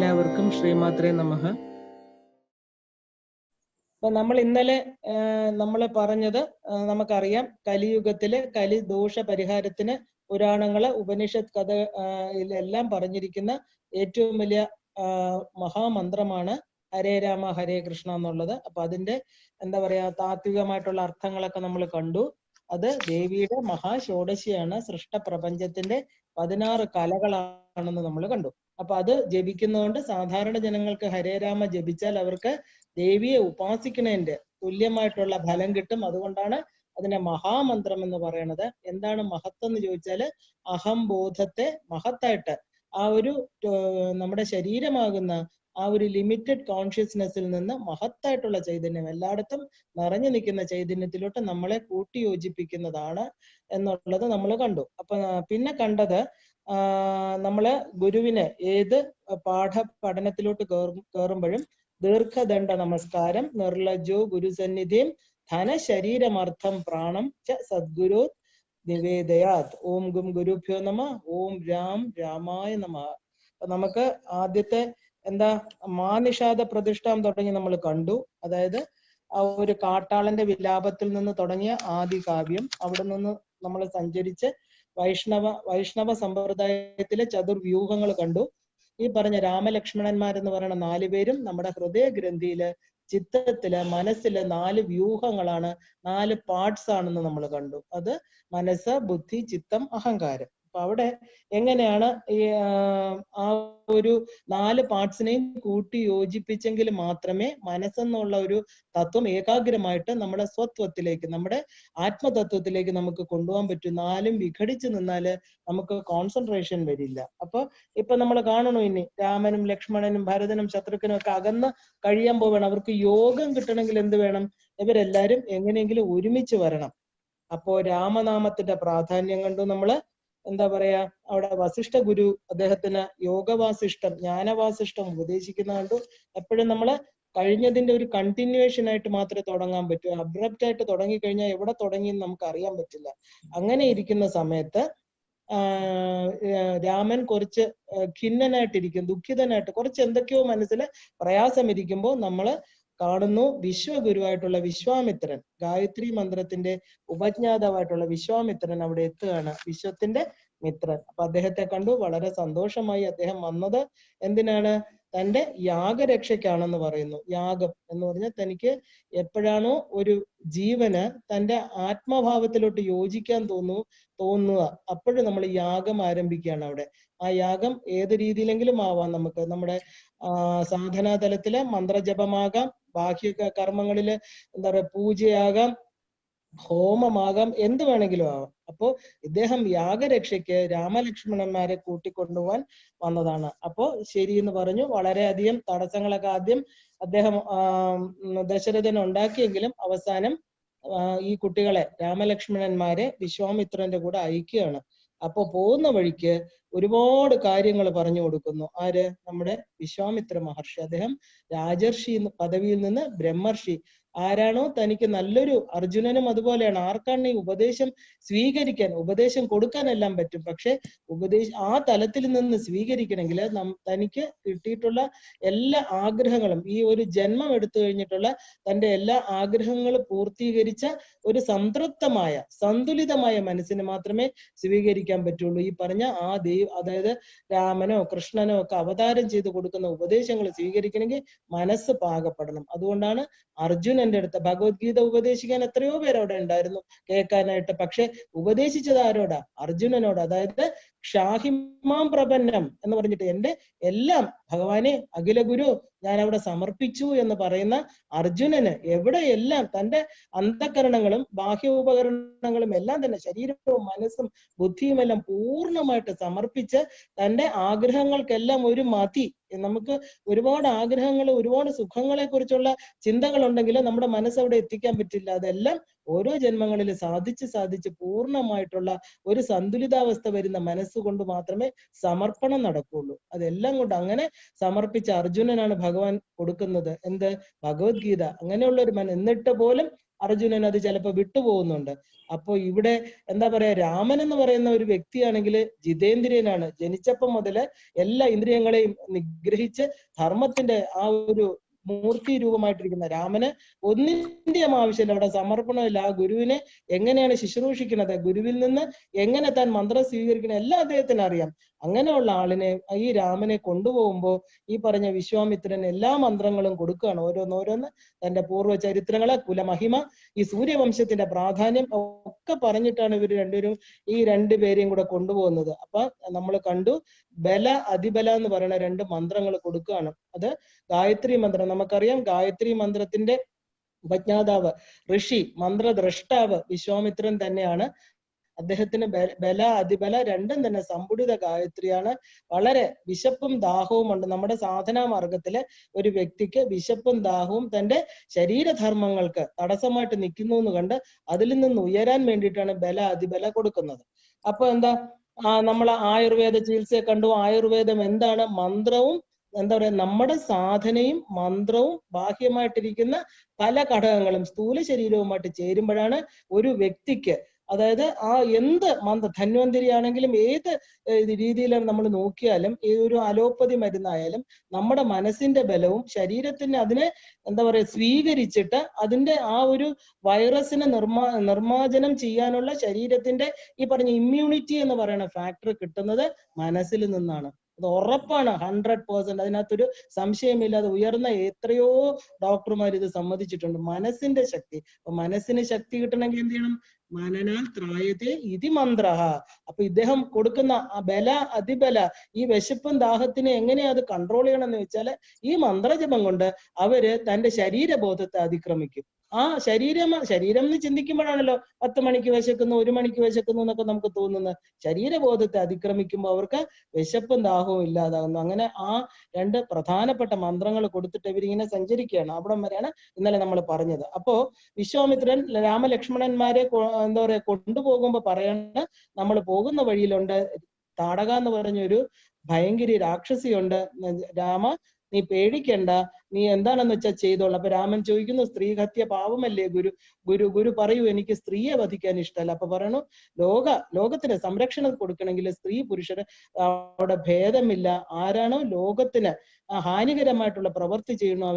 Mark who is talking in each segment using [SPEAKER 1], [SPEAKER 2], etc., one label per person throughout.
[SPEAKER 1] എല്ലാവർക്കും ശ്രീമാത്രേ നമഃ. അപ്പൊ നമ്മൾ ഇന്നലെ നമ്മൾ പറഞ്ഞത് നമുക്കറിയാം, കലിയുഗത്തിലെ കലിദോഷ പരിഹാരത്തിന് പുരാണങ്ങള് ഉപനിഷത്ത് കഥ എല്ലാം പറഞ്ഞിരിക്കുന്ന ഏറ്റവും വലിയ മഹാമന്ത്രമാണ് ഹരേ രാമ ഹരേ കൃഷ്ണ എന്നുള്ളത്. അപ്പൊ അതിന്റെ എന്താ പറയാ താത്വികമായിട്ടുള്ള അർത്ഥങ്ങളൊക്കെ നമ്മൾ കണ്ടു. അത് ദേവിയുടെ മഹാഷോഡശിയാണ്, സൃഷ്ടപ്രപഞ്ചത്തിന്റെ 16 കലകളാണെന്ന് നമ്മൾ കണ്ടു. അപ്പൊ അത് ജപിക്കുന്നതുകൊണ്ട് സാധാരണ ജനങ്ങൾക്ക് ഹരേ രാമ ജപിച്ചാൽ അവർക്ക് ദേവിയെ ഉപാസിക്കുന്നതിന്റെ തുല്യമായിട്ടുള്ള ഫലം കിട്ടും. അതുകൊണ്ടാണ് അതിനെ മഹാമന്ത്രം എന്ന് പറയുന്നത്. എന്താണ് മഹത്വം എന്ന് ചോദിച്ചാല്, അഹംബോധത്തെ മഹത്തായിട്ട് ആ ഒരു നമ്മുടെ ശരീരമാകുന്ന ആ ഒരു ലിമിറ്റഡ് കോൺഷ്യസ്നെസ്സിൽ നിന്ന് മഹത്തായിട്ടുള്ള ചൈതന്യം, എല്ലായിടത്തും നിറഞ്ഞു നിൽക്കുന്ന ചൈതന്യത്തിലോട്ട് നമ്മളെ കൂട്ടി യോജിപ്പിക്കുന്നതാണ് എന്നുള്ളത് നമ്മൾ കണ്ടു. അപ്പൊ പിന്നെ കണ്ടത് നമ്മള് ഗുരുവിനെ ഏത് പഠനത്തിലോട്ട് കയറുമ്പോഴും ദീർഘദണ്ഡ നമസ്കാരം, നിർലജ്ജോ ഗുരുസന്നിധിം ധനശരീരമർത്ഥം പ്രാണം ച സദ്ഗുരു നിവേദയാത്. ഓം ഗും ഗുരുഭ്യോ നമ, ഓം രാം രാമായ നമ. അപ്പൊ നമുക്ക് ആദ്യത്തെ എന്താ മാനിഷാദ പ്രതിഷ്ഠാം തുടങ്ങി നമ്മൾ കണ്ടു. അതായത് ആ ഒരു കാട്ടാളന്റെ വിലാപത്തിൽ നിന്ന് തുടങ്ങിയ ആദി കാവ്യം, അവിടെ നിന്ന് നമ്മൾ സഞ്ചരിച്ച് വൈഷ്ണവ സമ്പ്രദായത്തിലെ ചതുർവ്യൂഹങ്ങൾ കണ്ടു. ഈ പറഞ്ഞ രാമലക്ഷ്മണന്മാരെന്ന് പറയുന്ന 4 പേരും നമ്മുടെ ഹൃദയഗ്രന്ഥിയില്, ചിത്തത്തില്, മനസ്സില് 4 വ്യൂഹങ്ങളാണ്, 4 പാർട്സ് ആണെന്ന് നമ്മൾ കണ്ടു. അത് മനസ്സ്, ബുദ്ധി, ചിത്തം, അഹങ്കാരം. അപ്പൊ അവിടെ എങ്ങനെയാണ് ഈ ആ ഒരു 4 പാർട്സിനെയും കൂട്ടി യോജിപ്പിച്ചെങ്കിൽ മാത്രമേ മനസ്സെന്നുള്ള ഒരു തത്വം ഏകാഗ്രമായിട്ട് നമ്മുടെ സ്വത്വത്തിലേക്ക്, നമ്മുടെ ആത്മതത്വത്തിലേക്ക് നമുക്ക് കൊണ്ടുപോകാൻ പറ്റും. 4ഉം വിഘടിച്ചു നിന്നാല് നമുക്ക് കോൺസെൻട്രേഷൻ വരില്ല. അപ്പൊ ഇപ്പൊ നമ്മൾ കാണണു, ഇനി രാമനും ലക്ഷ്മണനും ഭരതനും ശത്രുഘ്നും ഒക്കെ അകന്ന് കഴിയാൻ പോവുകയാണ്. അവർക്ക് യോഗം കിട്ടണമെങ്കിൽ എന്ത് വേണം? ഇവരെല്ലാരും എങ്ങനെയെങ്കിലും ഒരുമിച്ച് വരണം. അപ്പോ രാമനാമത്തിന്റെ പ്രാധാന്യം കണ്ടു. നമ്മള് എന്താ പറയാ, അവിടെ വസിഷ്ഠ ഗുരു അദ്ദേഹത്തിന് യോഗവാസിഷ്ടം, ജ്ഞാനവാസിഷ്ടം ഉപദേശിക്കുന്ന കണ്ടു. എപ്പോഴും നമ്മള് കഴിഞ്ഞതിന്റെ ഒരു കണ്ടിന്യൂവേഷൻ ആയിട്ട് മാത്രമേ തുടങ്ങാൻ പറ്റൂ. അബ്രപ്റ്റ് ആയിട്ട് തുടങ്ങിക്കഴിഞ്ഞാൽ എവിടെ തുടങ്ങിയെന്ന് നമുക്ക് അറിയാൻ പറ്റില്ല. അങ്ങനെ ഇരിക്കുന്ന സമയത്ത് രാമൻ കുറച്ച് ഖിന്നനായിട്ടിരിക്കും, ദുഃഖിതനായിട്ട്, കുറച്ച് എന്തൊക്കെയോ മനസ്സിൽ പ്രയാസം ഇരിക്കുമ്പോൾ നമ്മള് കാണുന്നു വിശ്വഗുരുവായിട്ടുള്ള വിശ്വാമിത്രൻ, ഗായത്രി മന്ത്രത്തിന്റെ ഉപജ്ഞാതാവായിട്ടുള്ള വിശ്വാമിത്രൻ അവിടെ എത്തുകയാണ്, വിശ്വത്തിന്റെ മിത്രൻ. അപ്പൊ അദ്ദേഹത്തെ കണ്ടു, വളരെ സന്തോഷമായി. അദ്ദേഹം വന്നത് എന്തിനാണ്? തന്റെ യാഗരക്ഷയ്ക്കാണെന്ന് പറയുന്നു. യാഗം എന്ന് പറഞ്ഞാൽ തനിക്ക് എപ്പോഴാണോ ഒരു ജീവന് തന്റെ ആത്മഭാവത്തിലോട്ട് യോജിക്കാൻ തോന്നുക, അപ്പോഴും നമ്മൾ യാഗം ആരംഭിക്കുകയാണ് അവിടെ. ആ യാഗം ഏത് രീതിയിലെങ്കിലും ആവാം. നമുക്ക് നമ്മുടെ സാധനാതലത്തില് മന്ത്രജപമാകാം, ബാഹ്യ കർമ്മങ്ങളില് എന്താ പറയുക പൂജയാകാം, ഹോമമാകാം, എന്ത് വേണമെങ്കിലും ആവാം. അപ്പോ ഇദ്ദേഹം യാഗരക്ഷയ്ക്ക് രാമലക്ഷ്മണന്മാരെ കൂട്ടിക്കൊണ്ടുപോകാൻ വന്നതാണ്. അപ്പോ ശരി എന്ന് പറഞ്ഞു. വളരെയധികം തടസ്സങ്ങളൊക്കെ ആദ്യം അദ്ദേഹം ദശരഥൻ ഉണ്ടാക്കിയെങ്കിലും അവസാനം ഈ കുട്ടികളെ, രാമലക്ഷ്മണന്മാരെ വിശ്വാമിത്രന്റെ കൂടെ അയക്കുകയാണ്. അപ്പൊ പോകുന്ന വഴിക്ക് ഒരുപാട് കാര്യങ്ങൾ പറഞ്ഞു കൊടുക്കുന്നു. ആര്? നമ്മുടെ വിശ്വാമിത്ര മഹർഷി. അദ്ദേഹം രാജർഷി പദവിയിൽ നിന്ന് ബ്രഹ്മർഷി. ആരാണോ തനിക്ക് നല്ലൊരു, അർജുനനും അതുപോലെയാണ്. ആർക്കാണ് ഈ ഉപദേശം സ്വീകരിക്കാൻ, ഉപദേശം കൊടുക്കാനെല്ലാം പറ്റും, പക്ഷെ ആ തലത്തിൽ നിന്ന് സ്വീകരിക്കണമെങ്കിൽ തനിക്ക് കിട്ടിയിട്ടുള്ള എല്ലാ ആഗ്രഹങ്ങളും, ഈ ഒരു ജന്മം എടുത്തു കഴിഞ്ഞിട്ടുള്ള തന്റെ എല്ലാ ആഗ്രഹങ്ങളും പൂർത്തീകരിച്ച ഒരു സംതൃപ്തമായ, സന്തുലിതമായ മനസ്സിന് മാത്രമേ സ്വീകരിക്കാൻ പറ്റുള്ളൂ. ഈ പറഞ്ഞ ആ അതായത് രാമനോ കൃഷ്ണനോ ഒക്കെ അവതാരം ചെയ്ത് കൊടുക്കുന്ന ഉപദേശങ്ങൾ സ്വീകരിക്കണമെങ്കിൽ മനസ്സ് പാകപ്പെടണം. അതുകൊണ്ടാണ് അർജുനന്റെ അടുത്ത് ഭഗവത്ഗീത ഉപദേശിക്കാൻ എത്രയോ പേര് അവിടെ ഉണ്ടായിരുന്നു കേൾക്കാനായിട്ട്. പക്ഷെ ഉപദേശിച്ചത് ആരോടാ? അർജുനനോട്. അതായത് ഷാഹിമാം പ്രപന്നം എന്ന് പറഞ്ഞിട്ട് എന്റെ എല്ലാം ഭഗവാനെ അഖില ഗുരു ഞാൻ അവിടെ സമർപ്പിച്ചു എന്ന് പറയുന്ന അർജുനന് എവിടെയെല്ലാം തന്റെ അന്ധകരണങ്ങളും ബാഹ്യ ഉപകരണങ്ങളും എല്ലാം തന്നെ, ശരീരവും മനസ്സും ബുദ്ധിയും എല്ലാം പൂർണ്ണമായിട്ട് സമർപ്പിച്ച് തന്റെ ആഗ്രഹങ്ങൾക്കെല്ലാം ഒരു മതി. നമുക്ക് ഒരുപാട് ആഗ്രഹങ്ങൾ, ഒരുപാട് സുഖങ്ങളെ കുറിച്ചുള്ള ചിന്തകൾ ഉണ്ടെങ്കിൽ നമ്മുടെ മനസ്സ് അവിടെ എത്തിക്കാൻ പറ്റില്ല. അതെല്ലാം ഓരോ ജന്മങ്ങളിൽ സാധിച്ച് പൂർണ്ണമായിട്ടുള്ള ഒരു സന്തുലിതാവസ്ഥ വരുന്ന മനസ്സുകൊണ്ട് മാത്രമേ സമർപ്പണം നടക്കുകയുള്ളൂ. അതെല്ലാം കൊണ്ട് അങ്ങനെ സമർപ്പിച്ച അർജുനനാണ് ഭഗവാൻ കൊടുക്കുന്നത് എന്ത്? ഭഗവത്ഗീത. അങ്ങനെയുള്ള ഒരു എന്നിട്ട് പോലും അർജുനൻ അത് ചിലപ്പോൾ വിട്ടുപോകുന്നുണ്ട്. അപ്പൊ ഇവിടെ എന്താ പറയാ, രാമൻ എന്ന് പറയുന്ന ഒരു വ്യക്തിയാണെങ്കിൽ ജിതേന്ദ്രിയനാണ്. ജനിച്ചപ്പം മുതല് എല്ലാ ഇന്ദ്രിയങ്ങളെയും നിഗ്രഹിച്ച് ധർമ്മത്തിന്റെ ആ ഒരു മൂർത്തി രൂപമായിട്ടിരിക്കുന്ന രാമന് ഒന്നിന്റെയും ആവശ്യമില്ല, അവിടെ സമർപ്പണമില്ല. ആ ഗുരുവിനെ എങ്ങനെയാണ് ശുശ്രൂഷിക്കുന്നത്, ഗുരുവിൽ നിന്ന് എങ്ങനെ താൻ മന്ത്രം സ്വീകരിക്കണം, എല്ലാം അദ്ദേഹത്തിന് അറിയാം. അങ്ങനെയുള്ള ആളിനെ, ഈ രാമനെ കൊണ്ടുപോകുമ്പോൾ ഈ പറഞ്ഞ വിശ്വാമിത്രൻ എല്ലാ മന്ത്രങ്ങളും കൊടുക്കുകയാണ്, ഓരോന്നോരോന്ന് തന്റെ പൂർവ്വ ചരിത്രങ്ങള്, കുലമഹിമ, ഈ സൂര്യവംശത്തിന്റെ പ്രാധാന്യം ഒക്കെ പറഞ്ഞിട്ടാണ് ഇവർ രണ്ടുപേരും ഈ രണ്ടുപേരെയും കൂടെ കൊണ്ടുപോകുന്നത്. അപ്പൊ നമ്മൾ കണ്ടു, ബല അതിബല എന്ന് പറയുന്ന രണ്ട് മന്ത്രങ്ങൾ കൊടുക്കുകയാണ്. അത് ഗായത്രി മന്ത്രം. നമുക്കറിയാം ഗായത്രി മന്ത്രത്തിന്റെ ഉപജ്ഞാതാവ്, ഋഷി, മന്ത്രദ്രഷ്ടാവ് വിശ്വാമിത്രൻ തന്നെയാണ്. അദ്ദേഹത്തിന് ബല അതിബല രണ്ടും തന്നെ സമ്പുടിത ഗായത്രിയാണ്. വളരെ വിശപ്പും ദാഹവും ഉണ്ട്. നമ്മുടെ സാധനാ മാർഗത്തിലെ ഒരു വ്യക്തിക്ക് വിശപ്പും ദാഹവും തന്റെ ശരീരധർമ്മങ്ങൾക്ക് തടസ്സമായിട്ട് നിൽക്കുന്നു എന്ന് കണ്ട് അതിൽ നിന്ന് ഉയരാൻ വേണ്ടിയിട്ടാണ് ബല അതിബല കൊടുക്കുന്നത്. അപ്പൊ എന്താ, നമ്മൾ ആയുർവേദ ചികിത്സയെ കണ്ടു. ആയുർവേദം എന്താണ്? മന്ത്രവും എന്താ പറയാ, നമ്മുടെ സാധനയും മന്ത്രവും ബാഹ്യമായിട്ടിരിക്കുന്ന പല ഘടകങ്ങളും സ്ഥൂല ശരീരവുമായിട്ട് ചേരുമ്പോഴാണ് ഒരു വ്യക്തിക്ക്, അതായത് ആ എന്ത് ധന്വന്തരി ആണെങ്കിലും ഏത് രീതിയിലും നമ്മൾ നോക്കിയാലും, ഏതൊരു അലോപ്പതി മരുന്നായാലും നമ്മുടെ മനസ്സിന്റെ ബലവും ശരീരത്തിന് അതിനെ എന്താ പറയുക സ്വീകരിച്ചിട്ട് അതിന്റെ ആ ഒരു വൈറസിനെ നിർമ്മാർജ്ജനം ചെയ്യാനുള്ള ശരീരത്തിന്റെ ഈ പറഞ്ഞ ഇമ്മ്യൂണിറ്റി എന്ന് പറയുന്ന ഫാക്ടർ കിട്ടുന്നത് മനസ്സിൽ നിന്നാണ്. അത് ഉറപ്പാണ്, 100%. അതിനകത്തൊരു സംശയമില്ലാതെ ഉയർന്ന എത്രയോ ഡോക്ടർമാർ ഇത് സമ്മതിച്ചിട്ടുണ്ട്. മനസ്സിന്റെ ശക്തി. അപ്പൊ മനസ്സിന് ശക്തി കിട്ടണമെങ്കിൽ എന്ത് ചെയ്യണം? മനനാൽ ത്രായതേ ഇതി മന്ത്ര. അപ്പൊ ഇദ്ദേഹം കൊടുക്കുന്ന ബല അതിബല, ഈ വിശപ്പും ദാഹത്തിനെ എങ്ങനെയാ അത് കൺട്രോൾ ചെയ്യണം എന്ന് വെച്ചാല് ഈ മന്ത്രജപം കൊണ്ട് അവര് തന്റെ ശരീരബോധത്തെ അതിക്രമിക്കും. ആ ശരീരം എന്ന് ചിന്തിക്കുമ്പോഴാണല്ലോ 10 മണിക്ക് വിശക്കുന്നു, 1 മണിക്ക് വിശക്കുന്നു എന്നൊക്കെ നമുക്ക് തോന്നുന്നത്. ശരീരബോധത്തെ അതിക്രമിക്കുമ്പോൾ അവർക്ക് വിശപ്പും ദാഹവും ഇല്ലാതാകുന്നു. അങ്ങനെ ആ രണ്ട് പ്രധാനപ്പെട്ട മന്ത്രങ്ങൾ കൊടുത്തിട്ട് ഇവരിങ്ങനെ സഞ്ചരിക്കുകയാണ്. അവിടം വരെയാണ് ഇന്നലെ നമ്മൾ പറഞ്ഞത്. അപ്പോ വിശ്വാമിത്രൻ രാമലക്ഷ്മണന്മാരെ എന്താ പറയാ കൊണ്ടുപോകുമ്പോ പറയണ, നമ്മൾ പോകുന്ന വഴിയിലുണ്ട് താടക എന്ന് പറഞ്ഞൊരു ഭയങ്കര രാക്ഷസിയുണ്ട്, രാമ നീ പേടിക്കണ്ട, നീ എന്താണെന്ന് വെച്ചാൽ ചെയ്തോളൂ. അപ്പൊ രാമൻ ചോദിക്കുന്നു, സ്ത്രീ ഹത്യ പാവമല്ലേ ഗുരു പറയൂ, എനിക്ക് സ്ത്രീയെ വധിക്കാൻ ഇഷ്ടമല്ല. അപ്പൊ പറയണു, ലോകത്തിന് സംരക്ഷണം കൊടുക്കണമെങ്കിൽ സ്ത്രീ പുരുഷന് അവിടെ ഭേദമില്ല. ആരാണോ ലോകത്തിന് ഹാനികരമായിട്ടുള്ള പ്രവൃത്തി ചെയ്യണോ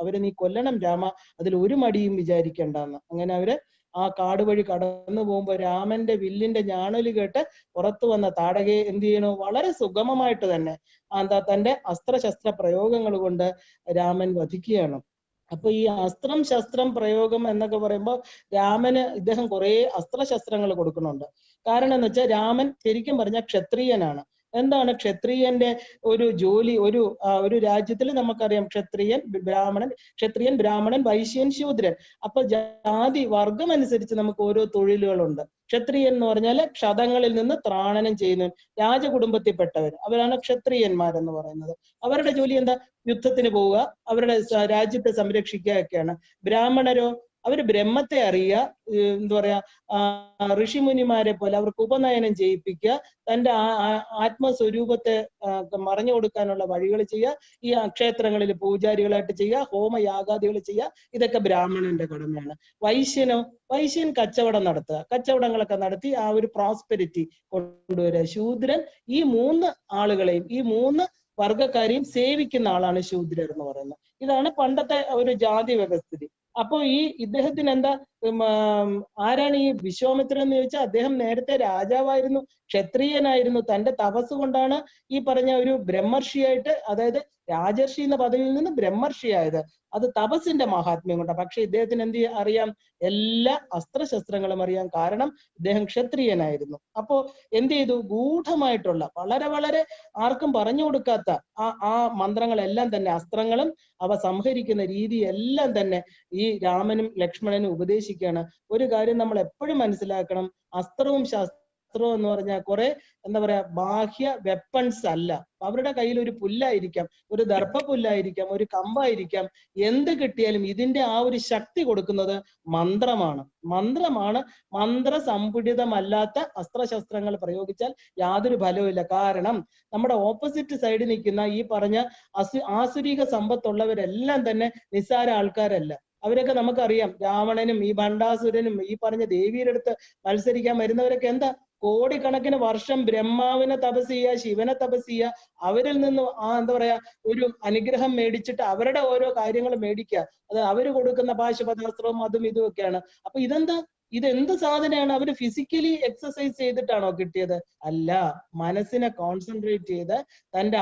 [SPEAKER 1] അവരെ നീ കൊല്ലണം രാമ, അതിൽ ഒരു മടിയും വിചാരിക്കണ്ടെന്ന്. അങ്ങനെ അവര് ആ കാട് വഴി കടന്നു പോകുമ്പോ രാമന്റെ വില്ലിന്റെ ഞാണൊലി കേട്ട് പുറത്തു വന്ന താടകയെ എന്ത് ചെയ്യണു? വളരെ സുഗമമായിട്ട് തന്നെ തന്റെ അസ്ത്രശസ്ത്ര പ്രയോഗങ്ങൾ കൊണ്ട് രാമൻ വധിക്കുകയാണ്. അപ്പൊ ഈ അസ്ത്രം ശസ്ത്രം പ്രയോഗം എന്നൊക്കെ പറയുമ്പോൾ രാമന് ഇദ്ദേഹം കുറെ അസ്ത്രശസ്ത്രങ്ങൾ കൊടുക്കുന്നുണ്ട്. കാരണം എന്ന് വെച്ചാൽ രാമൻ ശരിക്കും പറഞ്ഞാൽ ക്ഷത്രിയനാണ്. എന്താണ് ക്ഷത്രിയന്റെ ഒരു ജോലി? ഒരു രാജ്യത്തിൽ നമുക്കറിയാം ക്ഷത്രിയൻ ബ്രാഹ്മണൻ വൈശ്യൻ ശൂദ്രൻ. അപ്പൊ ജാതി വർഗം അനുസരിച്ച് നമുക്ക് ഓരോ തൊഴിലുകളുണ്ട്. ക്ഷത്രിയൻ എന്ന് പറഞ്ഞാൽ ക്ഷതങ്ങളിൽ നിന്ന് ത്രാണനം ചെയ്യുന്നവൻ, രാജകുടുംബത്തിൽപ്പെട്ടവർ, അവരാണ് ക്ഷത്രിയന്മാരെന്ന് പറയുന്നത്. അവരുടെ ജോലി എന്താ? യുദ്ധത്തിന് പോവുക, അവരുടെ രാജ്യത്തെ സംരക്ഷിക്കുക ഒക്കെയാണ്. ബ്രാഹ്മണരോ? അവര് ബ്രഹ്മത്തെ അറിയുക, എന്താ പറയാ ഋഷിമുനിമാരെ പോലെ അവർക്ക് ഉപനയനം ചെയ്യിപ്പിക്കുക, തന്റെ ആത്മസ്വരൂപത്തെ മറഞ്ഞു കൊടുക്കാനുള്ള വഴികൾ ചെയ്യുക, ഈ ക്ഷേത്രങ്ങളിൽ പൂജാരികളായിട്ട് ചെയ്യുക, ഹോമയാഗാദികൾ ചെയ്യുക, ഇതൊക്കെ ബ്രാഹ്മണന്റെ കടമയാണ്. വൈശ്യൻ കച്ചവടം നടത്തുക, കച്ചവടങ്ങളൊക്കെ നടത്തി ആ ഒരു പ്രോസ്പെരിറ്റി കൊണ്ടുവരിക. ശൂദ്രൻ ഈ 3 ആളുകളെയും, ഈ 3 വർഗക്കാരെയും സേവിക്കുന്ന ആളാണ് ശൂദ്രർ എന്ന് പറയുന്നത്. ഇതാണ് പണ്ടത്തെ ഒരു ജാതി വ്യവസ്ഥിതി. അപ്പൊ ഇദ്ദേഹത്തിന് എന്താ, ആരാണ് ഈ വിശ്വാമിത്രൻ എന്ന് ചോദിച്ചാൽ അദ്ദേഹം നേരത്തെ രാജാവായിരുന്നു, ക്ഷത്രിയനായിരുന്നു. തന്റെ തപസ് കൊണ്ടാണ് ഈ പറഞ്ഞ ഒരു ബ്രഹ്മർഷിയായിട്ട്, അതായത് രാജർഷി എന്ന പദവിയിൽ നിന്ന് ബ്രഹ്മർഷിയായത്. അത് തപസ്സിന്റെ മഹാത്മ്യം കൊണ്ടാണ്. പക്ഷെ ഇദ്ദേഹത്തിന് എന്ത് അറിയാം? എല്ലാ അസ്ത്രശസ്ത്രങ്ങളും അറിയാം. കാരണം ഇദ്ദേഹം ക്ഷത്രിയനായിരുന്നു. അപ്പോ എന്ത് ചെയ്തു? ഗൂഢമായിട്ടുള്ള വളരെ വളരെ ആർക്കും പറഞ്ഞു കൊടുക്കാത്ത ആ മന്ത്രങ്ങളെല്ലാം തന്നെ, അസ്ത്രങ്ങളും അവ സംഹരിക്കുന്ന രീതി എല്ലാം തന്നെ ഈ രാമനും ലക്ഷ്മണനും ഉപദേശിക്കുകയാണ്. ഒരു കാര്യം നമ്മൾ എപ്പോഴും മനസ്സിലാക്കണം, അസ്ത്രവും ശാസ്ത്രവും എന്ന് പറഞ്ഞാൽ കുറെ എന്താ പറയാ ബാഹ്യ വെപ്പൺസ് അല്ല. അവരുടെ കയ്യിൽ ഒരു പുല്ലായിരിക്കാം, ഒരു ദർഭപുല്ലായിരിക്കാം, ഒരു കമ്പായിരിക്കാം, എന്ത് കിട്ടിയാലും ഇതിന്റെ ആ ഒരു ശക്തി കൊടുക്കുന്നത് മന്ത്രമാണ്. മന്ത്രസമ്പുടിതമല്ലാത്ത അസ്ത്രശസ്ത്രങ്ങൾ പ്രയോഗിച്ചാൽ യാതൊരു ഫലവുമില്ല. കാരണം നമ്മുടെ ഓപ്പോസിറ്റ് സൈഡിൽ നിൽക്കുന്ന ഈ പറഞ്ഞ ആസുരിക സമ്പത്തുള്ളവരെല്ലാം തന്നെ നിസ്സാര ആൾക്കാരല്ല. അവരൊക്കെ നമുക്കറിയാം. രാവണനും ഈ ഭണ്ഡാസുരനും ഈ പറഞ്ഞ ദേവിയുടെ അടുത്ത് മത്സരിക്കാൻ വരുന്നവരൊക്കെ എന്താ, കോടിക്കണക്കിന് വർഷം ബ്രഹ്മാവിനെ തപസ് ചെയ്യുക, ശിവനെ തപസ് ചെയ്യുക, അവരിൽ നിന്ന് എന്താ പറയാ ഒരു അനുഗ്രഹം മേടിച്ചിട്ട് അവരുടെ ഓരോ കാര്യങ്ങൾ മേടിക്കുക. അത് അവര് കൊടുക്കുന്ന പാശുപതാസ്ത്രവും അതും ഇതും ഒക്കെയാണ്. അപ്പൊ ഇതെന്ത് സാധനമാണ്? അവര് ഫിസിക്കലി എക്സസൈസ് ചെയ്തിട്ടാണോ കിട്ടിയത്? അല്ല, മനസ്സിനെ കോൺസെൻട്രേറ്റ് ചെയ്ത് തന്റെ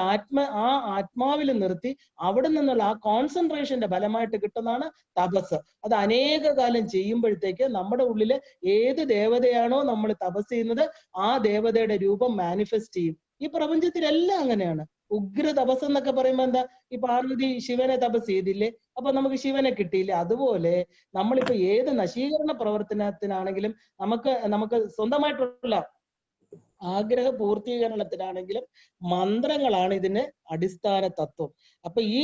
[SPEAKER 1] ആത്മാവിൽ നിർത്തി അവിടെ നിന്നുള്ള ആ കോൺസെൻട്രേഷന്റെ ഫലമായിട്ട് കിട്ടുന്നതാണ് തപസ്. അത് അനേക കാലം ചെയ്യുമ്പോഴത്തേക്ക് നമ്മുടെ ഉള്ളില് ഏത് ദേവതയാണോ നമ്മൾ തപസ് ചെയ്യുന്നത് ആ ദേവതയുടെ രൂപം മാനിഫെസ്റ്റ് ചെയ്യും. ഈ പ്രപഞ്ചത്തിലെല്ലാം അങ്ങനെയാണ്. ഉഗ്ര തപസ് എന്നൊക്കെ പറയുമ്പോ എന്താ, ഈ പാർവതി ശിവനെ തപസ് ചെയ്തില്ലേ, അപ്പൊ നമുക്ക് ശിവനെ കിട്ടിയില്ലേ? അതുപോലെ നമ്മളിപ്പോ ഏത് നശീകരണ പ്രവർത്തനത്തിനാണെങ്കിലും നമുക്ക് സ്വന്തമായിട്ടുള്ള ആഗ്രഹ പൂർത്തീകരണത്തിനാണെങ്കിലും മന്ത്രങ്ങളാണ് ഇതിന് അടിസ്ഥാന തത്വം. അപ്പൊ ഈ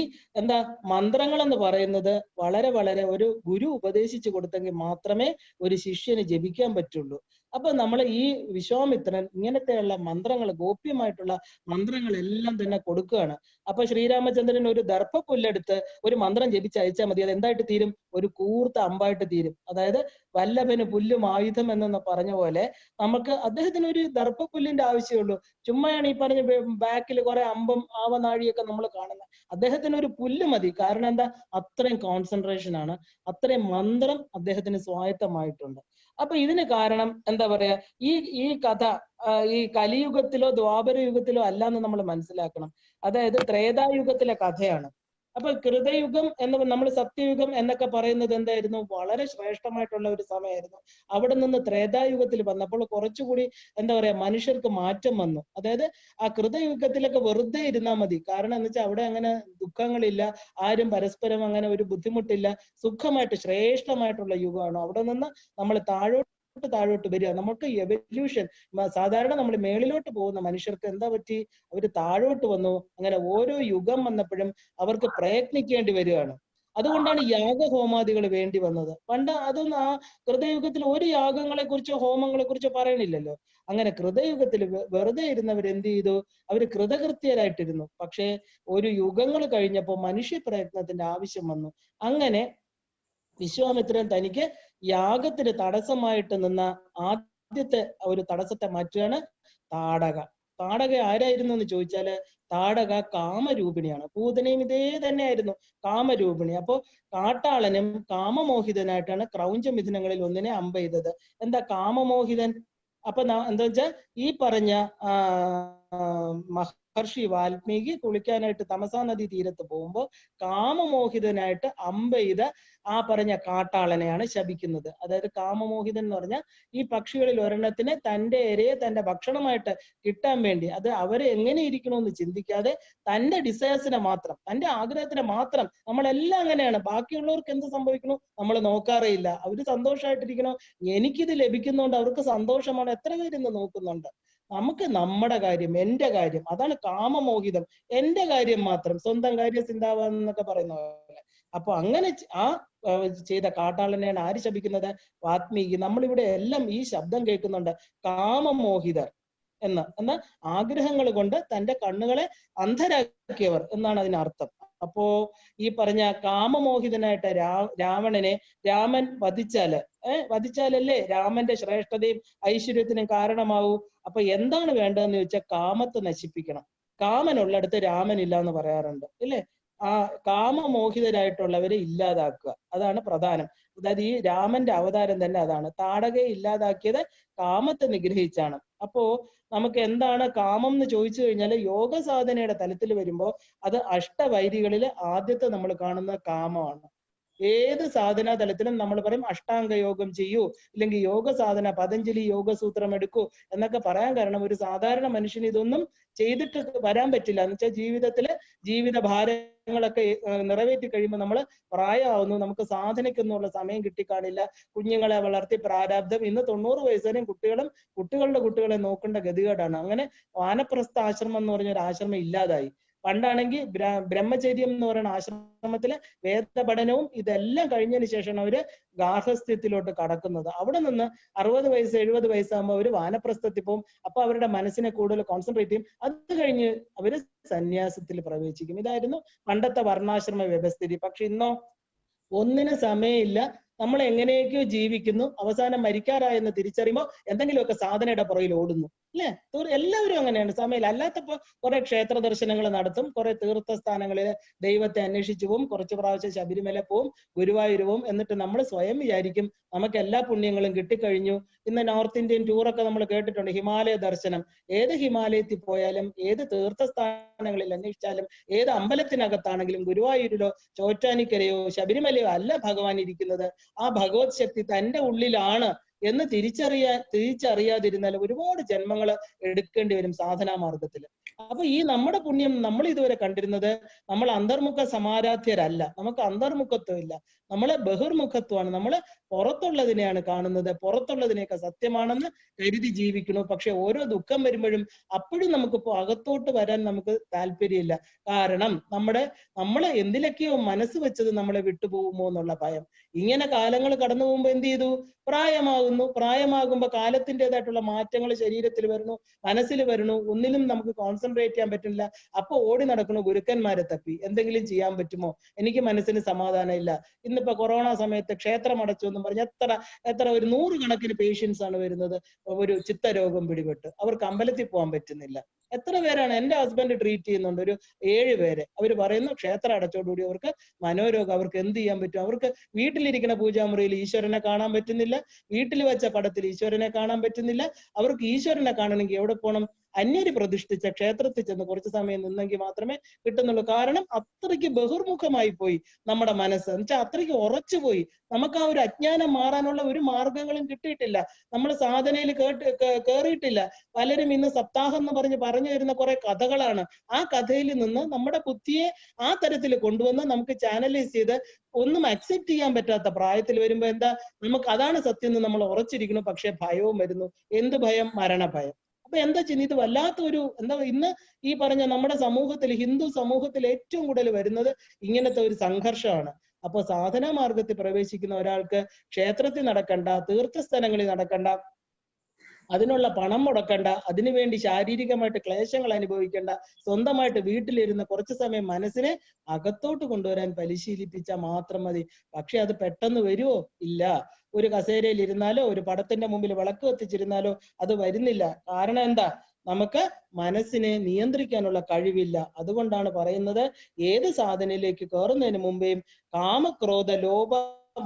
[SPEAKER 1] മന്ത്രങ്ങൾ എന്ന് പറയുന്നത് വളരെ വളരെ ഒരു ഗുരു ഉപദേശിച്ചു കൊടുത്തെങ്കിൽ മാത്രമേ ഒരു ശിഷ്യന് ജപിക്കാൻ പറ്റുള്ളൂ. അപ്പൊ നമ്മൾ ഈ വിശ്വാമിത്രൻ ഇങ്ങനത്തെയുള്ള മന്ത്രങ്ങൾ, ഗോപ്യമായിട്ടുള്ള മന്ത്രങ്ങളെല്ലാം തന്നെ കൊടുക്കുകയാണ്. അപ്പൊ ശ്രീരാമചന്ദ്രൻ ഒരു ദർഭപ്പുല്ലെടുത്ത് ഒരു മന്ത്രം ജപിച്ച് അയച്ചാൽ മതി. അത് എന്തായിട്ട് തീരും? ഒരു കൂർത്ത അമ്പായിട്ട് തീരും. അതായത് വല്ലഭന് പുല്ലും ആയുധം എന്ന് പറഞ്ഞ പോലെ നമുക്ക് അദ്ദേഹത്തിന് ഒരു ദർഭപ്പുല്ലിന്റെ ആവശ്യമുള്ളൂ. ചുമ്മാണ് ഈ പറഞ്ഞ ബാക്കിൽ കുറെ അമ്പും ആവനാഴിയൊക്കെ നമ്മൾ കാണുന്നത്. അദ്ദേഹത്തിന് ഒരു പുല്ല് മതി. കാരണം എന്താ? അത്രയും കോൺസെൻട്രേഷൻ ആണ്, അത്രയും മന്ത്രം അദ്ദേഹത്തിന് സ്വായത്തമായിട്ടുണ്ട്. അപ്പൊ ഇതിന് കാരണം എന്താ പറയാ, ഈ കഥ ഈ കലിയുഗത്തിലോ ദ്വാപര യുഗത്തിലോ അല്ല എന്ന് നമ്മൾ മനസ്സിലാക്കണം. അതായത് ത്രേതായുഗത്തിലെ കഥയാണ്. അപ്പൊ കൃതയുഗം നമ്മൾ സത്യയുഗം എന്നൊക്കെ പറയുന്നത് എന്തായിരുന്നു? വളരെ ശ്രേഷ്ഠമായിട്ടുള്ള ഒരു സമയമായിരുന്നു. അവിടെ നിന്ന് ത്രേതായുഗത്തിൽ വന്നപ്പോൾ കുറച്ചുകൂടി എന്താ പറയാ മനുഷ്യർക്ക് മാറ്റം വന്നു. അതായത് ആ കൃതയുഗത്തിലൊക്കെ വെറുതെ ഇരുന്നാൽ മതി. കാരണം എന്ന് വെച്ചാൽ അവിടെ അങ്ങനെ ദുഃഖങ്ങളില്ല, ആരും പരസ്പരം അങ്ങനെ ഒരു ബുദ്ധിമുട്ടില്ല, സുഖമായിട്ട് ശ്രേഷ്ഠമായിട്ടുള്ള യുഗമാണ്. അവിടെ നിന്ന് നമ്മൾ താഴോട്ട് വരിക. നമുക്ക് എവല്യൂഷൻ, സാധാരണ നമ്മൾ മേളിലോട്ട് പോകുന്ന മനുഷ്യർക്ക് എന്താ പറ്റി? അവര് താഴോട്ട് വന്നു. അങ്ങനെ ഓരോ യുഗം വന്നപ്പോഴും അവർക്ക് പ്രയത്നിക്കേണ്ടി വരികയാണ്. അതുകൊണ്ടാണ് യാഗഹോമാദികൾ വേണ്ടി വന്നത്. പണ്ട് അതൊന്നും ആ കൃതയുഗത്തിൽ ഒരു യാഗങ്ങളെ കുറിച്ചോ ഹോമങ്ങളെ കുറിച്ചോ പറയണില്ലല്ലോ. അങ്ങനെ കൃതയുഗത്തിൽ വെറുതെ ഇരുന്നവർ എന്ത് ചെയ്തു? അവര് കൃതകൃത്യരായിട്ടിരുന്നു. പക്ഷേ ഒരു യുഗങ്ങൾ കഴിഞ്ഞപ്പോൾ മനുഷ്യ പ്രയത്നത്തിന്റെ ആവശ്യം വന്നു. അങ്ങനെ വിശ്വാമിത്രൻ തനിക്ക് യാഗത്തിന് തടസ്സമായിട്ട് നിന്ന ആദ്യത്തെ ഒരു തടസ്സത്തെ മാറ്റുകയാണ് താടക. താടക ആരായിരുന്നു എന്ന് ചോദിച്ചാല്, താടക കാമരൂപിണിയാണ്. പൂതനയും ഇതേ തന്നെയായിരുന്നു, കാമരൂപിണി. അപ്പോ കാട്ടാളനും കാമമോഹിതനായിട്ടാണ് ക്രൗഞ്ചമിഥുനങ്ങളിൽ ഒന്നിനെ അമ്പെയ്തത്. എന്താ കാമമോഹിതൻ? അപ്പൊ എന്താ വെച്ചാൽ ഈ പറഞ്ഞ മഹർഷി വാൽമീകി കുളിക്കാനായിട്ട് തമസാ നദി തീരത്ത് പോകുമ്പോൾ കാമമോഹിതനായിട്ട് അമ്പെയ്ത ആ പറഞ്ഞ കാട്ടാളനെയാണ് ശപിക്കുന്നത്. അതായത് കാമമോഹിതൻ എന്ന് പറഞ്ഞാൽ ഈ പക്ഷികളിൽ ഒരെണ്ണത്തിന് തന്റെ ഇരയെ തന്റെ ഭക്ഷണമായിട്ട് കിട്ടാൻ വേണ്ടി, അത് അവരെ എങ്ങനെ ഇരിക്കണമെന്ന് ചിന്തിക്കാതെ തന്റെ ഡിസയേഴ്സിനെ മാത്രം, തന്റെ ആഗ്രഹത്തിനെ മാത്രം. നമ്മളെല്ലാം അങ്ങനെയാണ്. ബാക്കിയുള്ളവർക്ക് എന്ത് സംഭവിക്കണോ നമ്മൾ നോക്കാറേ ഇല്ല. അവര് സന്തോഷമായിട്ടിരിക്കണോ, എനിക്കിത് ലഭിക്കുന്നതുകൊണ്ട് അവർക്ക് സന്തോഷമാണ്, എത്ര പേരിന്ന് നോക്കുന്നുണ്ട്. നമുക്ക് നമ്മുടെ കാര്യം, എന്റെ കാര്യം, അതാണ് കാമമോഹിതം. എന്റെ കാര്യം മാത്രം, സ്വന്തം കാര്യം ചിന്താവാന്നൊക്കെ പറയുന്ന പോലെ. അപ്പൊ അങ്ങനെ ചെയ്ത കാട്ടാളനെയാണ് ആര് ശപിക്കുന്നത്? വാത്മീകി. നമ്മളിവിടെ എല്ലാം ഈ ശബ്ദം കേൾക്കുന്നുണ്ട്, കാമമോഹിതർ എന്ന ആഗ്രഹങ്ങൾ കൊണ്ട് തന്റെ കണ്ണുകളെ അന്ധരാക്കിയവർ എന്നാണ് അതിനർത്ഥം. അപ്പോ ഈ പറഞ്ഞ കാമമോഹിതനായിട്ട് രാവണനെ രാമൻ വധിച്ചാലല്ലേ രാമന്റെ ശ്രേഷ്ഠതയും ഐശ്വര്യത്തിനും കാരണമാവൂ. അപ്പൊ എന്താണ് വേണ്ടതെന്ന് ചോദിച്ചാൽ കാമത്തെ നശിപ്പിക്കണം. കാമനുള്ളിടത്ത് രാമനില്ല എന്ന് പറയാറുണ്ട് ഇല്ലേ? ആ കാമമോഹിതരായിട്ടുള്ളവരെ ഇല്ലാതാക്കുക, അതാണ് പ്രധാനം. അതായത് ഈ രാമന്റെ അവതാരം തന്നെ അതാണ്. താടകയെ ഇല്ലാതാക്കിയത് കാമത്തെ നിഗ്രഹിച്ചാണ്. അപ്പോ നമുക്ക് എന്താണ് കാമം എന്ന് ചോദിച്ചു കഴിഞ്ഞാൽ യോഗ സാധനയുടെ തലത്തിൽ വരുമ്പോൾ അത് അഷ്ടവൈരികളിൽ ആദ്യത്തെ നമ്മൾ കാണുന്ന കാമമാണ്. ഏത് സാധനാ തലത്തിലും നമ്മൾ പറയും അഷ്ടാംഗ യോഗം ചെയ്യൂ, ഇല്ലെങ്കിൽ യോഗ സാധന പതഞ്ജലി യോഗസൂത്രം എടുക്കൂ എന്നൊക്കെ പറയാൻ കാരണം ഒരു സാധാരണ മനുഷ്യന് ഇതൊന്നും ചെയ്തിട്ട് വരാൻ പറ്റില്ല. എന്ന് വെച്ചാൽ ജീവിത ഭാരങ്ങളൊക്കെ നിറവേറ്റി കഴിയുമ്പോൾ നമ്മൾ പ്രായമാവുന്നു, നമുക്ക് സാധനയ്ക്കൊന്നുള്ള സമയം കിട്ടിക്കാണില്ല, കുഞ്ഞുങ്ങളെ വളർത്തി പ്രാരാബ്ധം. ഇന്ന് 90 വയസ്സുവരെയും കുട്ടികളുടെ കുട്ടികളെ നോക്കേണ്ട ഗതികേടാണ്. അങ്ങനെ വാനപ്രസ്ഥ ആശ്രമം എന്ന് പറഞ്ഞൊരു ആശ്രമം ഇല്ലാതായി. പണ്ടാണെങ്കിൽ ബ്രഹ്മചര്യം എന്ന് പറയുന്ന ആശ്രമത്തിലെ വേദപഠനവും ഇതെല്ലാം കഴിഞ്ഞതിന് ശേഷമാണ് അവര് ഗാർഹസ്ഥ്യത്തിലോട്ട് കടക്കുന്നത്. അവിടെ നിന്ന് 60 വയസ്സ് 70 വയസ്സാകുമ്പോൾ അവര് വാനപ്രസ്ഥത്തിൽ പോകും. അപ്പൊ അവരുടെ മനസ്സിനെ കൂടുതൽ കോൺസെൻട്രേറ്റ് ചെയ്യും. അത് കഴിഞ്ഞ് അവര് സന്യാസത്തിൽ പ്രവേശിക്കും. ഇതായിരുന്നു പണ്ടത്തെ വർണ്ണാശ്രമ വ്യവസ്ഥിതി. പക്ഷെ ഇന്നോ ഒന്നിനും സമയമില്ല. നമ്മൾ എങ്ങനെയൊക്കെയോ ജീവിക്കുന്നു, അവസാനം മരിക്കാറായെന്ന് തിരിച്ചറിയുമ്പോൾ എന്തെങ്കിലുമൊക്കെ സാധനയുടെ പുറകിൽ ഓടുന്നു, അല്ലേ? എല്ലാവരും അങ്ങനെയാണ്. സമയമില്ല. അല്ലാത്തപ്പോ കുറെ ക്ഷേത്ര ദർശനങ്ങൾ നടത്തും, കുറെ തീർത്ഥ സ്ഥാനങ്ങളിൽ ദൈവത്തെ അന്വേഷിച്ചു പോവും, കുറച്ച് പ്രാവശ്യം ശബരിമല പോവും, ഗുരുവായൂർ പോവും. എന്നിട്ട് നമ്മൾ സ്വയം വിചാരിക്കും നമുക്ക് എല്ലാ പുണ്യങ്ങളും കിട്ടിക്കഴിഞ്ഞു. ഇന്ന് നോർത്ത് ഇന്ത്യൻ ടൂറൊക്കെ നമ്മൾ കേട്ടിട്ടുണ്ട്, ഹിമാലയ ദർശനം. ഏത് ഹിമാലയത്തിൽ പോയാലും, ഏത് തീർത്ഥ സ്ഥാനങ്ങളിൽ അന്വേഷിച്ചാലും, ഏത് അമ്പലത്തിനകത്താണെങ്കിലും, ഗുരുവായൂരിലോ ചോറ്റാനിക്കരയോ ശബരിമലയോ അല്ല ഭഗവാൻ ഇരിക്കുന്നത്. ആ ഭഗവത് ശക്തി തന്റെ ഉള്ളിലാണ് എന്ന് തിരിച്ചറിയാതിരുന്നാൽ ഒരുപാട് ജന്മങ്ങൾ എടുക്കേണ്ടി വരും സാധനാ മാർഗത്തിൽ. അപ്പൊ ഈ നമ്മുടെ പുണ്യം നമ്മൾ ഇതുവരെ കണ്ടിരുന്നത് നമ്മൾ അന്തർമുഖ സമാരാധ്യരല്ല, നമുക്ക് അന്തർമുഖത്വം ഇല്ല, നമ്മളെ ബഹിർമുഖത്വമാണ്. നമ്മള് പുറത്തുള്ളതിനെയാണ് കാണുന്നത്, പുറത്തുള്ളതിനെയൊക്കെ സത്യമാണെന്ന് കരുതി ജീവിക്കണു. പക്ഷെ ഓരോ ദുഃഖം വരുമ്പോഴും അപ്പോഴും നമുക്ക് അകത്തോട്ട് വരാൻ നമുക്ക് താല്പര്യമില്ല. കാരണം നമ്മളെ എന്തിലൊക്കെയോ മനസ്സ് വെച്ചത് നമ്മളെ വിട്ടുപോകുമോ എന്നുള്ള ഭയം. ഇങ്ങനെ കാലങ്ങൾ കടന്നു പോകുമ്പോ എന്ത് ചെയ്തു? പ്രായമാകുന്നു. പ്രായമാകുമ്പോ കാലത്തിൻ്റെതായിട്ടുള്ള മാറ്റങ്ങൾ ശരീരത്തിൽ വരുന്നു, മനസ്സിൽ വരുന്നു. ഒന്നിലും നമുക്ക് കോൺസെൻട്രേറ്റ് ചെയ്യാൻ പറ്റില്ല. അപ്പൊ ഓടി നടക്കുന്നു ഗുരുക്കന്മാരെ തപ്പി. എന്തെങ്കിലും ചെയ്യാൻ പറ്റുമോ? എനിക്ക് മനസ്സിന് സമാധാനം ഇല്ല. ഇന്നിപ്പോ കൊറോണ സമയത്ത് ക്ഷേത്രം അടച്ചു എന്നും പറഞ്ഞ് എത്ര ഒരു 100 കണക്കിന് പേഷ്യൻസ് ആണ് വരുന്നത് ഒരു ചിത്തരോഗം പിടിപെട്ട്. അവർക്ക് അമ്പലത്തിൽ പോകാൻ പറ്റുന്നില്ല. എത്ര പേരാണ് എന്റെ ഹസ്ബൻഡ് ട്രീറ്റ് ചെയ്യുന്നുണ്ട്, ഒരു 7 പേരെ. അവർ പറയുന്നു ക്ഷേത്രം അടച്ചോടുകൂടി അവർക്ക് മനോരോഗം. അവർക്ക് എന്ത് ചെയ്യാൻ പറ്റും? അവർക്ക് വീട്ടിലിരിക്കുന്ന പൂജാമുറിയിൽ ഈശ്വരനെ കാണാൻ പറ്റുന്നില്ല, വീട്ടിൽ വെച്ച പടത്തിൽ ഈശ്വരനെ കാണാൻ പറ്റുന്നില്ല. അവർക്ക് ഈശ്വരനെ കാണണമെങ്കിൽ എവിടെ പോകണം? അന്യര് പ്രതിഷ്ഠിച്ച ക്ഷേത്രത്തിൽ ചെന്ന് കുറച്ച് സമയം നിന്നെങ്കിൽ മാത്രമേ കിട്ടുന്നുള്ളൂ. കാരണം അത്രയ്ക്ക് ബഹിർമുഖമായി പോയി നമ്മുടെ മനസ്സ്. എന്നുവെച്ചാൽ അത്രയ്ക്ക് ഉറച്ചുപോയി. നമുക്ക് ആ ഒരു അജ്ഞാനം മാറാനുള്ള ഒരു മാർഗങ്ങളും കിട്ടിയിട്ടില്ല. നമ്മൾ സാധനയിൽ കേറിയിട്ടില്ല. പലരും ഇന്ന് സപ്താഹം എന്ന് പറഞ്ഞു തരുന്ന കുറെ കഥകളാണ്. ആ കഥയിൽ നിന്ന് നമ്മുടെ ബുദ്ധിയെ ആ തരത്തിൽ കൊണ്ടുവന്ന് നമുക്ക് ചാനലൈസ് ചെയ്ത് ഒന്നും അക്സെപ്റ്റ് ചെയ്യാൻ പറ്റാത്ത പ്രായത്തിൽ വരുമ്പോ എന്താ, നമുക്ക് അതാണ് സത്യം എന്ന് നമ്മൾ ഉറച്ചിരിക്കുന്നു. പക്ഷെ ഭയവും വരുന്നു. എന്ത് ഭയം? മരണഭയം. അപ്പൊ എന്താ ചെയ്യുന്നത്? ഇത് വല്ലാത്ത ഒരു ഇന്ന് ഈ പറഞ്ഞ നമ്മുടെ സമൂഹത്തിൽ, ഹിന്ദു സമൂഹത്തിൽ ഏറ്റവും കൂടുതൽ വരുന്നത് ഇങ്ങനത്തെ ഒരു സംഘർഷമാണ്. അപ്പൊ സാധനാ മാർഗത്തിൽ പ്രവേശിക്കുന്ന ഒരാൾക്ക് ക്ഷേത്രത്തിൽ നടക്കണ്ട, തീർത്ഥസ്ഥലങ്ങളിൽ നടക്കണ്ട, അതിനുള്ള പണം മുടക്കണ്ട, അതിനുവേണ്ടി ശാരീരികമായിട്ട് ക്ലേശങ്ങൾ അനുഭവിക്കേണ്ട, സ്വന്തമായിട്ട് വീട്ടിലിരുന്ന് കുറച്ചു സമയം മനസ്സിനെ അകത്തോട്ട് കൊണ്ടുവരാൻ പരിശീലിപ്പിച്ചാൽ മാത്രം മതി. പക്ഷെ അത് പെട്ടെന്ന് വരുമോ? ഇല്ല. ഒരു കസേരയിൽ ഇരുന്നാലോ ഒരു പടത്തിന്റെ മുമ്പിൽ വിളക്ക് കത്തിച്ചിരുന്നാലോ അത് വരുന്നില്ല. കാരണം എന്താ? നമുക്ക് മനസ്സിനെ നിയന്ത്രിക്കാനുള്ള കഴിവില്ല. അതുകൊണ്ടാണ് പറയുന്നത്, ഏത് സാധനയിലേക്ക് കയറുന്നതിന് മുമ്പേയും കാമക്രോധ ലോഭ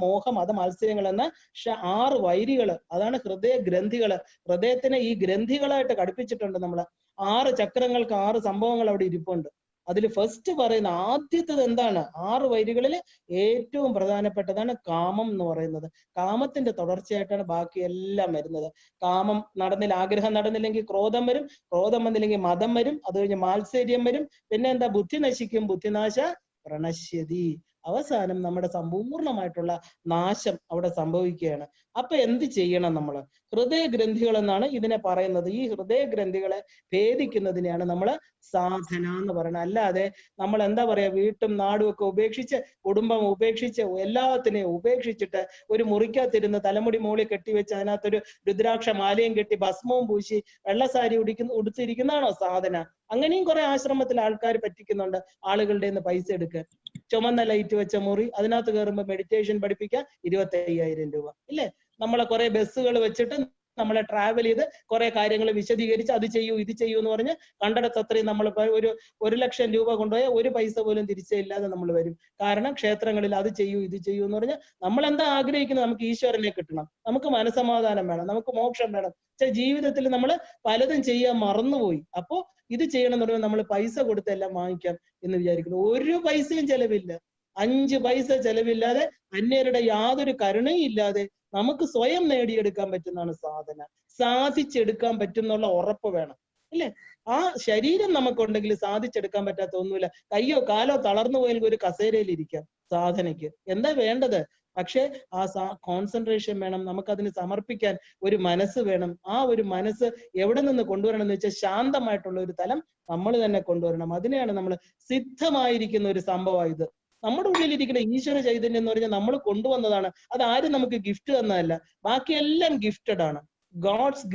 [SPEAKER 1] മോഹ മത മത്സരങ്ങൾ എന്ന 6 വൈരികള്, അതാണ് ഹൃദയ ഗ്രന്ഥികള്. ഹൃദയത്തിനെ ഈ ഗ്രന്ഥികളായിട്ട് ഘടിപ്പിച്ചിട്ടുണ്ട് നമ്മള്. 6 ചക്രങ്ങൾക്ക് 6 സംഭവങ്ങൾ അവിടെ ഇരിപ്പുണ്ട്. അതിൽ ഫസ്റ്റ് പറയുന്ന ആദ്യത്തത് എന്താണ്? 6 വൈരികളിൽ ഏറ്റവും പ്രധാനപ്പെട്ടതാണ് കാമം എന്ന് പറയുന്നത്. കാമത്തിന്റെ തുടർച്ചയായിട്ടാണ് ബാക്കി എല്ലാം വരുന്നത്. കാമം നടന്നില്ല, ആഗ്രഹം നടന്നില്ലെങ്കിൽ ക്രോധം വരും, ക്രോധം വന്നില്ലെങ്കിൽ മതം വരും, അത് കഴിഞ്ഞ് മാത്സര്യം വരും, പിന്നെ എന്താ? ബുദ്ധി നശിക്കും, ബുദ്ധിനാശ പ്രണശ്യതി. അവസാനം നമ്മുടെ സമ്പൂർണമായിട്ടുള്ള നാശം അവിടെ സംഭവിക്കുകയാണ്. അപ്പൊ എന്ത് ചെയ്യണം? നമ്മള് ഹൃദയഗ്രന്ഥികൾ എന്നാണ് ഇതിനെ പറയുന്നത്. ഈ ഹൃദയഗ്രന്ഥികളെ ഭേദിക്കുന്നതിനെയാണ് നമ്മൾ സാധന എന്ന് പറയുന്നത്. അല്ലാതെ നമ്മൾ എന്താ പറയാ, വീട്ടും നാടും ഒക്കെ ഉപേക്ഷിച്ച്, കുടുംബം ഉപേക്ഷിച്ച്, എല്ലാത്തിനെയും ഉപേക്ഷിച്ചിട്ട് ഒരു മുറിക്കകത്തിരുന്ന് തലമുടി മോളി കെട്ടിവെച്ച് അതിനകത്തൊരു രുദ്രാക്ഷ മാലയും കെട്ടി ഭസ്മവും പൂശി വെള്ളസാരി ഉടുത്തിരിക്കുന്നതാണോ സാധന? അങ്ങനെയും കുറെ ആശ്രമത്തിൽ ആൾക്കാർ പറ്റിക്കുന്നുണ്ട്. ആളുകളുടെ നിന്ന് പൈസ എടുക്കുക, ചുമന്ന ലൈറ്റ് വെച്ച മുറി, അതിനകത്ത് കയറുമ്പോ മെഡിറ്റേഷൻ പഠിപ്പിക്കാൻ 25,000 രൂപ, ഇല്ലേ? നമ്മളെ കുറെ ബസ്സുകൾ വെച്ചിട്ട് നമ്മളെ ട്രാവൽ ചെയ്ത് കുറെ കാര്യങ്ങൾ വിശദീകരിച്ച് അത് ചെയ്യൂ ഇത് ചെയ്യൂ എന്ന് പറഞ്ഞ് കണ്ടെടുത്ത് അത്രയും നമ്മൾ ഒരു 1,00,000 രൂപ കൊണ്ടുപോയാൽ ഒരു പൈസ പോലും തിരിച്ചില്ലാതെ നമ്മൾ വരും. കാരണം ക്ഷേത്രങ്ങളിൽ അത് ചെയ്യൂ ഇത് ചെയ്യൂ എന്ന് പറഞ്ഞാൽ നമ്മൾ എന്താ ആഗ്രഹിക്കുന്നത്? നമുക്ക് ഈശ്വരനെ കിട്ടണം, നമുക്ക് മനസമാധാനം വേണം, നമുക്ക് മോക്ഷം വേണം. പക്ഷെ ജീവിതത്തിൽ നമ്മൾ പലതും ചെയ്യാൻ മറന്നുപോയി. അപ്പോ ഇത് ചെയ്യണം എന്ന് പറയുമ്പോൾ നമ്മൾ പൈസ കൊടുത്ത് എല്ലാം വാങ്ങിക്കാം എന്ന് വിചാരിക്കുന്നു. ഒരു പൈസയും ചെലവില്ല, 5 പൈസ ചെലവില്ലാതെ, അന്യരുടെ യാതൊരു കരുണയും ഇല്ലാതെ നമുക്ക് സ്വയം നേടിയെടുക്കാൻ പറ്റുന്നതാണ് സാധന. സാധിച്ചെടുക്കാൻ പറ്റുന്നുള്ള ഉറപ്പ് വേണം, ഇല്ലേ? ആ ശരീരം നമുക്കുണ്ടെങ്കിൽ സാധിച്ചെടുക്കാൻ പറ്റാത്ത ഒന്നുമില്ല. കയ്യോ കാലോ തളർന്നു പോയെങ്കിൽ ഒരു കസേരയിൽ ഇരിക്കാം. സാധനയ്ക്ക് എന്താ വേണ്ടത്? പക്ഷെ ആ കോൺസെൻട്രേഷൻ വേണം, നമുക്കതിന് സമർപ്പിക്കാൻ ഒരു മനസ്സ് വേണം. ആ ഒരു മനസ്സ് എവിടെ നിന്ന് കൊണ്ടുവരണം എന്ന് വെച്ചാൽ ശാന്തമായിട്ടുള്ള ഒരു തലം നമ്മൾ തന്നെ കൊണ്ടുവരണം. അതിനെയാണ് നമ്മൾ സിദ്ധമായിരിക്കുന്ന ഒരു സംഭവം ഇത്. നമ്മുടെ ഉള്ളിലിരിക്കുന്ന ഈശ്വര ചൈതന്യം എന്ന് പറഞ്ഞാൽ നമ്മൾ കൊണ്ടുവന്നതാണ്. അത് ആരും നമുക്ക് ഗിഫ്റ്റ് തന്നതല്ല. ബാക്കിയെല്ലാം ഗിഫ്റ്റഡ് ആണ്. ഗോഡ്സ്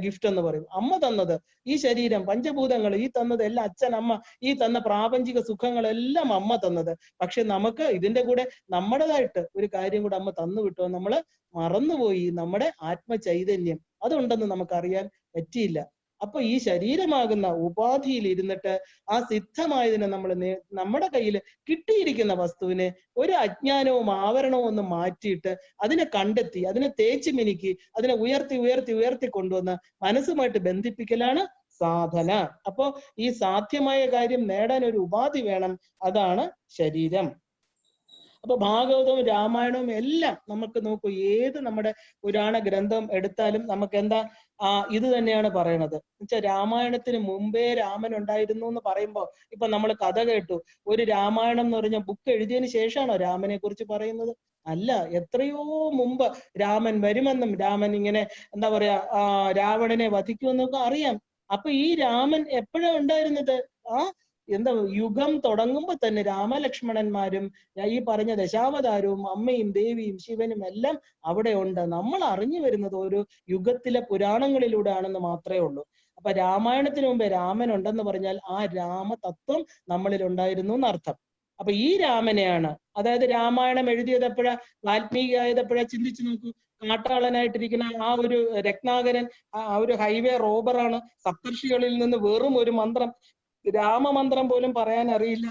[SPEAKER 1] ഗിഫ്റ്റ് എന്ന് പറയും. അമ്മ തന്നത് ഈ ശരീരം, പഞ്ചഭൂതങ്ങൾ, ഈ തന്നത് എല്ലാം അച്ഛൻ, അമ്മ, ഈ തന്ന പ്രാപഞ്ചിക സുഖങ്ങളെല്ലാം അമ്മ തന്നത്. പക്ഷെ നമുക്ക് ഇതിന്റെ കൂടെ നമ്മുടേതായിട്ട് ഒരു കാര്യം കൂടെ അമ്മ തന്നു വിട്ടോ, നമ്മള് മറന്നുപോയി. നമ്മുടെ ആത്മചൈതന്യം അതുണ്ടെന്ന് നമുക്കറിയാൻ പറ്റിയില്ല. അപ്പൊ ഈ ശരീരമാകുന്ന ഉപാധിയിൽ ഇരുന്നിട്ട് ആ സിദ്ധമായതിനെ നമ്മൾ നമ്മുടെ കയ്യിൽ കിട്ടിയിരിക്കുന്ന വസ്തുവിനെ ഒരു അജ്ഞാനവും ആവരണവും ഒന്ന് മാറ്റിയിട്ട് അതിനെ കണ്ടെത്തി, അതിനെ തേച്ച് മിനുക്കി, അതിനെ ഉയർത്തി ഉയർത്തി ഉയർത്തി കൊണ്ടുവന്ന് മനസ്സുമായിട്ട് ബന്ധിപ്പിക്കലാണ് സാധന. അപ്പോ ഈ സാധ്യമായ കാര്യം നേടാൻ ഒരു ഉപാധി വേണം, അതാണ് ശരീരം. അപ്പൊ ഭാഗവതവും രാമായണവും എല്ലാം നമുക്ക് നോക്കൂ, ഏത് നമ്മുടെ പുരാണ ഗ്രന്ഥം എടുത്താലും നമുക്ക് എന്താ ഇത് തന്നെയാണ് പറയണത്. എന്നുവെച്ചാൽ രാമായണത്തിന് മുമ്പേ രാമൻ ഉണ്ടായിരുന്നു എന്ന് പറയുമ്പോൾ, ഇപ്പൊ നമ്മൾ കഥ കേട്ടു, ഒരു രാമായണം എന്ന് പറഞ്ഞ ബുക്ക് എഴുതിയതിനു ശേഷമാണോ രാമനെ കുറിച്ച് പറയുന്നത്? അല്ല, എത്രയോ മുമ്പ് രാമൻ വരുമെന്നും രാമൻ ഇങ്ങനെ എന്താ പറയാ രാവണനെ വധിക്കുമെന്നൊക്കെ അറിയാം. അപ്പൊ ഈ രാമൻ എപ്പോഴാണ് ഉണ്ടായിരുന്നത്? എന്താ യുഗം തുടങ്ങുമ്പോ തന്നെ രാമലക്ഷ്മണന്മാരും ഈ പറഞ്ഞ ദശാവതാരവും അമ്മയും ദേവിയും ശിവനും എല്ലാം അവിടെ ഉണ്ട്. നമ്മൾ അറിഞ്ഞു വരുന്നത് ഒരു യുഗത്തിലെ പുരാണങ്ങളിലൂടെ ആണെന്ന് മാത്രമേ ഉള്ളൂ. അപ്പൊ രാമായണത്തിന് മുമ്പേ രാമൻ ഉണ്ടെന്ന് പറഞ്ഞാൽ ആ രാമതത്വം നമ്മളിൽ ഉണ്ടായിരുന്നു എന്നർത്ഥം. അപ്പൊ ഈ രാമനെയാണ്, അതായത് രാമായണം എഴുതിയത് എപ്പോഴാ, വാൽമീകി ആയത് എപ്പോഴാ? ചിന്തിച്ചു നോക്കൂ. കാട്ടാളനായിട്ടിരിക്കുന്ന ആ ഒരു രത്നാകരൻ ആ ഒരു ഹൈവേ റോബറാണ്. സപ്തർഷികളിൽ നിന്ന് വെറും ഒരു മന്ത്രം, രാമമന്ത്രം പോലും പറയാൻ അറിയില്ല,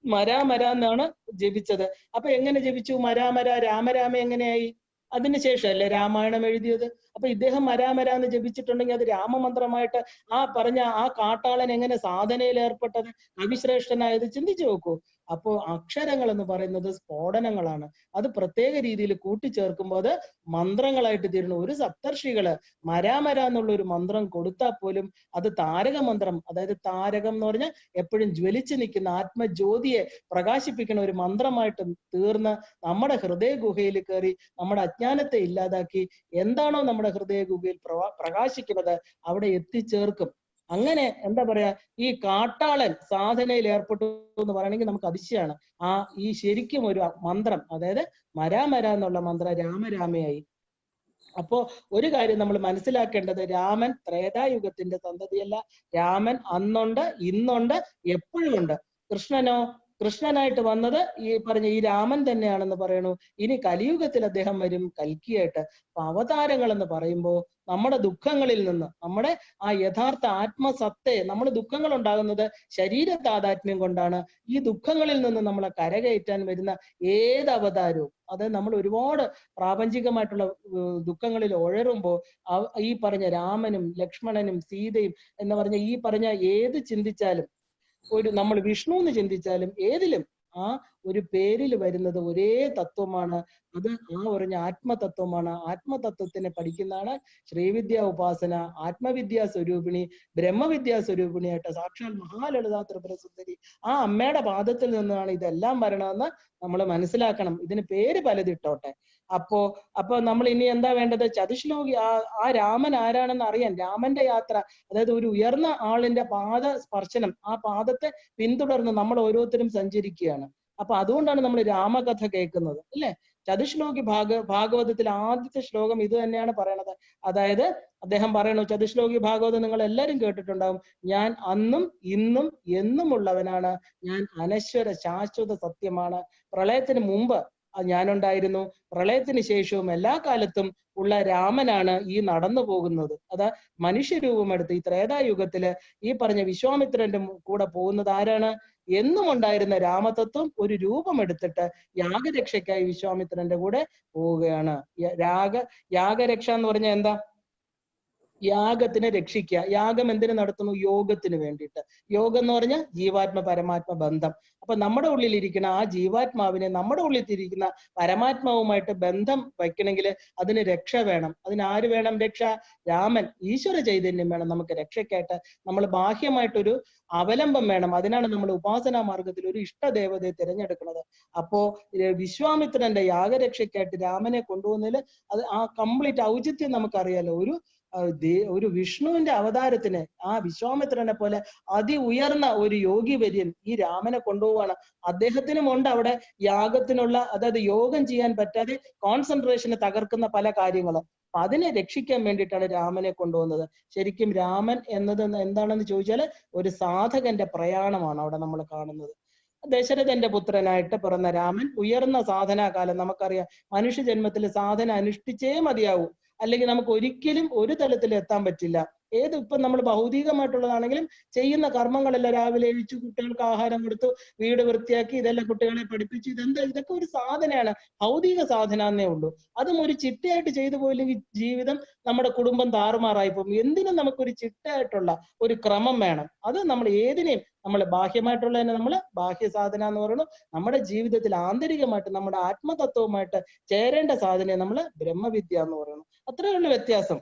[SPEAKER 1] മരാമര എന്നാണ് ജപിച്ചത്. അപ്പൊ എങ്ങനെ ജപിച്ചു? മരാമര രാമരാമ എങ്ങനെയായി? അതിനുശേഷം അല്ലേ രാമായണം എഴുതിയത്. അപ്പൊ ഇദ്ദേഹം മരാമര എന്ന് ജപിച്ചിട്ടുണ്ടെങ്കിൽ അത് രാമമന്ത്രമായിട്ട് ആ പറഞ്ഞ ആ കാട്ടാളൻ എങ്ങനെ സാധനയിൽ ഏർപ്പെട്ടത്, കവിശ്രേഷ്ഠനായത്? ചിന്തിച്ചു നോക്കൂ. അപ്പോ അക്ഷരങ്ങൾ എന്ന് പറയുന്നത് സ്ഫോടനങ്ങളാണ്. അത് പ്രത്യേക രീതിയിൽ കൂട്ടിച്ചേർക്കുമ്പോൾ അത് മന്ത്രങ്ങളായിട്ട് തീരുന്നു. ഒരു സപ്തർഷികള് മരാമര എന്നുള്ള ഒരു മന്ത്രം കൊടുത്താൽ പോലും അത് താരക മന്ത്രം, അതായത് താരകം എന്ന് പറഞ്ഞാൽ എപ്പോഴും ജ്വലിച്ചു നിൽക്കുന്ന ആത്മജ്യോതിയെ പ്രകാശിപ്പിക്കുന്ന ഒരു മന്ത്രമായിട്ട് തീർന്ന് നമ്മുടെ ഹൃദയ ഗുഹയിൽ കയറി നമ്മുടെ അജ്ഞാനത്തെ ഇല്ലാതാക്കി എന്താണോ നമ്മുടെ ഹൃദയ ഗുഹയിൽ പ്രകാശിക്കുന്നത് അവിടെ എത്തിച്ചേർക്കും. അങ്ങനെ എന്താ പറയാ, ഈ കാട്ടാളൻ സാധനയിൽ ഏർപ്പെട്ടു എന്ന് പറയണമെങ്കിൽ നമുക്ക് അതിശയാണ്. ഈ ശരിക്കും ഒരു മന്ത്രം, അതായത് മരാമര എന്നുള്ള മന്ത്രം രാമരാമയായി. അപ്പോ ഒരു കാര്യം നമ്മൾ മനസ്സിലാക്കേണ്ടത്, രാമൻ ത്രേതായുഗത്തിന്റെ സന്തതിയല്ല. രാമൻ അന്നുണ്ട്, ഇന്നുണ്ട്, എപ്പോഴും ഉണ്ട്. കൃഷ്ണനോ? കൃഷ്ണനായിട്ട് വന്നത് ഈ പറഞ്ഞ ഈ രാമൻ തന്നെയാണെന്ന് പറയണു. ഇനി കലിയുഗത്തിൽ അദ്ദേഹം വരും കൽക്കിയായിട്ട്. അപ്പൊ അവതാരങ്ങൾ എന്ന് പറയുമ്പോൾ നമ്മുടെ ദുഃഖങ്ങളിൽ നിന്ന്, നമ്മുടെ ആ യഥാർത്ഥ ആത്മസത്തെ, നമ്മൾ ദുഃഖങ്ങൾ ഉണ്ടാകുന്നത് ശരീര താതാത്മ്യം കൊണ്ടാണ്. ഈ ദുഃഖങ്ങളിൽ നിന്ന് നമ്മളെ കരകയറ്റാൻ വരുന്ന ഏത് അവതാരവും, അതായത് നമ്മൾ ഒരുപാട് പ്രാപഞ്ചികമായിട്ടുള്ള ദുഃഖങ്ങളിൽ ഉഴറുമ്പോൾ ഈ പറഞ്ഞ രാമനും ലക്ഷ്മണനും സീതയും എന്ന് പറഞ്ഞ ഈ പറഞ്ഞ ഏത് ചിന്തിച്ചാലും, ഒരു നമ്മൾ വിഷ്ണു എന്ന് ചിന്തിച്ചാലും ഏതിലും ആ ഒരു പേരിൽ വരുന്നത് ഒരേ തത്വമാണ്. അത് ആ പറഞ്ഞ ആത്മതത്വമാണ്. ആത്മതത്വത്തിനെ പഠിക്കുന്നതാണ് ശ്രീവിദ്യാ ഉപാസന. ആത്മവിദ്യാ സ്വരൂപിണി, ബ്രഹ്മവിദ്യാ സ്വരൂപിണിയായിട്ട് സാക്ഷാൽ മഹാലളിതാ ത്രിപുര സുന്ദരി ആ അമ്മയുടെ പാദത്തിൽ നിന്നാണ് ഇതെല്ലാം വരണമെന്ന് നമ്മൾ മനസ്സിലാക്കണം. ഇതിന് പേര് പലതിട്ടോട്ടെ. അപ്പോ നമ്മൾ ഇനി എന്താ വേണ്ടത്? ചതുശ്ലോകി ആ രാമൻ ആരാണെന്ന് അറിയാൻ, രാമന്റെ യാത്ര, അതായത് ഒരു ഉയർന്ന ആളിന്റെ പാദ സ്പർശനം, ആ പാദത്തെ പിന്തുടർന്ന് നമ്മൾ ഓരോരുത്തരും സഞ്ചരിക്കുകയാണ്. അപ്പൊ അതുകൊണ്ടാണ് നമ്മൾ രാമകഥ കേൾക്കുന്നത്, അല്ലെ? ചതുശ്ലോകി ഭാഗവതത്തിൽ ആദ്യത്തെ ശ്ലോകം ഇത് തന്നെയാണ് പറയണത്. അതായത് അദ്ദേഹം പറയണു, ചതുശ്ലോകി ഭാഗവതം നിങ്ങൾ എല്ലാവരും കേട്ടിട്ടുണ്ടാവും. ഞാൻ അന്നും ഇന്നും എന്നും ഉള്ളവനാണ്, ഞാൻ അനശ്വര ശാശ്വത സത്യമാണ്. പ്രളയത്തിന് മുമ്പ് ഞാനുണ്ടായിരുന്നു, പ്രളയത്തിന് ശേഷവും എല്ലാ കാലത്തും ഉള്ള രാമനാണ് ഈ നടന്നു പോകുന്നത്. അതാ മനുഷ്യരൂപമെടുത്ത് ഈ ത്രേതായുഗത്തില് ഈ പറഞ്ഞ വിശ്വാമിത്രന്റെ കൂടെ പോകുന്നത് ആരാണ്? എന്നും ഉണ്ടായിരുന്ന രാമതത്വം ഒരു രൂപമെടുത്തിട്ട് യാഗരക്ഷയ്ക്കായി വിശ്വാമിത്രന്റെ കൂടെ പോവുകയാണ്. യാഗരക്ഷ എന്ന് പറഞ്ഞാൽ എന്താ? യാഗത്തിനെ രക്ഷിക്കുക. യാഗം എന്തിനു നടത്തുന്നു? യോഗത്തിന് വേണ്ടിയിട്ട്. യോഗം എന്ന് പറഞ്ഞാൽ ജീവാത്മ പരമാത്മ ബന്ധം. അപ്പൊ നമ്മുടെ ഉള്ളിലിരിക്കുന്ന ആ ജീവാത്മാവിനെ നമ്മുടെ ഉള്ളിലിരിക്കുന്ന പരമാത്മാവുമായിട്ട് ബന്ധം വയ്ക്കണമെങ്കിൽ അതിന് രക്ഷ വേണം. അതിന് ആര് വേണം? രക്ഷ. രാമൻ, ഈശ്വര ചൈതന്യം വേണം നമുക്ക് രക്ഷയ്ക്കായിട്ട്. നമ്മൾ ബാഹ്യമായിട്ടൊരു അവലംബം വേണം. അതിനാണ് നമ്മൾ ഉപാസനാ മാർഗത്തിൽ ഒരു ഇഷ്ടദേവതയെ തിരഞ്ഞെടുക്കുന്നത്. അപ്പോ വിശ്വാമിത്രന്റെ യാഗരക്ഷയ്ക്കായിട്ട് രാമനെ കൊണ്ടുപോകുന്നതിൽ അത് ആ കംപ്ലീറ്റ് ഔചിത്യം നമുക്കറിയാലോ. ഒരു വിഷ്ണുവിന്റെ അവതാരത്തിന് ആ വിശ്വാമിത്രനെ പോലെ അതി ഉയർന്ന ഒരു യോഗി വര്യൻ ഈ രാമനെ കൊണ്ടുപോവാണ്. അദ്ദേഹത്തിനും ഉണ്ട് അവിടെ യാഗത്തിനുള്ള, അതായത് യോഗം ചെയ്യാൻ പറ്റാതെ കോൺസെൻട്രേഷനെ തകർക്കുന്ന പല കാര്യങ്ങളും. അപ്പൊ അതിനെ രക്ഷിക്കാൻ വേണ്ടിയിട്ടാണ് രാമനെ കൊണ്ടുവന്നത്. ശരിക്കും രാമൻ എന്നത് എന്താണെന്ന് ചോദിച്ചാൽ ഒരു സാധകന്റെ പ്രയാണമാണ് അവിടെ നമ്മൾ കാണുന്നത്. ദശരഥന്റെ പുത്രനായിട്ട് പിറന്ന രാമൻ ഉയർന്ന സാധനാകാലം, നമുക്കറിയാം മനുഷ്യജന്മത്തിൽ സാധന അനുഷ്ഠിച്ചേ മതിയാവൂ, അല്ലെങ്കിൽ നമുക്ക് ഒരിക്കലും ഒരു തലത്തിൽ എത്താൻ പറ്റില്ല. ഇപ്പൊ നമ്മൾ ഭൗതികമായിട്ടുള്ളതാണെങ്കിലും ചെയ്യുന്ന കർമ്മങ്ങളെല്ലാം രാവിലെ എഴുച്ചു, കുട്ടികൾക്ക് ആഹാരം കൊടുത്തു, വീട് വൃത്തിയാക്കി, ഇതെല്ലാം കുട്ടികളെ പഠിപ്പിച്ചു, ഇതൊക്കെ ഒരു സാധനയാണ്, ഭൗതിക സാധന എന്നേ ഉള്ളൂ. അതും ഒരു ചിട്ടയായിട്ട് ചെയ്തു പോയില്ലെങ്കിൽ ജീവിതം, നമ്മുടെ കുടുംബം താറുമാറായി പോകും. എന്തിനും നമുക്കൊരു ചിട്ടയായിട്ടുള്ള ഒരു ക്രമം വേണം. അത് നമ്മൾ ഏതിനെയും, നമ്മൾ ബാഹ്യമായിട്ടുള്ളതിനെ നമ്മൾ ബാഹ്യ സാധന എന്ന് പറയുന്നു. നമ്മുടെ ജീവിതത്തിൽ ആന്തരികമായിട്ട് നമ്മുടെ ആത്മതത്വവുമായിട്ട് ചേരേണ്ട സാധനയെ നമ്മൾ ബ്രഹ്മവിദ്യ എന്ന് പറയുന്നു. അത്രയുള്ള വ്യത്യാസം.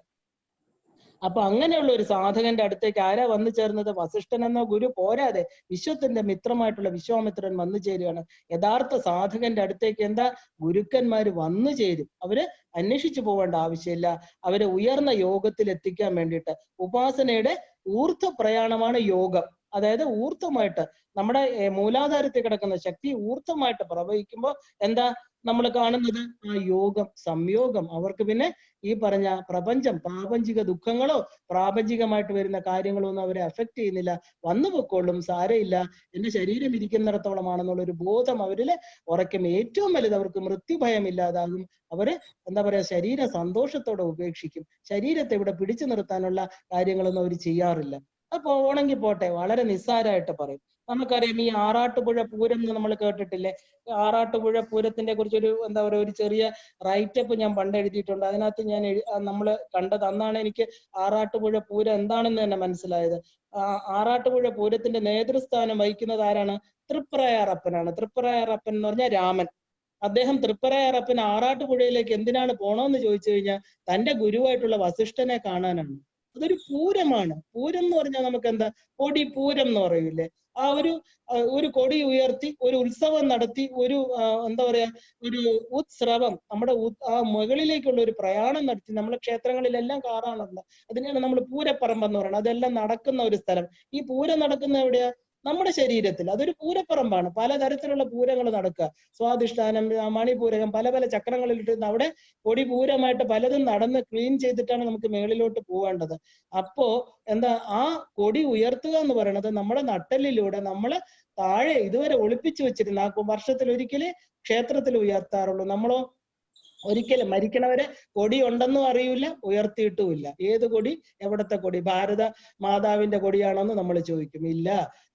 [SPEAKER 1] അപ്പൊ അങ്ങനെയുള്ള ഒരു സാധകന്റെ അടുത്തേക്ക് ആരാ വന്നു ചേർന്നത്? വസിഷ്ഠൻ എന്ന ഗുരു പോരാതെ വിശ്വത്തിന്റെ മിത്രമായിട്ടുള്ള വിശ്വാമിത്രൻ വന്നു ചേരുകയാണ്. യഥാർത്ഥ സാധകന്റെ അടുത്തേക്ക് എന്താ ഗുരുക്കന്മാര് വന്നു ചേരും. അവര് അന്വേഷിച്ചു പോവേണ്ട ആവശ്യമില്ല. അവരെ ഉയർന്ന യോഗത്തിൽ എത്തിക്കാൻ വേണ്ടിയിട്ട് ഉപാസനയുടെ ഊർധ്വ പ്രയാണമാണ് യോഗം. അതായത് ഊർധ്വമായിട്ട് നമ്മുടെ മൂലാധാരത്തിൽ കിടക്കുന്ന ശക്തി ഊർധ്വമായിട്ട് പ്രവഹിക്കുമ്പോൾ എന്താ നമ്മൾ കാണുന്നത്? ആ യോഗം, സംയോഗം. അവർക്ക് പിന്നെ ഈ പറഞ്ഞ പ്രപഞ്ചം, പ്രാപഞ്ചിക ദുഃഖങ്ങളോ പ്രാപഞ്ചികമായിട്ട് വരുന്ന കാര്യങ്ങളോ ഒന്നും അവരെ അഫക്ട് ചെയ്യുന്നില്ല. വന്നു പൊക്കോളും, സാരയില്ല, എന്റെ ശരീരം ഇരിക്കുന്നിടത്തോളമാണെന്നുള്ളൊരു ബോധം അവരില് ഉറയ്ക്കും. ഏറ്റവും വലുത് അവർക്ക് മൃത്യുഭയം ഇല്ലാതാകും. അവര് എന്താ പറയാ, ശരീര സന്തോഷത്തോടെ ഉപേക്ഷിക്കും. ശരീരത്തെ ഇവിടെ പിടിച്ചു നിർത്താനുള്ള കാര്യങ്ങളൊന്നും അവർ ചെയ്യാറില്ല. അപ്പൊ പോണെങ്കിൽ പോട്ടെ, വളരെ നിസ്സാരമായിട്ട് പറയും. നമുക്കറിയാം ഈ ആറാട്ടുപുഴ പൂരം എന്ന് നമ്മൾ കേട്ടിട്ടില്ലേ? ആറാട്ടുപുഴ പൂരത്തിനെ കുറിച്ചൊരു എന്താ പറയുക, ഒരു ചെറിയ റൈറ്റപ്പ് ഞാൻ പണ്ട് എഴുതിയിട്ടുണ്ട്. അതിനകത്ത് ഞാൻ നമ്മൾ കണ്ടത്, അന്നാണ് എനിക്ക് ആറാട്ടുപുഴ പൂരം എന്താണെന്ന് തന്നെ മനസ്സിലായത്. ആറാട്ടുപുഴ പൂരത്തിന്റെ നേതൃസ്ഥാനം വഹിക്കുന്നത് ആരാണ്? തൃപ്രയാറപ്പനാണ്. തൃപ്രയാറപ്പൻ എന്ന് പറഞ്ഞാൽ രാമൻ. അദ്ദേഹം തൃപ്രയാറപ്പൻ ആറാട്ടുപുഴയിലേക്ക് എന്തിനാണ് പോണോന്ന് ചോദിച്ചു കഴിഞ്ഞാൽ തന്റെ ഗുരുവായിട്ടുള്ള വസിഷ്ഠനെ കാണാനാണ്. അതൊരു പൂരമാണ്. പൂരം എന്ന് പറഞ്ഞാൽ നമുക്ക് എന്താ, കൊടി പൂരം എന്ന് പറയൂലേ, ആ ഒരു കൊടി ഉയർത്തി ഒരു ഉത്സവം നടത്തി, ഒരു എന്താ പറയാ, ഒരു ഉത്സ്രവം, നമ്മുടെ ആ മുകളിലേക്കുള്ള ഒരു പ്രയാണം നടത്തി. നമ്മുടെ ക്ഷേത്രങ്ങളിലെല്ലാം കാണാറുണ്ട്. അതിനെയാണ് നമ്മൾ പൂരപ്പറമ്പ് എന്ന് പറയുന്നത്. അതെല്ലാം നടക്കുന്ന ഒരു സ്ഥലം. ഈ പൂരം നടക്കുന്ന എവിടെയാ? നമ്മുടെ ശരീരത്തിൽ. അതൊരു പൂരപ്പറമ്പാണ്. പലതരത്തിലുള്ള പൂരങ്ങൾ നടക്കുക, സ്വാധിഷ്ഠാനം, മണിപൂരകം, പല പല ചക്രങ്ങളിലിട്ട് അവിടെ കൊടി പൂരമായിട്ട് പലതും നടന്ന് ക്ലീൻ ചെയ്തിട്ടാണ് നമുക്ക് മേളിലോട്ട് പോവേണ്ടത്. അപ്പോ എന്താ, ആ കൊടി ഉയർത്തുക എന്ന് പറയുന്നത് നമ്മുടെ നട്ടെല്ലിലൂടെ നമ്മള് താഴെ ഇതുവരെ ഒളിപ്പിച്ചു വെച്ചിരുന്ന, ആ വർഷത്തിൽ ഒരിക്കലേ ക്ഷേത്രത്തിൽ ഉയർത്താറുള്ളൂ. നമ്മളോ ഒരിക്കലും മരിക്കണവരെ കൊടി ഉണ്ടെന്നും അറിയില്ല, ഉയർത്തിയിട്ടുമില്ല. ഏത് കൊടി? എവിടത്തെ കൊടി? ഭാരത മാതാവിന്റെ കൊടിയാണോന്ന് നമ്മൾ ചോദിക്കും. ഇല്ല,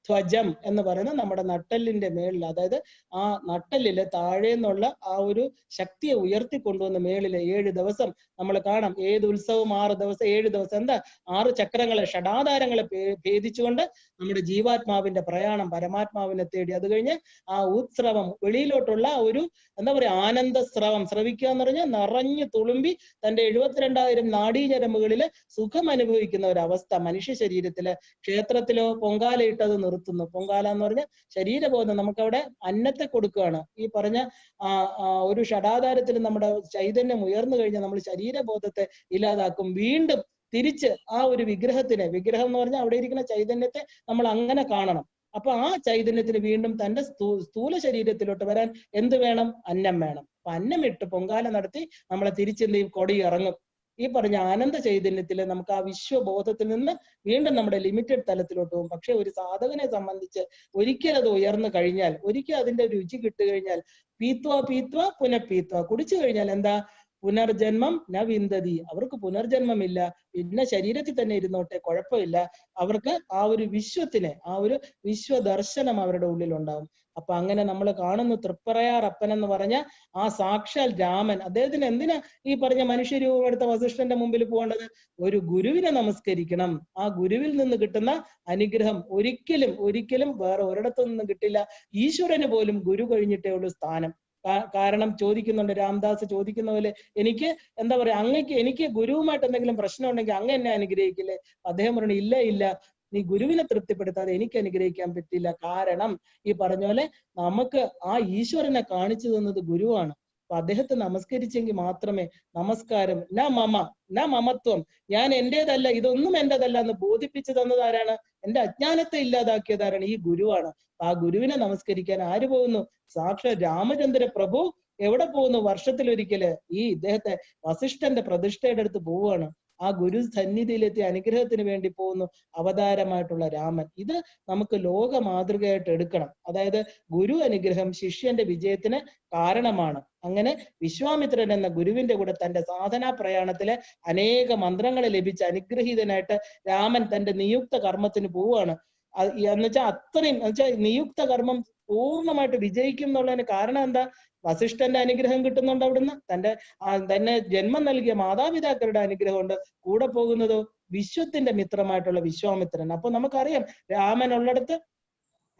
[SPEAKER 1] ധ്വജം എന്ന് പറയുന്നത് നമ്മുടെ നട്ടെല്ലിന്റെ മേളിൽ, അതായത് ആ നട്ടെല്ലില് താഴെ നിന്നുള്ള ആ ഒരു ശക്തിയെ ഉയർത്തിക്കൊണ്ടുവന്ന് മേളില് 7 ദിവസം നമ്മൾ കാണാം. ഏത് ഉത്സവം 6 ദിവസം, 7 ദിവസം. എന്താ? 6 ചക്രങ്ങളെ, ഷഡാധാരങ്ങളെ ഭേദിച്ചുകൊണ്ട് നമ്മുടെ ജീവാത്മാവിന്റെ പ്രയാണം പരമാത്മാവിനെ തേടി. അത് കഴിഞ്ഞ് ആ ഉത്സ്രവം, വെളിയിലോട്ടുള്ള ഒരു എന്താ പറയാ, ആനന്ദസ്രവം. ശ്രവിക്കുക എന്ന് പറഞ്ഞാൽ നിറഞ്ഞു തുളുമ്പി തന്റെ 72,000 നാഡീഞരമ്പുകളില് സുഖം അനുഭവിക്കുന്ന ഒരു അവസ്ഥ മനുഷ്യ ശരീരത്തില്. ക്ഷേത്രത്തിലോ പൊങ്കാലയിട്ടത് നിർത്തുന്നു. പൊങ്കാല എന്ന് പറഞ്ഞാൽ ശരീരബോധം. നമുക്കവിടെ അന്നത്തെ കൊടുക്കുകയാണ്. ഈ പറഞ്ഞ ഒരു ഷഡാധാരത്തിൽ നമ്മുടെ ചൈതന്യം ഉയർന്നു കഴിഞ്ഞാൽ നമ്മൾ ശരീരബോധത്തെ ഇല്ലാതാക്കും. വീണ്ടും തിരിച്ച് ആ ഒരു വിഗ്രഹത്തിനെ, വിഗ്രഹം എന്ന് പറഞ്ഞാൽ അവിടെ ഇരിക്കുന്ന ചൈതന്യത്തെ നമ്മൾ അങ്ങനെ കാണണം. അപ്പൊ ആ ചൈതന്യത്തിന് വീണ്ടും തന്റെ സ്ഥൂല ശരീരത്തിലോട്ട് വരാൻ എന്ത് വേണം? അന്നം വേണം. അപ്പൊ അന്നം ഇട്ട് പൊങ്കാല നടത്തി നമ്മളെ തിരിച്ചെന്ത് ചെയ്യും? കൊടി ഇറങ്ങും. ഈ പറഞ്ഞ ആനന്ദ ചൈതന്യത്തില് നമുക്ക് ആ വിശ്വബോധത്തിൽ നിന്ന് വീണ്ടും നമ്മുടെ ലിമിറ്റഡ് തലത്തിലോട്ട് പോകും. പക്ഷെ ഒരു സാധകനെ സംബന്ധിച്ച് ഒരിക്കൽ അത് ഉയർന്നു കഴിഞ്ഞാൽ, ഒരിക്കൽ അതിന്റെ രുചി കിട്ടു കഴിഞ്ഞാൽ, പീത്വ പീത്വ പുനഃപീത്വ, കുടിച്ചു കഴിഞ്ഞാൽ എന്താ? പുനർജന്മം ന വിന്ദതി. അവർക്ക് പുനർജന്മമില്ല. പിന്നെ ശരീരത്തിൽ തന്നെ ഇരുന്നോട്ടെ, കുഴപ്പമില്ല. അവർക്ക് ആ ഒരു വിശ്വത്തിനെ, ആ ഒരു വിശ്വദർശനം അവരുടെ ഉള്ളിൽ ഉണ്ടാവും. അപ്പൊ അങ്ങനെ നമ്മൾ കാണുന്നു തൃപ്രയാറപ്പൻ എന്ന് പറഞ്ഞ ആ സാക്ഷാൽ രാമൻ. അദ്ദേഹത്തിന് എന്തിനാ ഈ പറഞ്ഞ മനുഷ്യരൂപം എടുത്ത വസിഷ്ഠന്റെ മുമ്പിൽ പോകേണ്ടത്? ഒരു ഗുരുവിനെ നമസ്കരിക്കണം. ആ ഗുരുവിൽ നിന്ന് കിട്ടുന്ന അനുഗ്രഹം ഒരിക്കലും വേറെ ഒരിടത്തു നിന്നും കിട്ടില്ല. ഈശ്വരന് പോലും ഗുരു കഴിഞ്ഞിട്ടേ ഉള്ളൂ സ്ഥാനം. കാരണം ചോദിക്കുന്നുണ്ട്, രാംദാസ് ചോദിക്കുന്ന പോലെ, എനിക്ക് എന്താ പറയാ, എനിക്ക് ഗുരുവുമായിട്ട് എന്തെങ്കിലും പ്രശ്നം ഉണ്ടെങ്കിൽ അങ്ങ് എന്നെ അനുഗ്രഹിക്കില്ലേ? അദ്ദേഹം പറഞ്ഞു, ഇല്ല, നീ ഗുരുവിനെ തൃപ്തിപ്പെടുത്താതെ എനിക്ക് അനുഗ്രഹിക്കാൻ പറ്റില്ല. കാരണം ഈ പറഞ്ഞ പോലെ നമുക്ക് ആ ഈശ്വരനെ കാണിച്ചു തന്നത് ഗുരുവാണ്. അപ്പൊ അദ്ദേഹത്തെ നമസ്കരിച്ചെങ്കിൽ മാത്രമേ നമസ്കാരം മമത്വം, ഞാൻ എന്റേതല്ല, ഇതൊന്നും എന്റേതല്ല എന്ന് ബോധിപ്പിച്ചു തന്നത് ആരാണ്? എന്റെ അജ്ഞാനത്തെ ഇല്ലാതാക്കിയത് ആരാണ്? ഈ ഗുരുവാണ്. ആ ഗുരുവിനെ നമസ്കരിക്കാൻ ആര് പോകുന്നു? സാക്ഷാൽ രാമചന്ദ്ര പ്രഭു എവിടെ പോകുന്നു? വർഷത്തിലൊരിക്കല് ഈ ഇദ്ദേഹത്തെ വസിഷ്ഠന്റെ പ്രതിഷ്ഠയുടെ അടുത്ത് പോവുകയാണ്. ആ ഗുരു സന്നിധിയിലെത്തി അനുഗ്രഹത്തിന് വേണ്ടി പോകുന്നു അവതാരമായിട്ടുള്ള രാമൻ. ഇത് നമുക്ക് ലോക മാതൃകയായിട്ട് എടുക്കണം. അതായത് ഗുരു അനുഗ്രഹം ശിഷ്യന്റെ വിജയത്തിന് കാരണമാണ്. അങ്ങനെ വിശ്വാമിത്രൻ എന്ന ഗുരുവിന്റെ കൂടെ തന്റെ സാധനാ പ്രയാണത്തിലെ അനേക മന്ത്രങ്ങളെ ലഭിച്ച് അനുഗ്രഹീതനായിട്ട് രാമൻ തന്റെ നിയുക്ത കർമ്മത്തിന് പോവുകയാണ്. എന്നുവെച്ചാൽ അത്രയും നിയുക്ത കർമ്മം പൂർണ്ണമായിട്ട് വിജയിക്കും എന്നുള്ളതിന് കാരണം എന്താ? വസിഷ്ഠന്റെ അനുഗ്രഹം കിട്ടുന്നുണ്ട് അവിടുന്ന്, തന്നെ ജന്മം നൽകിയ മാതാപിതാക്കളുടെ അനുഗ്രഹമുണ്ട്. കൂടെ പോകുന്നതോ വിശ്വത്തിന്റെ മിത്രമായിട്ടുള്ള വിശ്വാമിത്രൻ. അപ്പൊ നമുക്കറിയാം രാമൻ ഉള്ളിടത്ത്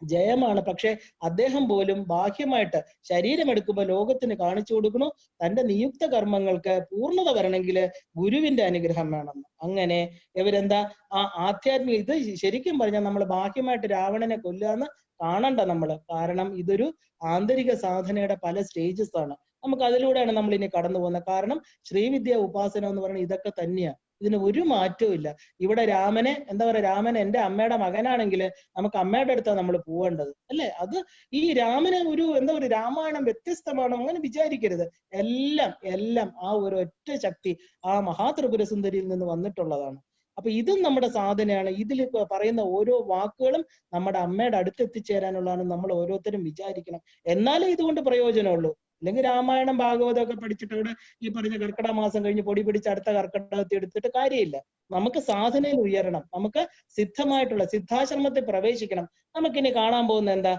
[SPEAKER 1] ജയമാണ്. പക്ഷെ അദ്ദേഹം പോലും ബാഹ്യമായിട്ട് ശരീരം എടുക്കുമ്പോൾ ലോകത്തിന് കാണിച്ചു കൊടുക്കണു തന്റെ നിയുക്ത കർമ്മങ്ങൾക്ക് പൂർണ്ണത വരണമെങ്കിൽ ഗുരുവിന്റെ അനുഗ്രഹം വേണം. അങ്ങനെ ഇവരെന്താ ആധ്യാത്മിക ഇത് ശരിക്കും പറഞ്ഞാൽ നമ്മൾ ബാഹ്യമായിട്ട് രാവണനെ കൊല്ലാന്ന് കാണണ്ട നമ്മള്. കാരണം ഇതൊരു ആന്തരിക സാധനയുടെ പല സ്റ്റേജസ് ആണ്. നമുക്ക് അതിലൂടെയാണ് നമ്മൾ ഇനി കടന്നു പോകുന്നത്. കാരണം ശ്രീവിദ്യ ഉപാസന എന്ന് പറയുന്നത് ഇതൊക്കെ തന്നെയാണ്. ഇതിന് ഒരു മാറ്റവും ഇല്ല. ഇവിടെ രാമനെ എന്താ പറയാ, രാമൻ എന്റെ അമ്മയുടെ മകനാണെങ്കിൽ നമുക്ക് അമ്മയുടെ അടുത്താണ് നമ്മൾ പോവേണ്ടത്, അല്ലെ? അത് ഈ രാമന് ഒരു എന്താ പറയുക, രാമായണം വ്യത്യസ്തമാണ് അങ്ങനെ വിചാരിക്കരുത്. എല്ലാം ആ ഒരു ഒറ്റ ശക്തി ആ മഹാത്രിപുര സുന്ദരിയിൽ നിന്ന് വന്നിട്ടുള്ളതാണ്. അപ്പൊ ഇതും നമ്മുടെ സാധനയാണ്. ഇതിൽ പറയുന്ന ഓരോ വാക്കുകളും നമ്മുടെ അമ്മയുടെ അടുത്ത് എത്തിച്ചേരാനുള്ളതാണ് നമ്മൾ ഓരോരുത്തരും വിചാരിക്കണം. എന്നാലേ ഇതുകൊണ്ട് പ്രയോജനമുള്ളൂ. അല്ലെങ്കിൽ രാമായണം ഭാഗവതമൊക്കെ പഠിച്ചിട്ട് അവിടെ ഈ പറഞ്ഞ കർക്കിടക മാസം കഴിഞ്ഞ് പൊടി പിടിച്ച് അടുത്ത കർക്കിടകത്തിൽ എടുത്തിട്ട് കാര്യമില്ല. നമുക്ക് സാധനയിൽ ഉയരണം. നമുക്ക് സിദ്ധമായിട്ടുള്ള സിദ്ധാശ്രമത്തിൽ പ്രവേശിക്കണം. നമുക്കിനി കാണാൻ പോകുന്ന എന്താ?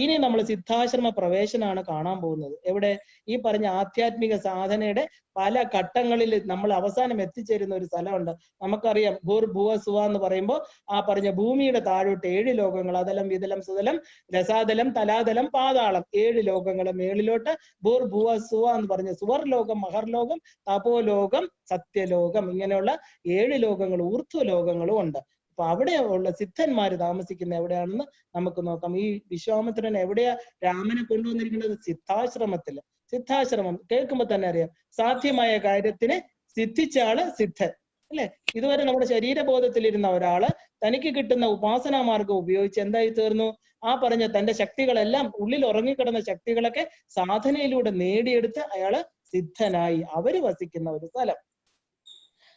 [SPEAKER 1] ഇനി നമ്മൾ സിദ്ധാശ്രമ പ്രവേശനമാണ് കാണാൻ പോകുന്നത്. എവിടെ? ഈ പറഞ്ഞ ആധ്യാത്മിക സാധനയുടെ പല ഘട്ടങ്ങളിൽ നമ്മൾ അവസാനം എത്തിച്ചേരുന്ന ഒരു സ്ഥലമുണ്ട്. നമുക്കറിയാം ഭൂർഭുവ സുവ എന്ന് പറയുമ്പോൾ ആ പറഞ്ഞ ഭൂമിയുടെ താഴോട്ട് 7 ലോകങ്ങൾ, അതലം വിതലം സുതലം രസാതലം തലാതലം പാതാളം, 7 ലോകങ്ങൾ മേളിലോട്ട് ഭൂർഭുവ സുവ എന്ന് പറഞ്ഞ സുവർലോകം, മഹർലോകം, തപോലോകം, സത്യലോകം, ഇങ്ങനെയുള്ള 7 ലോകങ്ങൾ ഊർധ്വലോകങ്ങളും ഉണ്ട്. അപ്പൊ അവിടെ ഉള്ള സിദ്ധന്മാര് താമസിക്കുന്ന എവിടെയാണെന്ന് നമുക്ക് നോക്കാം. ഈ വിശ്വാമിത്രൻ എവിടെയാ രാമനെ കൊണ്ടുവന്നിരിക്കുന്നത്? സിദ്ധാശ്രമത്തില്. സിദ്ധാശ്രമം കേൾക്കുമ്പോ തന്നെ അറിയാം, സാധ്യമായ കാര്യത്തിന് സിദ്ധിച്ച ആള് സിദ്ധൻ, അല്ലെ? ഇതുവരെ നമ്മുടെ ശരീരബോധത്തിലിരുന്ന ഒരാള് തനിക്ക് കിട്ടുന്ന ഉപാസനാ മാർഗം ഉപയോഗിച്ച് എന്തായി തീർന്നു? ആ പറഞ്ഞ തന്റെ ശക്തികളെല്ലാം, ഉള്ളിൽ ഉറങ്ങിക്കിടന്ന ശക്തികളൊക്കെ സാധനയിലൂടെ നേടിയെടുത്ത് അയാള് സിദ്ധനായി. അവര് വസിക്കുന്ന ഒരു സ്ഥലം,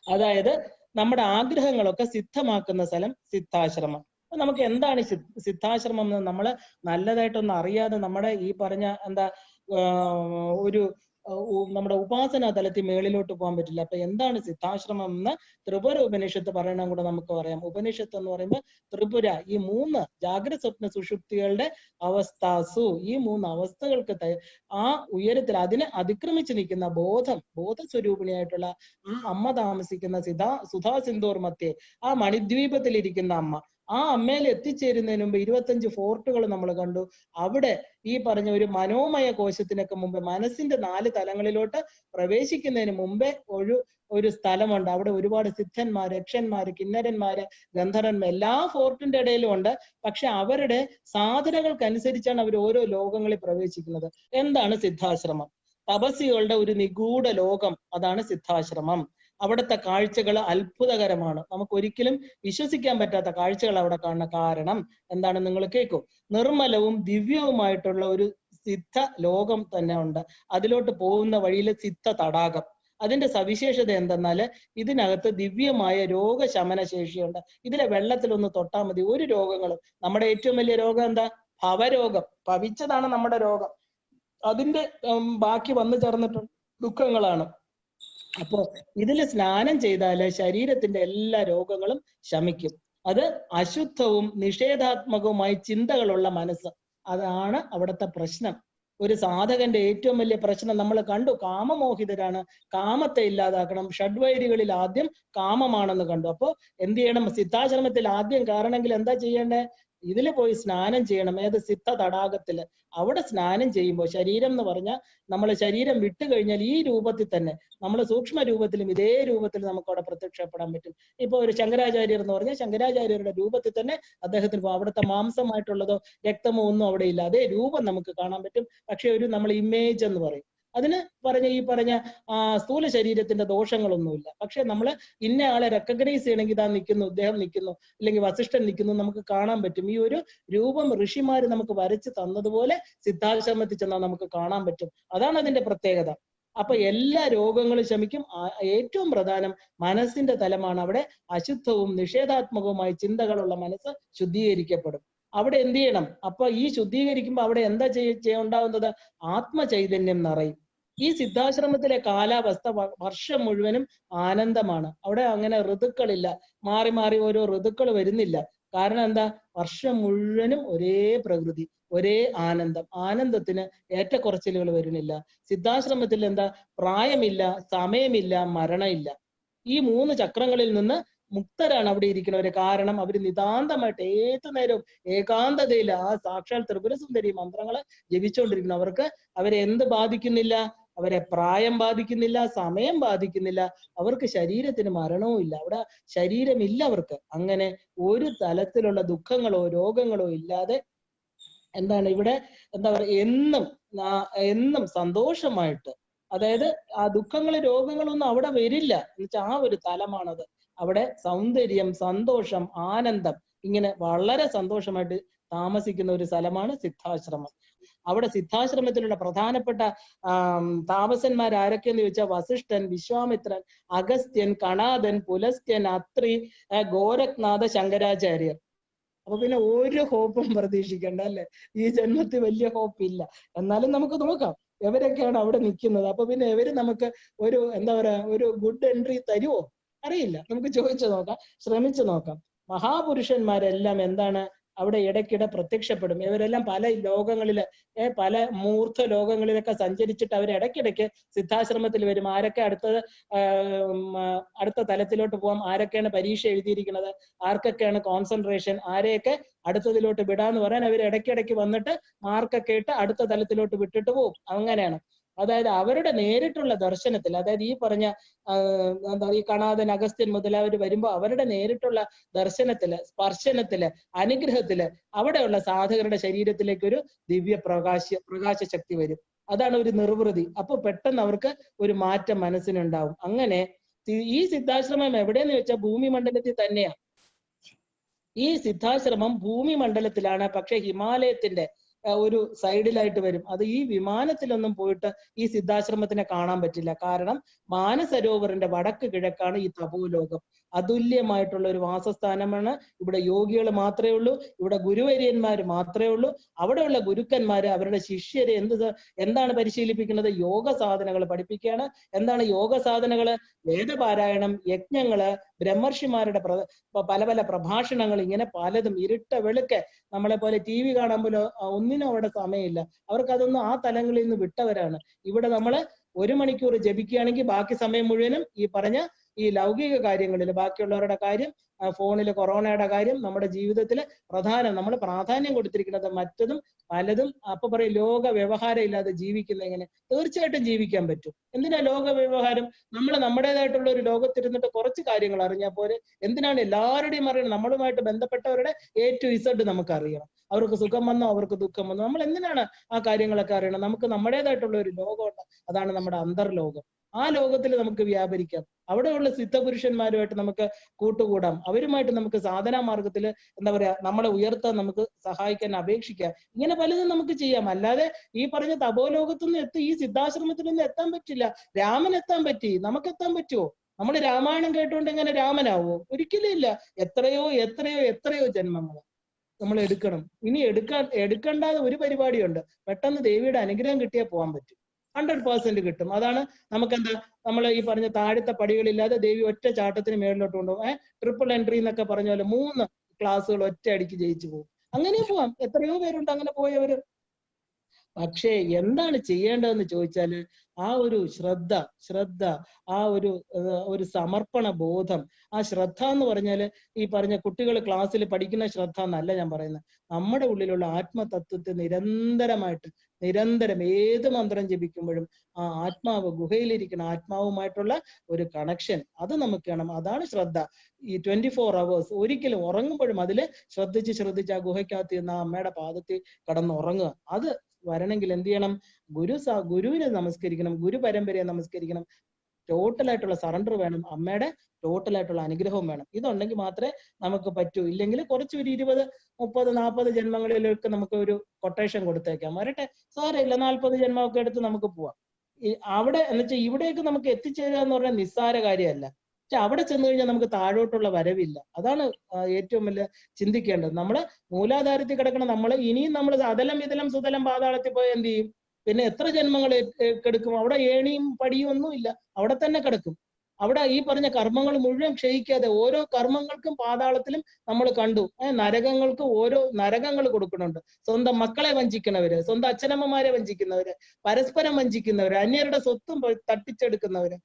[SPEAKER 1] അതായത് നമ്മുടെ ആഗ്രഹങ്ങളൊക്കെ സിദ്ധമാക്കുന്ന സ്ഥലം സിദ്ധാശ്രമം. അപ്പൊ നമുക്ക് എന്താണ് സിദ്ധാശ്രമം എന്ന് നമ്മൾ നല്ലതായിട്ടൊന്നും അറിയാതെ നമ്മുടെ ഈ പറഞ്ഞ എന്താ ഒരു നമ്മുടെ ഉപാസനാ തലത്തിൽ മേളിലോട്ട് പോകാൻ പറ്റില്ല. അപ്പൊ എന്താണ് സിദ്ധാശ്രമം എന്ന് ത്രിപുര ഉപനിഷത്ത് പറയണം കൂടെ നമുക്ക് പറയാം. ഉപനിഷത്ത് എന്ന് പറയുമ്പോൾ ത്രിപുര, ഈ 3 ജാഗ്രത സ്വപ്ന സുഷുപ്തികളുടെ അവസ്ഥാസു, ഈ 3 അവസ്ഥകൾക്ക് ആ ഉയരത്തിൽ അതിനെ അതിക്രമിച്ച് നിൽക്കുന്ന ബോധസ്വരൂപിണിയായിട്ടുള്ള ആ അമ്മ താമസിക്കുന്ന സുധാ സിന്ധൂർ മധ്യേ ആ മണിദ്വീപത്തിൽ ഇരിക്കുന്ന അമ്മ, ആ അമ്മയിൽ എത്തിച്ചേരുന്നതിന് മുമ്പ് 25 ഫോർട്ടുകൾ നമ്മൾ കണ്ടു. അവിടെ ഈ പറഞ്ഞ ഒരു മനോമയ കോശത്തിനൊക്കെ മുമ്പ് മനസ്സിന്റെ 4 തലങ്ങളിലോട്ട് പ്രവേശിക്കുന്നതിന് മുമ്പേ ഒരു സ്ഥലമുണ്ട്. അവിടെ ഒരുപാട് സിദ്ധന്മാര്, യക്ഷന്മാര്, കിന്നരന്മാര്, ഗന്ധർവന്മാർ എല്ലാ ഫോർട്ടിന്റെ ഇടയിലും ഉണ്ട്. പക്ഷെ അവരുടെ സാധനകൾക്കനുസരിച്ചാണ് അവർ ഓരോ ലോകങ്ങളിൽ പ്രവേശിക്കുന്നത്. എന്താണ് സിദ്ധാശ്രമം? തപസ്സികളുടെ ഒരു നിഗൂഢ ലോകം, അതാണ് സിദ്ധാശ്രമം. അവിടുത്തെ കാഴ്ചകൾ അത്ഭുതകരമാണ്. നമുക്ക് ഒരിക്കലും വിശ്വസിക്കാൻ പറ്റാത്ത കാഴ്ചകൾ അവിടെ കാണുന്ന കാരണം എന്താണ്? നിങ്ങൾ കേൾക്കൂ. നിർമ്മലവും ദിവ്യവുമായിട്ടുള്ള ഒരു സിദ്ധ ലോകം തന്നെ ഉണ്ട്. അതിലോട്ട് പോകുന്ന വഴിയിൽ സിദ്ധ തടാകം. അതിന്റെ സവിശേഷത എന്തെന്നാല് ഇതിനകത്ത് ദിവ്യമായ രോഗശമന ശേഷിയുണ്ട്. ഇതിലെ വെള്ളത്തിലൊന്ന് തൊട്ടാൽ മതി ഒരു രോഗങ്ങളും. നമ്മുടെ ഏറ്റവും വലിയ രോഗം എന്താ? ഭവരോഗം. ഭവിച്ചതാണ് നമ്മുടെ രോഗം. അതിന്റെ ബാക്കി വന്നു ചേർന്നിട്ടുണ്ട് ദുഃഖങ്ങളാണ്. അപ്പോ ഇതിൽ സ്നാനം ചെയ്താല് ശരീരത്തിന്റെ എല്ലാ രോഗങ്ങളും ശമിക്കും. അത് അശുദ്ധവും നിഷേധാത്മകവുമായ ചിന്തകളുള്ള മനസ്സ്, അതാണ് അവിടുത്തെ പ്രശ്നം. ഒരു സാധകന്റെ ഏറ്റവും വലിയ പ്രശ്നം നമ്മൾ കണ്ടു, കാമമോഹിതരാണ്, കാമത്തെ ഇല്ലാതാക്കണം. ഷഡ്വൈരികളിൽ ആദ്യം കാമമാണെന്ന് കണ്ടു. അപ്പോ എന്ത് ചെയ്യണം? സിദ്ധാശ്രമത്തിൽ ആദ്യം കാരണമെങ്കിൽ എന്താ ചെയ്യേണ്ടേ? ഇതില് പോയി സ്നാനം ചെയ്യണം. ഏത്? സിദ്ധ തടാകത്തില്. അവിടെ സ്നാനം ചെയ്യുമ്പോൾ ശരീരം എന്ന് പറഞ്ഞാൽ നമ്മളെ ശരീരം വിട്ടു കഴിഞ്ഞാൽ ഈ രൂപത്തിൽ തന്നെ നമ്മൾ സൂക്ഷ്മ രൂപത്തിലും ഇതേ രൂപത്തിൽ നമുക്ക് അവിടെ പ്രത്യക്ഷപ്പെടാൻ പറ്റും. ഇപ്പൊ ഒരു ശങ്കരാചാര്യർ എന്ന് പറഞ്ഞാൽ ശങ്കരാചാര്യരുടെ രൂപത്തിൽ തന്നെ അദ്ദേഹത്തിന് അവിടുത്തെ മാംസമായിട്ടുള്ളതോ രക്തമോ ഒന്നും അവിടെ ഇല്ല. അതേ രൂപം നമുക്ക് കാണാൻ പറ്റും. പക്ഷെ ഒരു നമ്മൾ ഇമേജ് എന്ന് പറയും, അതിന് ഈ പറഞ്ഞ സ്ഥൂല ശരീരത്തിന്റെ ദോഷങ്ങളൊന്നുമില്ല. പക്ഷെ നമ്മൾ ഇന്ന ആളെ റെക്കഗ്നൈസ് ചെയ്യണമെങ്കിൽ ഇതാ നിൽക്കുന്നു, ഇദ്ദേഹം നിൽക്കുന്നു, അല്ലെങ്കിൽ വസിഷ്ഠൻ നിൽക്കുന്നു, നമുക്ക് കാണാൻ പറ്റും. ഈ ഒരു രൂപം ഋഷിമാര് നമുക്ക് വരച്ച് തന്നതുപോലെ സിദ്ധാശ്രമത്തിൽ ചെന്നാൽ നമുക്ക് കാണാൻ പറ്റും. അതാണ് അതിന്റെ പ്രത്യേകത. അപ്പൊ എല്ലാ രോഗങ്ങളും ശമിക്കും. ഏറ്റവും പ്രധാനം മനസ്സിന്റെ തലമാണ്. അവിടെ അശുദ്ധവും നിഷേധാത്മകവുമായ ചിന്തകളുള്ള മനസ്സ് ശുദ്ധീകരിക്കപ്പെടും. അവിടെ എന്ത് ചെയ്യണം? അപ്പൊ ഈ ശുദ്ധീകരിക്കുമ്പോൾ അവിടെ എന്താ ഉണ്ടാവുന്നത്? ആത്മചൈതന്യം നിറയും. ഈ സിദ്ധാശ്രമത്തിലെ കാലാവസ്ഥ വർഷം മുഴുവനും ആനന്ദമാണ്. അവിടെ അങ്ങനെ ഋതുക്കളില്ല, മാറി മാറി ഓരോ ഋതുക്കൾ വരുന്നില്ല. കാരണം എന്താ? വർഷം മുഴുവനും ഒരേ പ്രകൃതി, ഒരേ ആനന്ദം. ആനന്ദത്തിന് ഏറ്റക്കുറച്ചിലുകൾ വരുന്നില്ല. സിദ്ധാശ്രമത്തിൽ എന്താ? പ്രായമില്ല, സമയമില്ല, മരണമില്ല. ഈ 3 ചക്രങ്ങളിൽ നിന്ന് മുക്തരാണ് അവിടെ ഇരിക്കുന്നവര്. കാരണം അവർ നിതാന്തമായിട്ട് ഏതു നേരവും ഏകാന്തതയിൽ ആ സാക്ഷാൽ ത്രിപുരസുന്ദരി മന്ത്രങ്ങളെ ജപിച്ചുകൊണ്ടിരിക്കുന്നു. അവരെ എന്ത് ബാധിക്കുന്നില്ല? അവരെ പ്രായം ബാധിക്കുന്നില്ല, സമയം ബാധിക്കുന്നില്ല, അവർക്ക് ശരീരത്തിന് മരണവും ഇല്ല. അവിടെ ശരീരമില്ല അവർക്ക്. അങ്ങനെ ഒരു തലത്തിലുള്ള ദുഃഖങ്ങളോ രോഗങ്ങളോ ഇല്ലാതെ എന്താണ് ഇവിടെ എന്താ പറയുക, എന്നും സന്തോഷമായിട്ട്, അതായത് ആ ദുഃഖങ്ങളും രോഗങ്ങളൊന്നും അവിടെ വരില്ല എന്നുവെച്ചാൽ ആ ഒരു തലമാണത്. അവിടെ സൗന്ദര്യം, സന്തോഷം, ആനന്ദം, ഇങ്ങനെ വളരെ സന്തോഷമായിട്ട് താമസിക്കുന്ന ഒരു സ്ഥലമാണ് സിദ്ധാശ്രമം. അവിടെ സിദ്ധാശ്രമത്തിലുള്ള പ്രധാനപ്പെട്ട താമസന്മാർ ആരൊക്കെയെന്ന് ചോദിച്ചാൽ വസിഷ്ഠൻ, വിശ്വാമിത്രൻ, അഗസ്ത്യൻ, കണാദൻ, പുലസ്ത്യൻ, അത്രി, ഗോരഖ്നാഥ, ശങ്കരാചാര്യർ. അപ്പൊ പിന്നെ ഒരു ഹോപ്പും പ്രതീക്ഷിക്കണ്ട അല്ലെ? ഈ ജന്മത്തിൽ വലിയ ഹോപ്പില്ല. എന്നാലും നമുക്ക് നോക്കാം എവരൊക്കെയാണ് അവിടെ നിൽക്കുന്നത്. അപ്പൊ പിന്നെ എവര് നമുക്ക് ഒരു എന്താ പറയാ ഒരു ഗുഡ് എൻട്രി തരുമോ? അറിയില്ല. നമുക്ക് ചോദിച്ചു നോക്കാം, ശ്രമിച്ചു നോക്കാം. മഹാപുരുഷന്മാരെല്ലാം എന്താണ് അവിടെ ഇടയ്ക്കിടെ പ്രത്യക്ഷപ്പെടും. ഇവരെല്ലാം പല ലോകങ്ങളില് പല മൂർത്ത ലോകങ്ങളിലൊക്കെ സഞ്ചരിച്ചിട്ട് അവർ ഇടയ്ക്കിടയ്ക്ക് സിദ്ധാശ്രമത്തിൽ വരും. ആരൊക്കെ അടുത്ത തലത്തിലോട്ട് പോകാം, ആരൊക്കെയാണ് പരീക്ഷ എഴുതിയിരിക്കുന്നത്, ആർക്കൊക്കെയാണ് കോൺസെൻട്രേഷൻ, ആരെയൊക്കെ അടുത്തതിലോട്ട് വിടാന്ന് പറയാൻ അവർ ഇടയ്ക്കിടയ്ക്ക് വന്നിട്ട് മാർക്കൊക്കെ ഇട്ട് അടുത്ത തലത്തിലോട്ട് വിട്ടിട്ട് പോകും. അങ്ങനെയാണ്. അതായത് അവരുടെ നേരിട്ടുള്ള ദർശനത്തിൽ, അതായത് ഈ പറഞ്ഞ എന്താ ഈ കണാദൻ, അഗസ്ത്യൻ മുതലായവർ വരുമ്പോ അവരുടെ നേരിട്ടുള്ള ദർശനത്തില്, സ്പർശനത്തില്, അനുഗ്രഹത്തില് അവിടെയുള്ള സാധകരുടെ ശരീരത്തിലേക്ക് ഒരു ദിവ്യ പ്രകാശ ശക്തി വരും. അതാണ് ഒരു നിർവൃതി. അപ്പൊ പെട്ടെന്ന് അവർക്ക് ഒരു മാറ്റം മനസ്സിനുണ്ടാവും. അങ്ങനെ ഈ സിദ്ധാശ്രമം എവിടെയെന്ന് വെച്ചാൽ ഭൂമി മണ്ഡലത്തിൽ തന്നെയാണ്. ഈ സിദ്ധാശ്രമം ഭൂമി മണ്ഡലത്തിലാണ്. പക്ഷെ ഹിമാലയത്തിന്റെ ഒരു സൈഡിലായിട്ട് വരും. അത് ഈ വിമാനത്തിലൊന്നും പോയിട്ട് ഈ സിദ്ധാശ്രമത്തിനെ കാണാൻ പറ്റില്ല. കാരണം മാനസരോവറിന്റെ വടക്ക് കിഴക്കാണ് ഈ തപോലോകം. അതുല്യമായിട്ടുള്ള ഒരു വാസസ്ഥാനമാണ്. ഇവിടെ യോഗികൾ മാത്രമേ ഉള്ളൂ, ഇവിടെ ഗുരുവര്യന്മാർ മാത്രമേ ഉള്ളൂ. അവിടെയുള്ള ഗുരുക്കന്മാര് അവരുടെ ശിഷ്യരെ എന്താണ് പരിശീലിപ്പിക്കുന്നത്? യോഗ സാധനകൾ പഠിപ്പിക്കുകയാണ്. എന്താണ് യോഗ സാധനകള്? വേദപാരായണം, യജ്ഞങ്ങള്, ബ്രഹ്മർഷിമാരുടെ പല പല പ്രഭാഷണങ്ങൾ, ഇങ്ങനെ പലതും. ഇരുട്ട വെളുക്കെ നമ്മളെ പോലെ TV കാണാൻ പോലും ഒന്നിനും അവിടെ സമയമില്ല. അവർക്ക് അതൊന്നും ആ തലങ്ങളിൽ നിന്ന് വിട്ടവരാണ്. ഇവിടെ നമ്മള് 1 മണിക്കൂർ ജപിക്കുകയാണെങ്കിൽ ബാക്കി സമയം മുഴുവനും ഈ പറഞ്ഞ ഈ ലൗകിക കാര്യങ്ങളിൽ, ബാക്കിയുള്ളവരുടെ കാര്യം, ഫോണില് കൊറോണയുടെ കാര്യം, നമ്മുടെ ജീവിതത്തില് നമ്മൾ പ്രാധാന്യം കൊടുത്തിരിക്കുന്നത് മറ്റതും പലതും. അപ്പൊ പറയും ലോക വ്യവഹാരം ഇല്ലാതെ ജീവിക്കുന്ന എങ്ങനെ? തീർച്ചയായിട്ടും ജീവിക്കാൻ പറ്റും. എന്തിനാ ലോക വ്യവഹാരം? നമ്മൾ നമ്മുടേതായിട്ടുള്ള ഒരു ലോകത്തിരുന്നിട്ട് കുറച്ച് കാര്യങ്ങൾ അറിഞ്ഞാൽ പോലെ. എന്തിനാണ് എല്ലാവരുടെയും അറിയണം? നമ്മളുമായിട്ട് ബന്ധപ്പെട്ടവരുടെ A to Z നമുക്ക് അറിയണം. അവർക്ക് സുഖം വന്നോ, അവർക്ക് ദുഃഖം വന്നോ, നമ്മൾ എന്തിനാണ് ആ കാര്യങ്ങളൊക്കെ അറിയണം? നമുക്ക് നമ്മുടേതായിട്ടുള്ള ഒരു ലോകമുണ്ട്. അതാണ് നമ്മുടെ അന്തർലോകം. ആ ലോകത്തിൽ നമുക്ക് വ്യാപരിക്കാം. അവിടെയുള്ള സിദ്ധപുരുഷന്മാരുമായിട്ട് നമുക്ക് കൂട്ടുകൂടാം. അവരുമായിട്ട് നമുക്ക് സാധനാ മാർഗത്തിൽ എന്താ പറയാ നമ്മളെ ഉയർത്താൻ നമുക്ക് സഹായിക്കാൻ അപേക്ഷിക്കാം. ഇങ്ങനെ പലതും നമുക്ക് ചെയ്യാം. അല്ലാതെ ഈ പറഞ്ഞ തപോലോകത്തൊന്നും ഈ സിദ്ധാശ്രമത്തിലൊന്നും എത്താൻ പറ്റില്ല. രാമൻ എത്താൻ പറ്റി, നമുക്ക് എത്താൻ പറ്റുമോ? നമ്മൾ രാമായണം കേട്ടുകൊണ്ട് എങ്ങനെ രാമനാവോ? ഒരിക്കലും ഇല്ല. എത്രയോ എത്രയോ എത്രയോ ജന്മങ്ങൾ നമ്മൾ എടുക്കണം. ഇനി എടുക്കേണ്ടാതെ ഒരു പരിപാടിയുണ്ട്. പെട്ടെന്ന് ദേവിയുടെ അനുഗ്രഹം കിട്ടിയാൽ പോകാൻ പറ്റും. 100% കിട്ടും. അതാണ് നമുക്കെന്താ, നമ്മൾ ഈ പറഞ്ഞ താഴത്തെ പടികളില്ലാതെ ദേവി ഒറ്റ ചാട്ടത്തിന് മേളിലോട്ട് കൊണ്ടുപോകും. ട്രിപ്പിൾ എൻട്രി എന്നൊക്കെ പറഞ്ഞ പോലെ 3 ക്ലാസ്സുകൾ ഒറ്റ അടിക്ക് ജയിച്ചു പോകും. അങ്ങനെ പോവാം. എത്രയോ പേരുണ്ട് അങ്ങനെ പോയവര്. പക്ഷേ എന്താണ് ചെയ്യേണ്ടതെന്ന് ചോദിച്ചാല് ആ ഒരു ശ്രദ്ധ, ആ ഒരു സമർപ്പണ ബോധം. ആ ശ്രദ്ധ എന്ന് പറഞ്ഞാല് ഈ പറഞ്ഞ കുട്ടികൾ ക്ലാസ്സിൽ പഠിക്കുന്ന ശ്രദ്ധ എന്നല്ല ഞാൻ പറയുന്നത്. നമ്മുടെ ഉള്ളിലുള്ള ആത്മതത്വത്തെ നിരന്തരം ഏത് മന്ത്രം ജപിക്കുമ്പോഴും ആ ആത്മാവ്, ഗുഹയിലിരിക്കുന്ന ആത്മാവുമായിട്ടുള്ള ഒരു കണക്ഷൻ, അത് നമുക്ക് വേണം. അതാണ് ശ്രദ്ധ. ഈ 24 hours ഒരിക്കലും ഉറങ്ങുമ്പോഴും അതില് ശ്രദ്ധിച്ച് ആ ഗുഹയ്ക്കകത്ത് നിന്ന് ആ അമ്മയുടെ പാദത്തിൽ കടന്നുറങ്ങുക. അത് വരണമെങ്കിൽ എന്ത് ചെയ്യണം? ഗുരുവിനെ നമസ്കരിക്കണം, ഗുരു പരമ്പരയെ നമസ്കരിക്കണം. ടോട്ടലായിട്ടുള്ള സറണ്ടർ വേണം, അമ്മയുടെ ടോട്ടലായിട്ടുള്ള അനുഗ്രഹവും വേണം. ഇതുണ്ടെങ്കിൽ മാത്രമേ നമുക്ക് പറ്റൂ. ഇല്ലെങ്കിൽ കുറച്ച് ഒരു 20, 30, 40 ജന്മങ്ങളിലേക്ക് നമുക്ക് ഒരു കൊട്ടേഷൻ കൊടുത്തേക്കാം. വരട്ടെ, സാരമില്ല, 40 ജന്മമൊക്കെ എടുത്ത് നമുക്ക് പോവാം. അവിടെ എന്നുവെച്ചാൽ ഇവിടേക്ക് നമുക്ക് എത്തിച്ചേരുക എന്ന് പറഞ്ഞാൽ നിസ്സാര കാര്യമല്ല. പക്ഷെ അവിടെ ചെന്ന് കഴിഞ്ഞാൽ നമുക്ക് താഴോട്ടുള്ള വരവില്ല. അതാണ് ഏറ്റവും വലിയ ചിന്തിക്കേണ്ടത്. നമ്മള് മൂലാധാരത്തിൽ കിടക്കണം. നമ്മൾ ഇനിയും നമ്മൾ അതലം ഇതലം സുതലം പാതാളത്തിൽ പോയി എന്ത് ചെയ്യും? പിന്നെ എത്ര ജന്മങ്ങൾ കിടക്കും? അവിടെ ഏണിയും പടിയും ഒന്നും ഇല്ല, അവിടെ തന്നെ കിടക്കും. അവിടെ ഈ പറഞ്ഞ കർമ്മങ്ങൾ മുഴുവൻ ക്ഷയിക്കാതെ ഓരോ കർമ്മങ്ങൾക്കും പാതാളത്തിലും നമ്മൾ കണ്ടു. നരകങ്ങൾക്ക് ഓരോ നരകങ്ങൾ കൊടുക്കുന്നുണ്ട്. സ്വന്തം മക്കളെ വഞ്ചിക്കുന്നവര്, സ്വന്തം അച്ഛനമ്മമാരെ വഞ്ചിക്കുന്നവര്, പരസ്പരം വഞ്ചിക്കുന്നവര്, അന്യരുടെ സ്വത്തും തട്ടിച്ചെടുക്കുന്നവര്,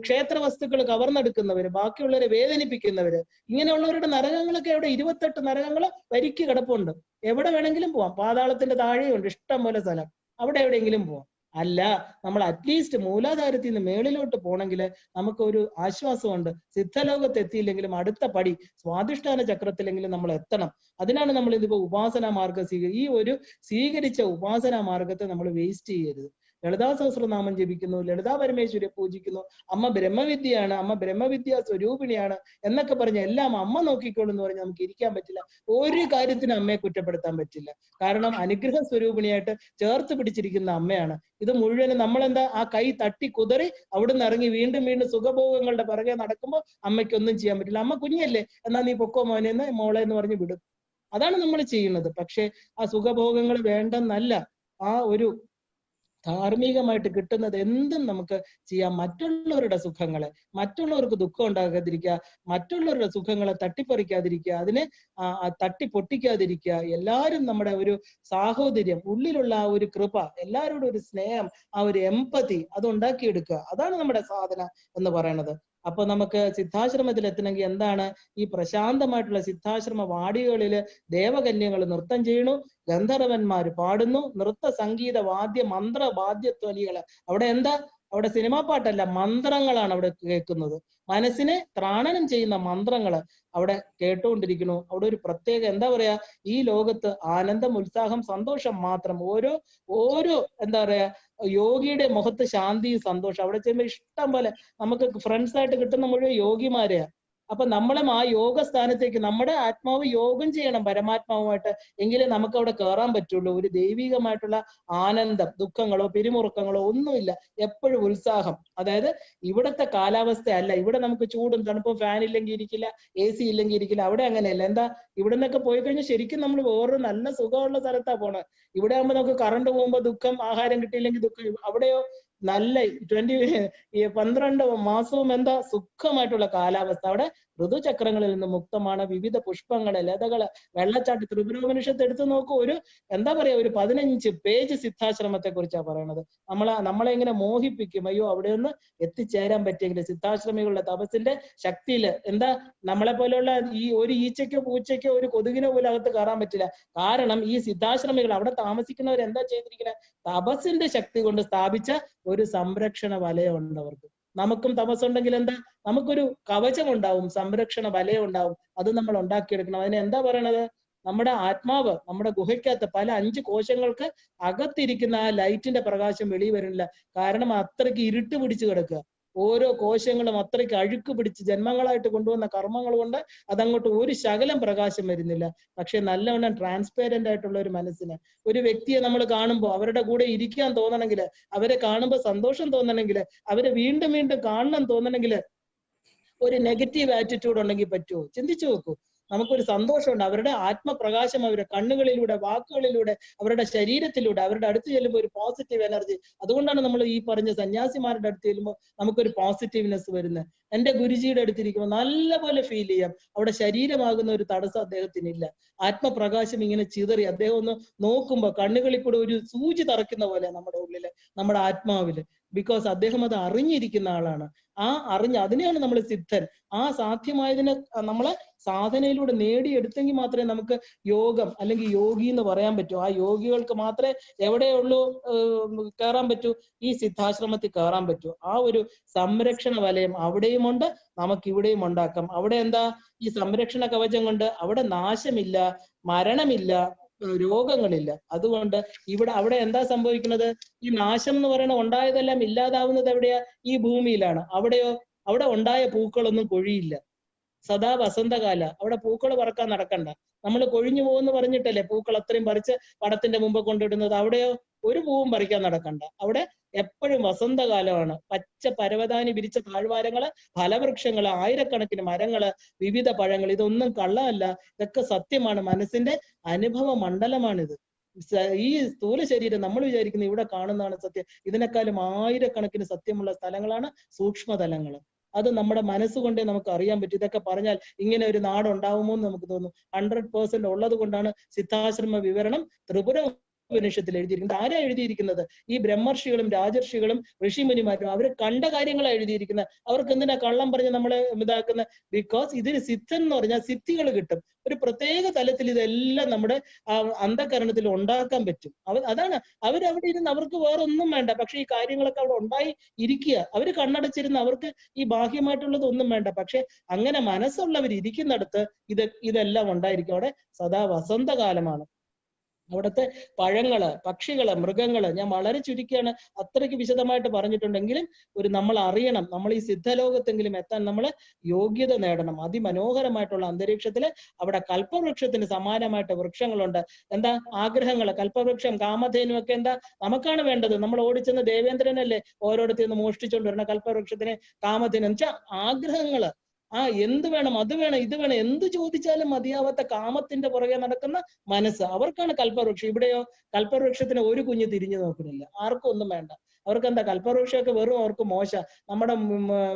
[SPEAKER 1] ക്ഷേത്ര വസ്തുക്കൾ കവർന്നെടുക്കുന്നവര്, ബാക്കിയുള്ളവരെ വേദനിപ്പിക്കുന്നവര്, ഇങ്ങനെയുള്ളവരുടെ നരകങ്ങളൊക്കെ അവിടെ 28 നരകങ്ങൾ വരിക്ക് കിടപ്പുണ്ട്. എവിടെ വേണമെങ്കിലും പോവാം. പാതാളത്തിന്റെ താഴെയുണ്ട് ഇഷ്ടം പോലെ സ്ഥലം. അവിടെ എവിടെയെങ്കിലും പോവാം. അല്ല, നമ്മൾ അറ്റ്ലീസ്റ്റ് മൂലാധാരത്തിൽ നിന്ന് മേളിലോട്ട് പോകണമെങ്കിൽ നമുക്കൊരു ആശ്വാസമുണ്ട്. സിദ്ധലോകത്ത് എത്തിയില്ലെങ്കിലും അടുത്ത പടി സ്വാധിഷ്ഠാന ചക്രത്തിലെങ്കിലും നമ്മൾ എത്തണം. അതിനാണ് നമ്മൾ ഇതിപ്പോ ഉപാസനാ മാർഗം ഈ ഒരു സ്വീകരിച്ച ഉപാസനാ മാർഗത്തെ നമ്മൾ വേസ്റ്റ് ചെയ്യരുത്. ലളിതാ സഹസ്രനാമം ജപിക്കുന്നു, ലളിതാ പരമേശ്വരിയെ പൂജിക്കുന്നു, അമ്മ ബ്രഹ്മവിദ്യയാണ്, അമ്മ ബ്രഹ്മവിദ്യ സ്വരൂപിണിയാണ് എന്നൊക്കെ പറഞ്ഞ് എല്ലാം അമ്മ നോക്കിക്കോളൂ എന്ന് പറഞ്ഞ് നമുക്ക് ഇരിക്കാൻ പറ്റില്ല. ഒരു കാര്യത്തിനും അമ്മയെ കുറ്റപ്പെടുത്താൻ പറ്റില്ല. കാരണം അനുഗ്രഹ സ്വരൂപിണിയായിട്ട് ചേർത്ത് പിടിച്ചിരിക്കുന്ന അമ്മയാണ്. ഇത് മുഴുവനും നമ്മളെന്താ ആ കൈ തട്ടി കുതറി അവിടുന്ന് ഇറങ്ങി വീണ്ടും വീണ്ടും സുഖഭോഗങ്ങളുടെ പിറകെ നടക്കുമ്പോൾ അമ്മയ്ക്കൊന്നും ചെയ്യാൻ പറ്റില്ല. അമ്മ കുഞ്ഞല്ലേ, എന്നാ നീ പൊക്കോ മോനെന്ന് മോളെ എന്ന് പറഞ്ഞ് വിടും. അതാണ് നമ്മൾ ചെയ്യുന്നത്. പക്ഷെ ആ സുഖഭോഗങ്ങൾ വേണ്ടെന്നല്ല, ആ ഒരു ധാർമ്മികമായിട്ട് കിട്ടുന്നത് എന്തും നമുക്ക് ചെയ്യാം. മറ്റുള്ളവരുടെ സുഖങ്ങളെ, മറ്റുള്ളവർക്ക് ദുഃഖം ഉണ്ടാകാതിരിക്കുക, മറ്റുള്ളവരുടെ സുഖങ്ങളെ തട്ടിപ്പറിക്കാതിരിക്കുക, അതിനെ തട്ടിപ്പൊട്ടിക്കാതിരിക്കുക. എല്ലാവരും നമ്മുടെ ഒരു സാഹോദര്യം, ഉള്ളിലുള്ള ആ ഒരു കൃപ, എല്ലാവരോടും ഒരു സ്നേഹം, ആ ഒരു എമ്പതി അത് ഉണ്ടാക്കിയെടുക്കുക. അതാണ് നമ്മുടെ സാധന എന്ന് പറയുന്നത്. അപ്പൊ നമുക്ക് സിദ്ധാശ്രമത്തിൽ എത്തണമെങ്കിൽ എന്താണ്? ഈ പ്രശാന്തമായിട്ടുള്ള സിദ്ധാശ്രമ വാടികളില് ദേവകന്യകൾ നൃത്തം ചെയ്യണു, ഗന്ധർവന്മാര് പാടുന്നു, നൃത്ത സംഗീത വാദ്യ മന്ത്ര വാദ്യധ്വനികള്. അവിടെ എന്താ? അവിടെ സിനിമാ പാട്ടല്ല, മന്ത്രങ്ങളാണ് അവിടെ കേൾക്കുന്നത്. മനസ്സിനെ ത്രാണനം ചെയ്യുന്ന മന്ത്രങ്ങള് അവിടെ കേട്ടുകൊണ്ടിരിക്കുന്നു. അവിടെ ഒരു പ്രത്യേക എന്താ പറയാ, ഈ ലോകത്ത് ആനന്ദം, ഉത്സാഹം, സന്തോഷം മാത്രം. ഓരോ എന്താ പറയാ യോഗിയുടെ മുഖത്ത് ശാന്തി, സന്തോഷം. അവിടെ ചെയ്യുമ്പോൾ ഇഷ്ടം പോലെ നമുക്ക് ഫ്രണ്ട്സ് ആയിട്ട് കിട്ടുന്ന മുഴുവൻ യോഗിമാരെയാ. അപ്പൊ നമ്മളും ആ യോഗ സ്ഥാനത്തേക്ക് നമ്മുടെ ആത്മാവ് യോഗം ചെയ്യണം പരമാത്മാവുമായിട്ട്, എങ്കിലേ നമുക്ക് അവിടെ കയറാൻ പറ്റുള്ളൂ. ഒരു ദൈവികമായിട്ടുള്ള ആനന്ദം, ദുഃഖങ്ങളോ പിരിമുറുക്കങ്ങളോ ഒന്നുമില്ല, എപ്പോഴും ഉത്സാഹം. അതായത് ഇവിടത്തെ കാലാവസ്ഥ അല്ല, ഇവിടെ നമുക്ക് ചൂടും തണുപ്പും, ഫാൻ ഇല്ലെങ്കിൽ ഇരിക്കില്ല, AC ഇല്ലെങ്കിൽ ഇരിക്കില്ല. അവിടെ അങ്ങനെയല്ല. എന്താ, ഇവിടെ നിന്നൊക്കെ പോയി കഴിഞ്ഞാൽ ശരിക്കും നമ്മൾ വേറൊരു നല്ല സുഖമുള്ള സ്ഥലത്താ പോണത്. ഇവിടെ ആകുമ്പോൾ നമുക്ക് കറണ്ട് പോകുമ്പോൾ ദുഃഖം, ആഹാരം കിട്ടിയില്ലെങ്കിൽ ദുഃഖം. അവിടെയോ നല്ല 12 മാസവും എന്താ സുഖമായിട്ടുള്ള കാലാവസ്ഥ. അവിടെ ഋതുചക്രങ്ങളിൽ നിന്ന് മുക്തമാണ്. വിവിധ പുഷ്പങ്ങള്, ലതകള്, വെള്ളച്ചാട്ടം. ത്രിപുരോപനിഷത്ത് എടുത്തു നോക്കൂ. ഒരു എന്താ പറയാ, ഒരു 15 പേജ് സിദ്ധാശ്രമത്തെ കുറിച്ചാണ് പറയണത്. നമ്മളെ ഇങ്ങനെ മോഹിപ്പിക്കും. അയ്യോ, അവിടെ നിന്ന് എത്തിച്ചേരാൻ പറ്റിയെങ്കിൽ സിദ്ധാശ്രമികളുടെ തപസ്സിന്റെ ശക്തിയില് എന്താ നമ്മളെ പോലെയുള്ള ഈ ഒരു ഈച്ചയ്ക്കോ പൂച്ചയ്ക്കോ ഒരു കൊതുകിനോ പോലും അകത്ത് കയറാൻ പറ്റില്ല. കാരണം ഈ സിദ്ധാശ്രമികൾ അവിടെ താമസിക്കുന്നവർ എന്താ ചെയ്തിരിക്കുന്നത്? തപസ്സിന്റെ ശക്തി കൊണ്ട് സ്ഥാപിച്ച ഒരു സംരക്ഷണ വലയമുണ്ട് അവർക്ക്. നമുക്കും തപസ്സുണ്ടെങ്കിൽ എന്താ, നമുക്കൊരു കവചം ഉണ്ടാവും, സംരക്ഷണ വലയം ഉണ്ടാവും. അത് നമ്മൾ ഉണ്ടാക്കിയെടുക്കണം. അതിന് എന്താ പറയണത്? നമ്മുടെ ആത്മാവ്, നമ്മുടെ ഗുഹയ്ക്കകത്ത് പല 5 കോശങ്ങൾക്ക് അകത്തിരിക്കുന്ന ആ ലൈറ്റിന്റെ പ്രകാശം വെളിയിൽ വരുന്നില്ല. കാരണം അത്രയ്ക്ക് ഇരുട്ട് പിടിച്ചു കിടക്കുക. ഓരോ കോശങ്ങളും അത്രയ്ക്ക് അഴുക്ക് പിടിച്ച് ജന്മങ്ങളായിട്ട് കൊണ്ടുവന്ന കർമ്മങ്ങൾ കൊണ്ട് അതങ്ങോട്ട് ഒരു ശകലം പ്രകാശം വരുന്നില്ല. പക്ഷെ നല്ലവണ്ണം ട്രാൻസ്പെറന്റ് ആയിട്ടുള്ള ഒരു മനസ്സിന്, ഒരു വ്യക്തിയെ നമ്മൾ കാണുമ്പോൾ അവരുടെ കൂടെ ഇരിക്കാൻ തോന്നണമെങ്കിൽ, അവരെ കാണുമ്പോൾ സന്തോഷം തോന്നണമെങ്കിൽ, അവരെ വീണ്ടും വീണ്ടും കാണണം തോന്നണമെങ്കിൽ ഒരു നെഗറ്റീവ് ആറ്റിറ്റ്യൂഡ് ഉണ്ടെങ്കിൽ പറ്റുമോ? ചിന്തിച്ചു നോക്കൂ. നമുക്കൊരു സന്തോഷമുണ്ട്. അവരുടെ ആത്മപ്രകാശം അവരുടെ കണ്ണുകളിലൂടെ, വാക്കുകളിലൂടെ, അവരുടെ ശരീരത്തിലൂടെ, അവരുടെ അടുത്ത് ചെല്ലുമ്പോൾ ഒരു പോസിറ്റീവ് എനർജി. അതുകൊണ്ടാണ് നമ്മൾ ഈ പറഞ്ഞ സന്യാസിമാരുടെ അടുത്ത് ചെല്ലുമ്പോൾ നമുക്കൊരു പോസിറ്റീവ്നെസ് വരുന്നത്. എന്റെ ഗുരുജിയുടെ അടുത്തിരിക്കുമ്പോൾ നല്ലപോലെ ഫീൽ ചെയ്യാം. അവിടെ ശരീരമാകുന്ന ഒരു തടസ്സം അദ്ദേഹത്തിനില്ല. ആത്മപ്രകാശം ഇങ്ങനെ ചിതറി അദ്ദേഹം ഒന്ന് നോക്കുമ്പോൾ കണ്ണുകളിൽ കൂടെ ഒരു സൂചി തറയ്ക്കുന്ന പോലെ നമ്മുടെ ഉള്ളില്, നമ്മുടെ ആത്മാവില്. ബിക്കോസ് അദ്ദേഹം അത് അറിഞ്ഞിരിക്കുന്ന ആളാണ്. അതിനെയാണ് നമ്മൾ സിദ്ധൻ. ആ സാധ്യമായതിനെ നമ്മളെ സാധനയിലൂടെ നേടിയെടുത്തെങ്കിൽ മാത്രമേ നമുക്ക് യോഗം അല്ലെങ്കിൽ യോഗി എന്ന് പറയാൻ പറ്റൂ. ആ യോഗികൾക്ക് മാത്രമേ എവിടെയുള്ളൂ കയറാൻ പറ്റൂ? ഈ സിദ്ധാശ്രമത്തിൽ കയറാൻ പറ്റൂ. ആ ഒരു സംരക്ഷണ വലയം അവിടെയുമുണ്ട്, നമുക്ക് ഇവിടെയും ഉണ്ടാക്കാം. അവിടെ എന്താ, ഈ സംരക്ഷണ കവചം കൊണ്ട് അവിടെ നാശമില്ല, മരണമില്ല, രോഗങ്ങളില്ല. അതുകൊണ്ട് അവിടെ എന്താ സംഭവിക്കുന്നത്? ഈ നാശം എന്ന് പറയുന്നത് ഉണ്ടായതെല്ലാം ഇല്ലാതാവുന്നത് എവിടെയാ? ഈ ഭൂമിയിലാണ്. അവിടെ ഉണ്ടായ പൂക്കളൊന്നും കൊഴിയില്ല. സദാ വസന്തകാല. അവിടെ പൂക്കൾ പറക്കാൻ നടക്കണ്ട. നമ്മൾ കൊഴിഞ്ഞു പോകുമെന്ന് പറഞ്ഞിട്ടല്ലേ പൂക്കൾ അത്രയും പറിച്ച് പടത്തിന്റെ മുമ്പ് കൊണ്ടിടുന്നത്. അവിടെയോ ഒരു പൂവും പറിക്കാൻ നടക്കണ്ട. അവിടെ എപ്പോഴും വസന്തകാലമാണ്. പച്ച പരവതാനി വിരിച്ച താഴ്വാരങ്ങള്, ഫലവൃക്ഷങ്ങള്, ആയിരക്കണക്കിന് മരങ്ങള്, വിവിധ പഴങ്ങൾ. ഇതൊന്നും കള്ളമല്ല, ഇതൊക്കെ സത്യമാണ്. മനസ്സിന്റെ അനുഭവ മണ്ഡലമാണിത്. ഈ സ്ഥൂല ശരീരം നമ്മൾ വിചാരിക്കുന്നത് ഇവിടെ കാണുന്നതാണ് സത്യം. ഇതിനേക്കാളും ആയിരക്കണക്കിന് സത്യമുള്ള സ്ഥലങ്ങളാണ് സൂക്ഷ്മതലങ്ങൾ. അത് നമ്മുടെ മനസ്സുകൊണ്ടേ നമുക്ക് അറിയാൻ പറ്റും. ഇതൊക്കെ പറഞ്ഞാൽ ഇങ്ങനെ ഒരു നാട് ഉണ്ടാവുമോ എന്ന് നമുക്ക് തോന്നും. 100% ഉള്ളത് കൊണ്ടാണ് സിദ്ധാശ്രമ വിവരണം ത്രിപുര ഉപനിഷത്തിൽ എഴുതിയിരിക്കുന്നത്. ആരാ എഴുതിയിരിക്കുന്നത്? ഈ ബ്രഹ്മർഷികളും രാജർഷികളും ഋഷിമുനിമാരും. അവര് കണ്ട കാര്യങ്ങളാണ് എഴുതിയിരിക്കുന്നത്. അവർക്ക് എന്തിനാ കള്ളം പറഞ്ഞ് നമ്മളെ ഇതാക്കുന്നത്? ബിക്കോസ് ഇതിന് സിദ്ധൻ എന്ന് പറഞ്ഞാൽ സിദ്ധികൾ കിട്ടും. ഒരു പ്രത്യേക തലത്തിൽ ഇതെല്ലാം നമ്മുടെ അന്ധകരണത്തിൽ ഉണ്ടാക്കാൻ പറ്റും. അതാണ് അവരവിടെ ഇരുന്ന് അവർക്ക് വേറെ ഒന്നും വേണ്ട. പക്ഷെ ഈ കാര്യങ്ങളൊക്കെ അവിടെ ഉണ്ടായി ഇരിക്കുക. അവര് കണ്ണടച്ചിരുന്ന് അവർക്ക് ഈ ബാഹ്യമായിട്ടുള്ളത് ഒന്നും വേണ്ട. പക്ഷെ അങ്ങനെ മനസ്സുള്ളവർ ഇരിക്കുന്നിടത്ത് ഇതെല്ലാം ഉണ്ടായിരിക്കും. അവിടെ സദാ വസന്തകാലമാണ്. അവിടുത്തെ പഴങ്ങള്, പക്ഷികള്, മൃഗങ്ങള്, ഞാൻ വളരെ ചുരുക്കിയാണ്, അത്രയ്ക്ക് വിശദമായിട്ട് പറഞ്ഞിട്ടുണ്ടെങ്കിലും നമ്മൾ അറിയണം, നമ്മൾ ഈ സിദ്ധലോകത്തെങ്കിലും എത്താൻ നമ്മൾ യോഗ്യത നേടണം. അതിമനോഹരമായിട്ടുള്ള അന്തരീക്ഷത്തില് അവിടെ കൽപ്പവൃക്ഷത്തിന് സമാനമായിട്ട് വൃക്ഷങ്ങളുണ്ട്. എന്താ ആഗ്രഹങ്ങള്? കൽപ്പവൃക്ഷം, കാമധേനു ഒക്കെ എന്താ നമുക്കാണ് വേണ്ടത്? നമ്മൾ ഓടിച്ചെന്ന് ദേവേന്ദ്രനല്ലേ ഓരോരുത്തർ നിന്ന് മോഷ്ടിച്ചുകൊണ്ട് വരണം കൽപ്പവൃക്ഷത്തിന് കാമധേനു എന്ന് വെച്ചാൽ ആഗ്രഹങ്ങള്. എന്ത് വേണം, അത് വേണം, ഇത് വേണം, എന്ത് ചോദിച്ചാലും മതിയാവാത്ത കാമത്തിന്റെ പുറകെ നടക്കുന്ന മനസ്സ്, അവർക്കാണ് കൽപ്പവൃക്ഷം. ഇവിടെയോ കൽപ്പവൃക്ഷത്തിന് ഒരു കുഞ്ഞ് തിരിഞ്ഞു നോക്കുന്നില്ല. ആർക്കും ഒന്നും വേണ്ട. അവർക്ക് എന്താ? കൽപ്പവൃക്ഷമൊക്കെ വെറും അവർക്ക് മോശ. നമ്മുടെ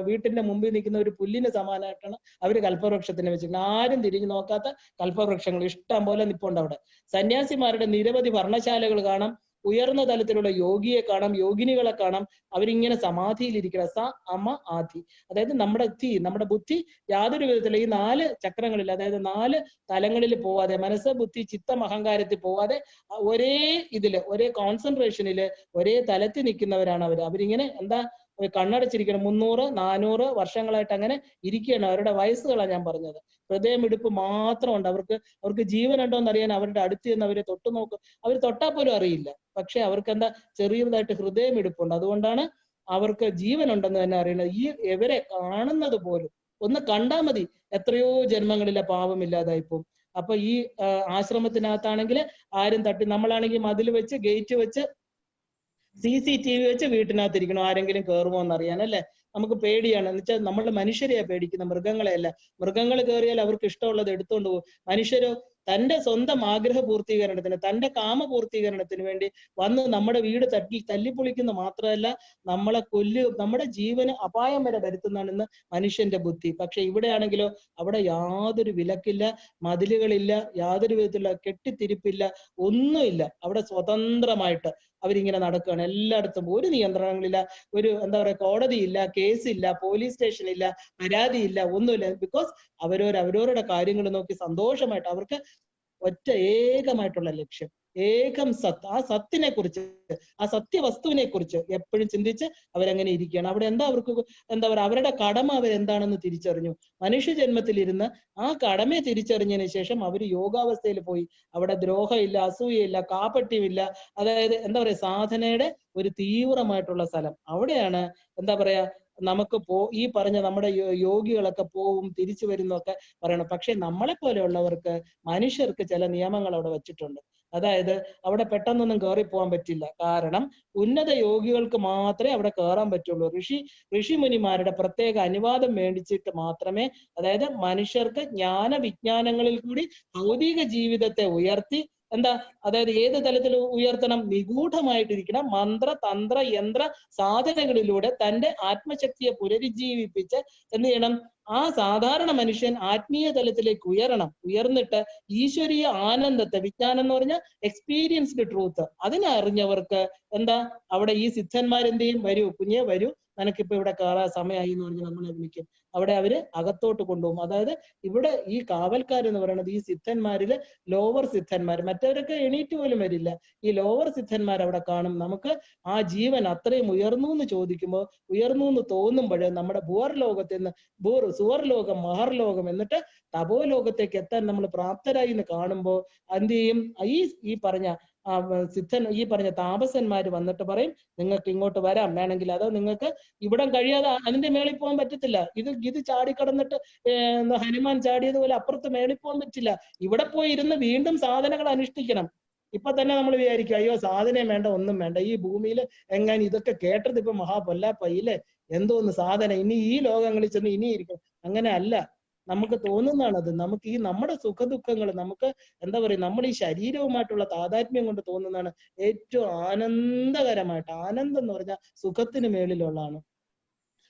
[SPEAKER 1] വീട്ടിന്റെ മുമ്പിൽ നിൽക്കുന്ന ഒരു പുല്ലിന് സമാനമായിട്ടാണ് അവര് കൽപ്പവൃക്ഷത്തിനെ വെച്ചിരിക്കുന്നത്. ആരും തിരിഞ്ഞു നോക്കാത്ത കൽപ്പവൃക്ഷങ്ങൾ ഇഷ്ടം പോലെ നിപ്പുണ്ട് അവിടെ. സന്യാസിമാരുടെ നിരവധി വർണ്ണശാലകൾ കാണാം. ഉയർന്ന തലത്തിലുള്ള യോഗിയെ കാണാം, യോഗിനികളെ കാണാം. അവരിങ്ങനെ സമാധിയിലിരിക്കണം. സ അമ ആധി. അതായത് നമ്മുടെ ബുദ്ധി യാതൊരു വിധത്തിലുള്ള ഈ 4 ചക്രങ്ങളിൽ, അതായത് 4 തലങ്ങളിൽ പോവാതെ, മനസ്സ്, ബുദ്ധി, ചിത്തം, അഹങ്കാരത്തിൽ പോവാതെ ഒരേ കോൺസെൻട്രേഷനില് ഒരേ തലത്തിൽ നിൽക്കുന്നവരാണ് അവരിങ്ങനെ എന്താ കണ്ണടച്ചിരിക്കണം. 300, 400 വർഷങ്ങളായിട്ട് അങ്ങനെ ഇരിക്കുകയാണ്. അവരുടെ വയസ്സുകളാണ് ഞാൻ പറഞ്ഞത്. ഹൃദയമിടിപ്പ് മാത്രമുണ്ട് അവർക്ക് ജീവനുണ്ടോ എന്ന് അറിയാൻ അവരുടെ അടുത്ത് നിന്ന് അവരെ തൊട്ടു നോക്കും. അവർ തൊട്ടാൽ പോലും അറിയില്ല. പക്ഷെ അവർക്ക് എന്താ ചെറിയതായിട്ട് ഹൃദയമിടിപ്പുണ്ട്. അതുകൊണ്ടാണ് അവർക്ക് ജീവനുണ്ടെന്ന് തന്നെ അറിയുന്നത്. ഇവരെ കാണുന്നത് പോലും ഒന്ന് കണ്ടാൽ മതി എത്രയോ ജന്മങ്ങളിലെ പാപമില്ലാതായിപ്പോ. അപ്പൊ ഈ ആശ്രമത്തിനകത്താണെങ്കിൽ ആരും നമ്മളാണെങ്കിൽ മതിൽ വെച്ച്, ഗേറ്റ് വെച്ച്, CCTV വെച്ച് വീട്ടിനകത്തിരിക്കണം. ആരെങ്കിലും കയറുമോ എന്നറിയാൻ, അല്ലെ? നമുക്ക് പേടിയാണ്. എന്ന് വെച്ചാൽ നമ്മൾ മനുഷ്യരെയാ പേടിക്കുന്ന, മൃഗങ്ങളെയല്ല. മൃഗങ്ങൾ കയറിയാൽ അവർക്ക് ഇഷ്ടമുള്ളത് എടുത്തുകൊണ്ട് പോകും. മനുഷ്യരോ തന്റെ സ്വന്തം ആഗ്രഹ പൂർത്തീകരണത്തിന്, തന്റെ കാമ പൂർത്തീകരണത്തിന് വേണ്ടി വന്ന് നമ്മുടെ വീട് തല്ലിപ്പൊളിക്കുന്ന മാത്രമല്ല, നമ്മളെ നമ്മുടെ ജീവന് അപായം വരെ വരുത്തുന്നതാണ് ഇന്ന് മനുഷ്യന്റെ ബുദ്ധി. പക്ഷെ ഇവിടെയാണെങ്കിലോ അവിടെ യാതൊരു വിലക്കില്ല, മതിലുകളില്ല, യാതൊരു വിധത്തിലുള്ള കെട്ടിത്തിരിപ്പില്ല, ഒന്നുമില്ല. അവിടെ സ്വതന്ത്രമായിട്ട് അവരിങ്ങനെ നടക്കുകയാണ്. എല്ലായിടത്തും ഒരു നിയന്ത്രണങ്ങളില്ല, ഒരു എന്താ പറയുക, കോടതിയില്ല, കേസില്ല, പോലീസ് സ്റ്റേഷൻ ഇല്ല, പരാതിയില്ല, ഒന്നുമില്ല. ബിക്കോസ് അവരവരുടെ കാര്യങ്ങൾ നോക്കി സന്തോഷമായിട്ട് അവർക്ക് ഒറ്റ ഏകമായിട്ടുള്ള ലക്ഷ്യം, ഏകം സത്ത്. ആ സത്തിനെ കുറിച്ച്, ആ സത്യവസ്തുവിനെ കുറിച്ച് എപ്പോഴും ചിന്തിച്ച് അവരങ്ങനെ ഇരിക്കുകയാണ്. അവിടെ അവർക്ക് എന്താ പറയുക, അവരുടെ കടമ അവരെന്താണെന്ന് തിരിച്ചറിഞ്ഞു. മനുഷ്യ ജന്മത്തിലിരുന്ന് ആ കടമയെ തിരിച്ചറിഞ്ഞതിന് ശേഷം അവർ യോഗാവസ്ഥയിൽ പോയി. അവിടെ ദ്രോഹമില്ല, അസൂയയില്ല, കാപട്യമില്ല. അതായത് എന്താ പറയാ, സാധനയുടെ ഒരു തീവ്രമായിട്ടുള്ള സ്ഥലം. അവിടെയാണ് എന്താ പറയാ നമുക്ക് ഈ പറഞ്ഞ നമ്മുടെ യോഗികളൊക്കെ പോവും തിരിച്ചു വരുന്നൊക്കെ പറയണം. പക്ഷെ നമ്മളെ പോലെയുള്ളവർക്ക്, മനുഷ്യർക്ക് ചില നിയമങ്ങൾ അവിടെ വെച്ചിട്ടുണ്ട്. അതായത് അവിടെ പെട്ടെന്നൊന്നും കയറിപ്പോകാൻ പറ്റില്ല. കാരണം ഉന്നത യോഗികൾക്ക് മാത്രമേ അവിടെ കയറാൻ പറ്റുള്ളൂ. ഋഷിമുനിമാരുടെ പ്രത്യേക അനുവാദം മേടിച്ചിട്ട് മാത്രമേ, അതായത് മനുഷ്യർക്ക് ജ്ഞാന വിജ്ഞാനങ്ങളിൽ കൂടി ഭൗതിക ജീവിതത്തെ ഉയർത്തി അതായത് ഏത് തലത്തിൽ ഉയർത്തണം? നിഗൂഢമായിട്ടിരിക്കണം. മന്ത്ര, തന്ത്ര, യന്ത്ര സാധനങ്ങളിലൂടെ തന്റെ ആത്മശക്തിയെ പുനരുജ്ജീവിപ്പിച്ച് എന്ത് ചെയ്യണം? ആ സാധാരണ മനുഷ്യൻ ആത്മീയ തലത്തിലേക്ക് ഉയർന്നിട്ട് ഈശ്വരീയ ആനന്ദത്തെ, വിജ്ഞാനം എന്ന് പറഞ്ഞാൽ എക്സ്പീരിയൻസ്ഡ് ട്രൂത്ത്, അതിനറിഞ്ഞവർക്ക് അവിടെ ഈ സിദ്ധന്മാരെന്ത് ചെയ്യും? വരൂ കുഞ്ഞെ വരൂ, നിനക്കിപ്പോ ഇവിടെ കയറാൻ സമയമായി എന്ന് പറഞ്ഞ് നമ്മളെ വിളിക്കും. അവിടെ അവര് അകത്തോട്ട് കൊണ്ടുപോകും. അതായത് ഇവിടെ ഈ കാവൽക്കാരെന്ന് പറയുന്നത് ഈ സിദ്ധന്മാരില് ലോവർ സിദ്ധന്മാർ, മറ്റവരൊക്കെ എണീറ്റ് പോലും വരില്ല. ഈ ലോവർ സിദ്ധന്മാർ അവിടെ കാണും. നമുക്ക് ആ ജീവൻ അത്രയും ഉയർന്നു എന്ന് ചോദിക്കുമ്പോൾ, ഉയർന്നു എന്ന് തോന്നുമ്പോൾ നമ്മുടെ ഭൂർ ലോകത്തിൽ നിന്ന് സുവർലോകം, മഹർലോകം, എന്നിട്ട് തപോലോകത്തേക്ക് എത്താൻ നമ്മൾ പ്രാപ്തരായി എന്ന് കാണുമ്പോൾ എന്ത് ചെയ്യും? ഈ പറഞ്ഞ ഈ പറഞ്ഞ താപസന്മാര് വന്നിട്ട് പറയും, നിങ്ങൾക്ക് ഇങ്ങോട്ട് വരാം വേണമെങ്കിൽ, അതോ നിങ്ങൾക്ക് ഇവിടം കഴിയാതെ അതിന്റെ മേളിൽ പോകാൻ പറ്റത്തില്ല. ഇത് ചാടിക്കടന്നിട്ട് ഹനുമാൻ ചാടിയതുപോലെ അപ്പുറത്ത് മേളിൽ പോകാൻ പറ്റില്ല. ഇവിടെ പോയി ഇരുന്ന് വീണ്ടും സാധനകൾ അനുഷ്ഠിക്കണം. ഇപ്പൊ തന്നെ നമ്മൾ വിചാരിക്കും, അയ്യോ സാധനം വേണ്ട, ഒന്നും വേണ്ട, ഈ ഭൂമിയിൽ എങ്ങനെ ഇതൊക്കെ കേട്ടത് ഇപ്പൊ മഹാപൊല്ലാപ്പയില്ലേ, എന്തോന്ന് സാധനം, ഇനി ഈ ലോകങ്ങളിൽ ചെന്ന് ഇനി ഇരിക്കും. അങ്ങനെ അല്ല, നമുക്ക് തോന്നുന്നതാണത്. നമുക്ക് ഈ നമ്മുടെ സുഖദുഃഖങ്ങൾ നമുക്ക് എന്താ പറയുക, നമ്മുടെ ഈ ശരീരവുമായിട്ടുള്ള താതാത്മ്യം കൊണ്ട് തോന്നുന്നതാണ് ഏറ്റവും ആനന്ദകരമായിട്ട്. ആനന്ദം എന്ന് പറഞ്ഞാൽ സുഖത്തിന് മേളിലുള്ളതാണ്.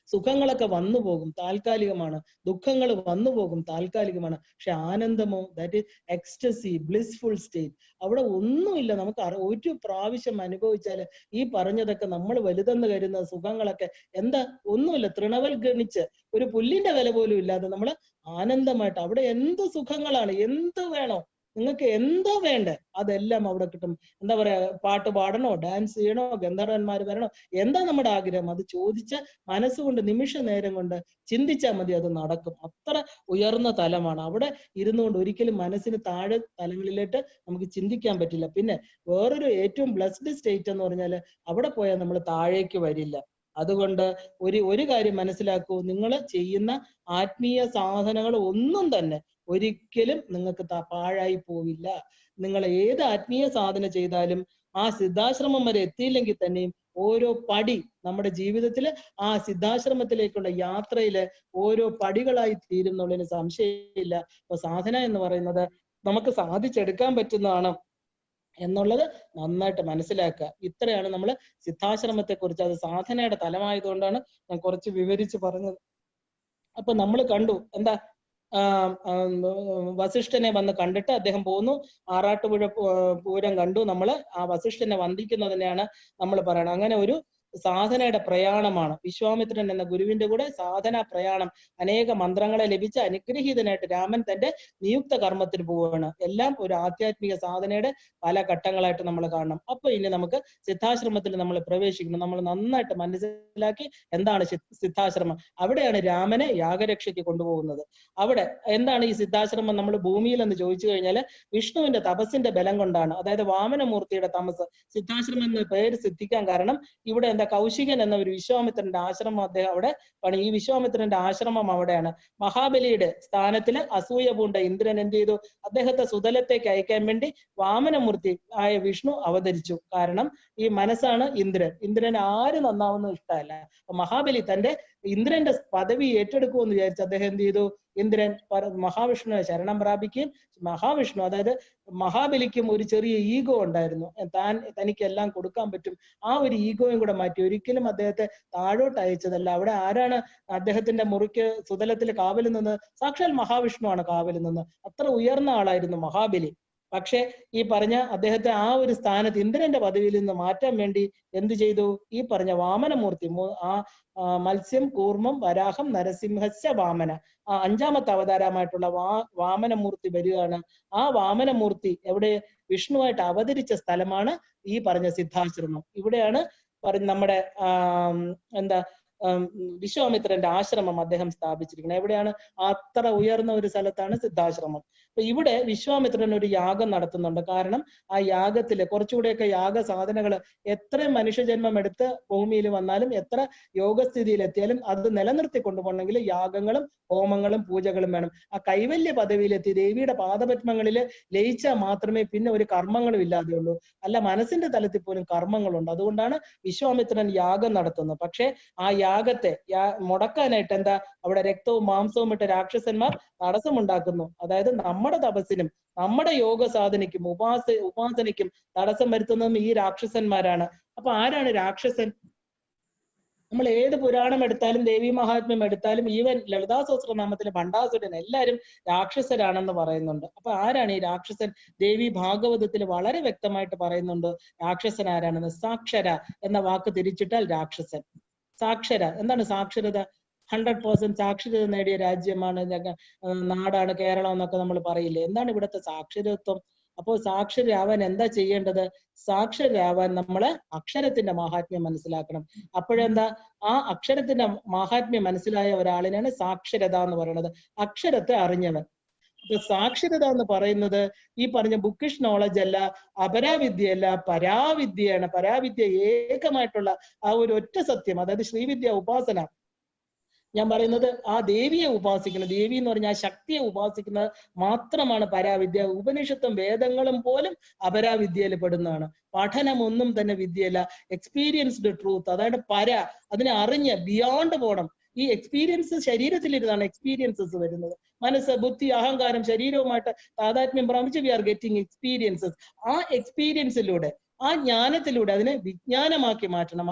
[SPEAKER 1] സുഖങ്ങളൊക്കെ വന്നു പോകും, താൽക്കാലികമാണ്. ദുഃഖങ്ങൾ വന്നു പോകും, താൽക്കാലികമാണ്. പക്ഷെ ആനന്ദമോ, that is ecstasy, blissful state. അവിടെ ഒന്നുമില്ല. നമുക്ക് ഒരു പ്രാവശ്യം അനുഭവിച്ചാൽ ഈ പറഞ്ഞതൊക്കെ നമ്മൾ വലുതെന്ന് കരുതുന്ന സുഖങ്ങളൊക്കെ എന്താ, ഒന്നുമില്ല. തൃണവൽഗണിച്ച് ഒരു പുല്ലിന്റെ വില പോലും ഇല്ലാതെ നമ്മൾ ആനന്ദമായിട്ട് അവിടെ എന്ത് സുഖങ്ങളാണ്, എന്ത് വേണോ, നിങ്ങൾക്ക് എന്താ വേണ്ടേ അതെല്ലാം അവിടെ കിട്ടും. എന്താ പറയാ, പാട്ട് പാടണോ, ഡാൻസ് ചെയ്യണോ, ഗന്ധർവന്മാർ വരണോ, എന്താ നമ്മുടെ ആഗ്രഹം, അത് ചോദിച്ച മനസ്സുകൊണ്ട് നിമിഷ നേരം കൊണ്ട് ചിന്തിച്ചാൽ മതി, അത് നടക്കും. അത്ര ഉയർന്ന തലമാണ്. അവിടെ ഇരുന്നുകൊണ്ട് ഒരിക്കലും മനസ്സിന് താഴെ തലങ്ങളിലേക്ക് നമുക്ക് ചിന്തിക്കാൻ പറ്റില്ല. പിന്നെ വേറൊരു ഏറ്റവും ബ്ലസ്ഡ് സ്റ്റേറ്റ് എന്ന് പറഞ്ഞാൽ അവിടെ പോയാൽ നമ്മൾ താഴേക്ക് വരില്ല. അതുകൊണ്ട് ഒരു കാര്യം മനസ്സിലാക്കൂ, നിങ്ങൾ ചെയ്യുന്ന ആത്മീയ സാധനങ്ങൾ ഒന്നും തന്നെ ഒരിക്കലും നിങ്ങൾക്ക് പാഴായി പോവില്ല. നിങ്ങൾ ഏത് ആത്മീയ സാധന ചെയ്താലും ആ സിദ്ധാശ്രമം വരെ എത്തിയില്ലെങ്കിൽ തന്നെയും ഓരോ പടി നമ്മുടെ ജീവിതത്തിൽ ആ സിദ്ധാശ്രമത്തിലേക്കുള്ള യാത്രയില് ഓരോ പടികളായി തീരും എന്നുള്ളതിന് സംശയമില്ല. അപ്പൊ സാധന എന്ന് പറയുന്നത് നമുക്ക് സാധിച്ചെടുക്കാൻ പറ്റുന്നതാണ് എന്നുള്ളത് നന്നായിട്ട് മനസ്സിലാക്കുക. ഇത്രയാണ് നമ്മൾ സിദ്ധാശ്രമത്തെ കുറിച്ച്, അത് സാധനയുടെ തലമായതുകൊണ്ടാണ് ഞാൻ കുറച്ച് വിവരിച്ച് പറഞ്ഞത്. അപ്പൊ നമ്മൾ കണ്ടു എന്താ, വസിഷ്ഠനെ വന്ന് കണ്ടിട്ട് അദ്ദേഹം പോന്നു. ആറാട്ടുപുഴ പൂരം കണ്ടു. നമ്മൾ ആ വസിഷ്ഠനെ വന്ദിക്കുന്നതിനെയാണ് നമ്മൾ പറയണം. അങ്ങനെ ഒരു സാധനയുടെ പ്രയാണമാണ്. വിശ്വാമിത്രൻ എന്ന ഗുരുവിന്റെ കൂടെ സാധന പ്രയാണം. അനേക മന്ത്രങ്ങളെ ലഭിച്ച അനുഗ്രഹീതനായിട്ട് രാമൻ തന്റെ നിയുക്ത കർമ്മത്തിന് പോവുകയാണ്. എല്ലാം ഒരു ആധ്യാത്മിക സാധനയുടെ പല ഘട്ടങ്ങളായിട്ട് നമ്മൾ കാണണം. അപ്പൊ ഇനി നമുക്ക് സിദ്ധാശ്രമത്തിൽ നമ്മൾ പ്രവേശിക്കണം. നമ്മൾ നന്നായിട്ട് മനസ്സിലാക്കി എന്താണ് സിദ്ധാശ്രമം. അവിടെയാണ് രാമനെ യാഗരക്ഷയ്ക്ക് കൊണ്ടുപോകുന്നത്. അവിടെ എന്താണ് ഈ സിദ്ധാശ്രമം നമ്മൾ ഭൂമിയിൽ എന്ന് ചോദിച്ചു കഴിഞ്ഞാൽ വിഷ്ണുവിന്റെ തപസ്സിന്റെ ബലം കൊണ്ടാണ്. അതായത് വാമനമൂർത്തിയുടെ തപസ്. സിദ്ധാശ്രമം എന്ന പേര് സിദ്ധിക്കാൻ കാരണം ഇവിടെ എന്താ, കൗശികൻ എന്ന ഒരു വിശ്വാമിത്രന്റെ ആശ്രമം അദ്ദേഹം അവിടെ പണി. ഈ വിശ്വാമിത്രന്റെ ആശ്രമം അവിടെയാണ്. മഹാബലിയുടെ സ്ഥാനത്തിൽ അസൂയ പൂണ്ട ഇന്ദ്രൻ എന്ത് ചെയ്തു, അദ്ദേഹത്തെ സുതലത്തേക്ക് അയക്കാൻ വേണ്ടി വാമനമൂർത്തി ആയ വിഷ്ണു അവതരിച്ചു. കാരണം ഈ മനസ്സാണ് ഇന്ദ്രൻ. ഇന്ദ്രൻ ആര് നന്നാവുന്നത് ഇഷ്ടമല്ല. മഹാബലി തന്റെ ഇന്ദ്രന്റെ പദവി ഏറ്റെടുക്കുമെന്ന് വിചാരിച്ച് അദ്ദേഹം എന്ത് ചെയ്തു, ഇന്ദ്രൻ മഹാവിഷ്ണുവിനെ ശരണം പ്രാപിക്കുകയും മഹാവിഷ്ണു, അതായത് മഹാബലിക്കും ഒരു ചെറിയ ഈഗോ ഉണ്ടായിരുന്നു, തനിക്കെല്ലാം കൊടുക്കാൻ പറ്റും. ആ ഒരു ഈഗോയും കൂടെ മാറ്റി. ഒരിക്കലും അദ്ദേഹത്തെ താഴോട്ട് അയച്ചതല്ല. അവിടെ ആരാണ് അദ്ദേഹത്തിന്റെ മുറിക്ക് സുതലത്തിൽ കാവലിൽ നിന്ന്? സാക്ഷാൽ മഹാവിഷ്ണുവാണ് കാവലിൽ നിന്ന്. അത്ര ഉയർന്ന ആളായിരുന്നു മഹാബലി. പക്ഷെ ഈ പറഞ്ഞ അദ്ദേഹത്തെ ആ ഒരു സ്ഥാനത്ത് ഇന്ദ്രന്റെ പദവിയിൽ നിന്ന് മാറ്റാൻ വേണ്ടി എന്ത് ചെയ്തു, ഈ പറഞ്ഞ വാമനമൂർത്തി, ആ മത്സ്യം, കൂർമ്മം, വരാഹം, നരസിംഹസ്യ വാമന, ആ അഞ്ചാമത്തെ അവതാരമായിട്ടുള്ള വാമനമൂർത്തി വരികയാണ്. ആ വാമനമൂർത്തി എവിടെ, വിഷ്ണുവായിട്ട് അവതരിച്ച സ്ഥലമാണ് ഈ പറഞ്ഞ സിദ്ധാശ്രമം. ഇവിടെയാണ് നമ്മുടെ എന്താ വിശ്വാമിത്രന്റെ ആശ്രമം അദ്ദേഹം സ്ഥാപിച്ചിരിക്കുന്നത്. എവിടെയാണ്? അത്ര ഉയർന്ന ഒരു സ്ഥലത്താണ് സിദ്ധാശ്രമം. അപ്പൊ ഇവിടെ വിശ്വാമിത്രൻ ഒരു യാഗം നടത്തുന്നുണ്ട്. കാരണം ആ യാഗത്തില് കുറച്ചുകൂടെയൊക്കെ യാഗ സാധനങ്ങൾ എത്ര മനുഷ്യജന്മം എടുത്ത് ഭൂമിയിൽ വന്നാലും എത്ര യോഗസ്ഥിതിയിൽ എത്തിയാലും അത് നിലനിർത്തി കൊണ്ടുപോകണമെങ്കിൽ യാഗങ്ങളും ഹോമങ്ങളും പൂജകളും വേണം. ആ കൈവല്യ പദവിയിലെത്തി ദേവിയുടെ പാദപത്മങ്ങളിൽ ലയിച്ചാൽ മാത്രമേ പിന്നെ ഒരു കർമ്മങ്ങളും ഇല്ലാതെയുള്ളൂ. അല്ല, മനസ്സിന്റെ തലത്തിൽ പോലും കർമ്മങ്ങളുണ്ട്. അതുകൊണ്ടാണ് വിശ്വാമിത്രൻ യാഗം നടത്തുന്നത്. പക്ഷെ ആ യാഗത്തെ മുടക്കാനായിട്ട് എന്താ, അവിടെ രക്തവും മാംസവും ഇട്ട് രാക്ഷസന്മാർ തടസ്സമുണ്ടാക്കുന്നു. അതായത് നമ്മുടെ തപസ്സിനും നമ്മുടെ യോഗ സാധനയ്ക്കും ഉപാസനയ്ക്കും തടസ്സം വരുത്തുന്നതും ഈ രാക്ഷസന്മാരാണ്. അപ്പൊ ആരാണ് രാക്ഷസൻ? നമ്മൾ ഏത് പുരാണം എടുത്താലും ദേവി മഹാത്മ്യം എടുത്താലും ഈവൻ ലളിതാ സഹസ്രനാമത്തിലെ ഭണ്ഡാസുരൻ എല്ലാവരും രാക്ഷസരാണെന്ന് പറയുന്നുണ്ട്. അപ്പൊ ആരാണ് ഈ രാക്ഷസൻ? ദേവി ഭാഗവതത്തിൽ വളരെ വ്യക്തമായിട്ട് പറയുന്നുണ്ട് രാക്ഷസൻ ആരാണെന്ന്. സാക്ഷര എന്ന വാക്ക് തിരിച്ചിട്ടാൽ രാക്ഷസൻ. സാക്ഷര എന്താണ്? സാക്ഷരത 100% സാക്ഷരത നേടിയ രാജ്യമാണ് നാടാണ് കേരളം എന്നൊക്കെ നമ്മൾ പറയില്ലേ. എന്താണ് ഇവിടുത്തെ സാക്ഷരത്വം? അപ്പോൾ സാക്ഷരരാവാൻ എന്താ ചെയ്യേണ്ടത്? സാക്ഷരരാവാൻ നമ്മള് അക്ഷരത്തിന്റെ മാഹാത്മ്യം മനസ്സിലാക്കണം. അപ്പോഴെന്താ, ആ അക്ഷരത്തിന്റെ മാഹാത്മ്യം മനസ്സിലായ ഒരാളിനാണ് സാക്ഷരത എന്ന് പറയുന്നത്. അക്ഷരത്തെ അറിഞ്ഞവൻ. അപ്പൊ സാക്ഷരത എന്ന് പറയുന്നത് ഈ പറഞ്ഞ ബുക്കിഷ് നോളജ് അല്ല, അപരാവിദ്യയല്ല, പരാവിദ്യയാണ്. പരാവിദ്യ ഏകമായിട്ടുള്ള ആ ഒരു ഒറ്റ സത്യം, അതായത് ശ്രീവിദ്യ ഉപാസന. ഞാൻ പറയുന്നത് ആ ദേവിയെ ഉപാസിക്കുന്നത്, ദേവി എന്ന് പറഞ്ഞാൽ ആ ശക്തിയെ ഉപാസിക്കുന്നത് മാത്രമാണ് പരാവിദ്യ. ഉപനിഷത്തും വേദങ്ങളും പോലും അപരാവിദ്യയിൽ പെടുന്നതാണ്. പഠനമൊന്നും തന്നെ വിദ്യയല്ല. എക്സ്പീരിയൻസ്ഡ് ട്രൂത്ത്, അതായത് അതിനെ അറിഞ്ഞ് ബിയോണ്ട് പോകണം. ഈ എക്സ്പീരിയൻസ് ശരീരത്തിലിരുന്നാണ് എക്സ്പീരിയൻസസ് വരുന്നത്. മനസ്സ്, ബുദ്ധി, അഹങ്കാരം ശരീരവുമായിട്ട് താതാത്മ്യം പ്രാപിച്ച് വി ആർ ഗെറ്റിംഗ് എക്സ്പീരിയൻസസ്. ആ എക്സ്പീരിയൻസിലൂടെ, ആ ജ്ഞാനത്തിലൂടെ അതിനെ വിജ്ഞാനമാക്കി മാറ്റണം.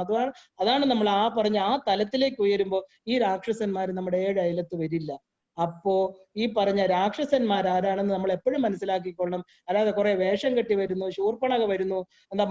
[SPEAKER 1] അതാണ് നമ്മൾ ആ പറഞ്ഞ ആ തലത്തിലേക്ക് ഉയരുമ്പോൾ ഈ രാക്ഷസന്മാർ നമ്മുടെ 7 അയലത്ത് വരില്ല. അപ്പോ ഈ പറഞ്ഞ രാക്ഷസന്മാർ ആരാണെന്ന് നമ്മൾ എപ്പോഴും മനസ്സിലാക്കിക്കൊള്ളണം. അല്ലാതെ കുറെ വേഷം കെട്ടി വരുന്നു, ശൂർപ്പണക വരുന്നു,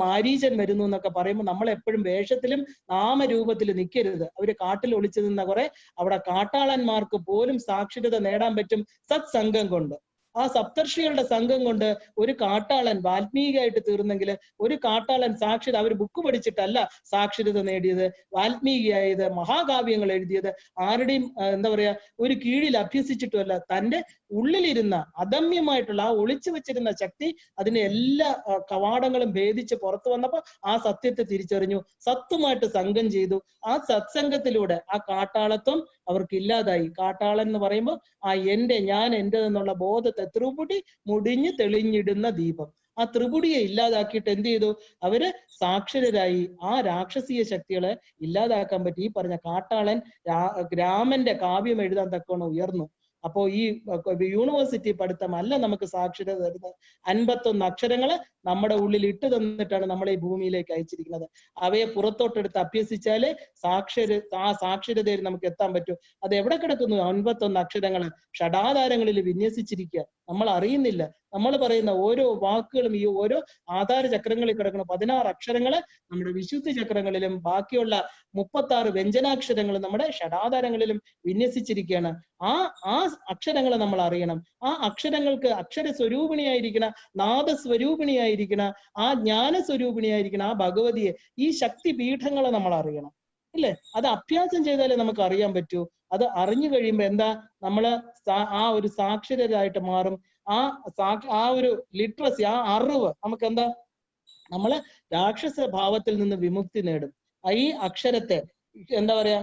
[SPEAKER 1] മാരീചൻ വരുന്നു എന്നൊക്കെ പറയുമ്പോൾ നമ്മൾ എപ്പോഴും വേഷത്തിലും നാമരൂപത്തിലും നിൽക്കരുത്. അവര് കാട്ടിൽ ഒളിച്ചു നിന്ന കുറെ അവിടെ കാട്ടാളന്മാർക്ക് പോലും സാക്ഷരത നേടാൻ പറ്റും സത്സംഗം കൊണ്ട്. ആ സപ്തർഷികളുടെ സംഘം കൊണ്ട് ഒരു കാട്ടാളൻ വാൽമീകിയായിട്ട് തീർന്നെങ്കിൽ, ഒരു കാട്ടാളൻ സാക്ഷരത, അവർ ബുക്ക് പഠിച്ചിട്ടല്ല സാക്ഷരത നേടിയത്, വാൽമീകിയായത്, മഹാകാവ്യങ്ങൾ എഴുതിയത്, ആരുടെയും എന്താ പറയാ ഒരു കീഴിൽ അഭ്യസിച്ചിട്ടുമല്ല. തന്റെ ഉള്ളിലിരുന്ന അദമ്യമായിട്ടുള്ള ആ ഒളിച്ചു വെച്ചിരുന്ന ശക്തി അതിന്റെ എല്ലാ കവാടങ്ങളും ഭേദിച്ച് പുറത്തു വന്നപ്പോ ആ സത്യത്തെ തിരിച്ചറിഞ്ഞു, സത്തുമായിട്ട് സംഘം ചെയ്തു. ആ സത്സംഗത്തിലൂടെ ആ കാട്ടാളത്വം അവർക്ക് ഇല്ലാതായി. കാട്ടാളൻ എന്ന് പറയുമ്പോൾ ആ ഞാൻ എന്റേതെന്നുള്ള ബോധത്തെ ത്രിപുടി മുടിഞ്ഞ് തെളിഞ്ഞിടുന്ന ദീപം, ആ ത്രിപുടിയെ ഇല്ലാതാക്കിയിട്ട് എന്ത് ചെയ്തു? അവര് സാക്ഷരരായി. ആ രാക്ഷസീയ ശക്തികളെ ഇല്ലാതാക്കാൻ പറ്റി. ഈ പറഞ്ഞ കാട്ടാളൻ രാമന്റെ കാവ്യം എഴുതാൻ തക്കവണ്ണം ഉയർന്നു. അപ്പോ ഈ യൂണിവേഴ്സിറ്റി പഠിത്തമല്ല നമുക്ക് സാക്ഷരത തരുന്നത്. 51 അക്ഷരങ്ങള് നമ്മുടെ ഉള്ളിൽ ഇട്ട് തന്നിട്ടാണ് നമ്മളെ ഈ ഭൂമിയിലേക്ക് അയച്ചിരിക്കുന്നത്. അവയെ പുറത്തോട്ടെടുത്ത് അഭ്യസിച്ചാലേ ആ സാക്ഷരതയിൽ നമുക്ക് എത്താൻ പറ്റൂ. അത് എവിടെ കിടക്കുന്നു? 51 അക്ഷരങ്ങള് ഷഡാധാരങ്ങളിൽ വിന്യസിച്ചിരിക്കുക. നമ്മൾ അറിയുന്നില്ല. നമ്മൾ പറയുന്ന ഓരോ വാക്കുകളും ഈ ഓരോ ആധാര ചക്രങ്ങളിൽ കിടക്കുന്ന 16 അക്ഷരങ്ങള് നമ്മുടെ വിശുദ്ധി ചക്രങ്ങളിലും ബാക്കിയുള്ള 36 വ്യഞ്ജനാക്ഷരങ്ങൾ നമ്മുടെ ഷഡാധാരങ്ങളിലും വിന്യസിച്ചിരിക്കുകയാണ്. ആ അക്ഷരങ്ങളെ നമ്മൾ അറിയണം. ആ അക്ഷരങ്ങൾക്ക് അക്ഷര സ്വരൂപിണിയായിരിക്കുന്ന, നാദസ്വരൂപിണിയായിരിക്കുന്ന, ആ ജ്ഞാന സ്വരൂപിണിയായിരിക്കുന്ന ആ ഭഗവതിയെ, ഈ ശക്തി പീഠങ്ങളെ നമ്മൾ അറിയണം. ഇല്ലേ? അത് അഭ്യാസം ചെയ്താലേ നമുക്ക് അറിയാൻ പറ്റൂ. അത് അറിഞ്ഞു കഴിയുമ്പോ എന്താ, നമ്മള് ആ ഒരു സാക്ഷരരായിട്ട് മാറും. ആ ഒരു ലിറ്ററസി, ആ അറിവ് നമുക്ക് എന്താ, നമ്മള് രാക്ഷസ ഭാവത്തിൽ നിന്ന് വിമുക്തി നേടും. ഈ അക്ഷരത്തെ എന്താ പറയാ,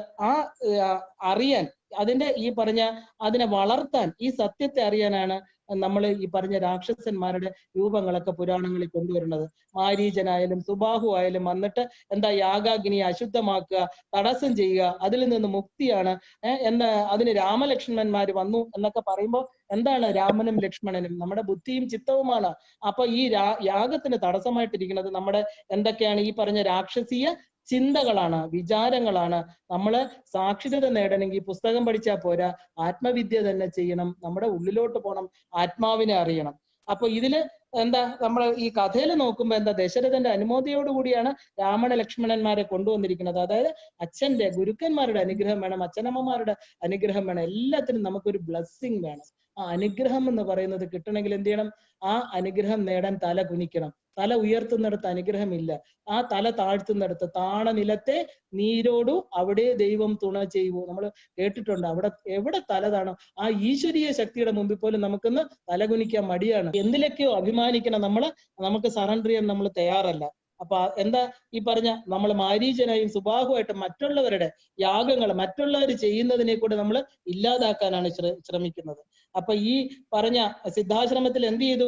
[SPEAKER 1] അറിയാൻ, അതിന്റെ ഈ പറഞ്ഞ അതിനെ വളർത്താൻ, ഈ സത്യത്തെ അറിയാനാണ് നമ്മൾ ഈ പറഞ്ഞ രാക്ഷസന്മാരുടെ രൂപങ്ങളൊക്കെ പുരാണങ്ങളിൽ കൊണ്ടുവരുന്നത്. മാരീചനായാലും സുബാഹു ആയാലും വന്നിട്ട് എന്താ, യാഗാഗ്നിയെ അശുദ്ധമാക്കുക, തടസ്സം ചെയ്യുക, അതിൽ നിന്ന് മുക്തിയാണ് അതിന് രാമലക്ഷ്മണന്മാര് വന്നു എന്നൊക്കെ പറയുമ്പോൾ എന്താണ് രാമനും ലക്ഷ്മണനും? നമ്മുടെ ബുദ്ധിയും ചിത്തവുമാണ്. അപ്പൊ ഈ യാഗത്തിന് തടസ്സമായിട്ടിരിക്കുന്നത് നമ്മുടെ എന്തൊക്കെയാണ്? ഈ പറഞ്ഞ രാക്ഷസീയ ചിന്തകളാണ്, വിചാരങ്ങളാണ്. നമ്മള് സാക്ഷരത നേടണമെങ്കിൽ പുസ്തകം പഠിച്ചാൽ പോരാ, ആത്മവിദ്യ തന്നെ ചെയ്യണം. നമ്മുടെ ഉള്ളിലോട്ട് പോകണം, ആത്മാവിനെ അറിയണം. അപ്പൊ ഇതില് എന്താ, നമ്മൾ ഈ കഥയിൽ നോക്കുമ്പോ എന്താ, ദശരഥന്റെ അനുമോദയോടുകൂടിയാണ് രാമണ ലക്ഷ്മണന്മാരെ കൊണ്ടുവന്നിരിക്കുന്നത്. അതായത് അച്ഛന്റെ, ഗുരുക്കന്മാരുടെ അനുഗ്രഹം വേണം, അച്ഛനമ്മമാരുടെ അനുഗ്രഹം വേണം, എല്ലാത്തിനും നമുക്കൊരു ബ്ലെസ്സിങ് വേണം. ആ അനുഗ്രഹം എന്ന് പറയുന്നത് കിട്ടണമെങ്കിൽ എന്ത് ചെയ്യണം? ആ അനുഗ്രഹം നേടാൻ തല കുനിക്കണം. തല ഉയർത്തുന്നിടത്ത് അനുഗ്രഹമില്ല. ആ തല താഴ്ത്തുന്നിടത്ത്, താണ നിലത്തെ നീരോടു അവിടെ ദൈവം തുണ ചെയ്യുവോ, നമ്മൾ കേട്ടിട്ടുണ്ട്. എവിടെ തല താണോ ആ ഈശ്വരീയ ശക്തിയുടെ മുമ്പിൽ പോലും നമുക്കൊന്ന് തലകുനിക്കാൻ മടിയാണ്. എന്തിലൊക്കെയോ അഭിമാനിക്കണം നമുക്ക് സറണ്ടർ ചെയ്യാൻ നമ്മൾ തയ്യാറല്ല. അപ്പൊ എന്താ ഈ പറഞ്ഞ, നമ്മൾ മാരീചനായും സുബാഹുമായിട്ട് മറ്റുള്ളവരുടെ യാഗങ്ങൾ മറ്റുള്ളവർ ചെയ്യുന്നതിനെ കൂടെ നമ്മൾ ഇല്ലാതാക്കാനാണ് ശ്രമിക്കുന്നത്. അപ്പൊ ഈ പറഞ്ഞ സിദ്ധാശ്രമത്തിൽ എന്ത് ചെയ്തു?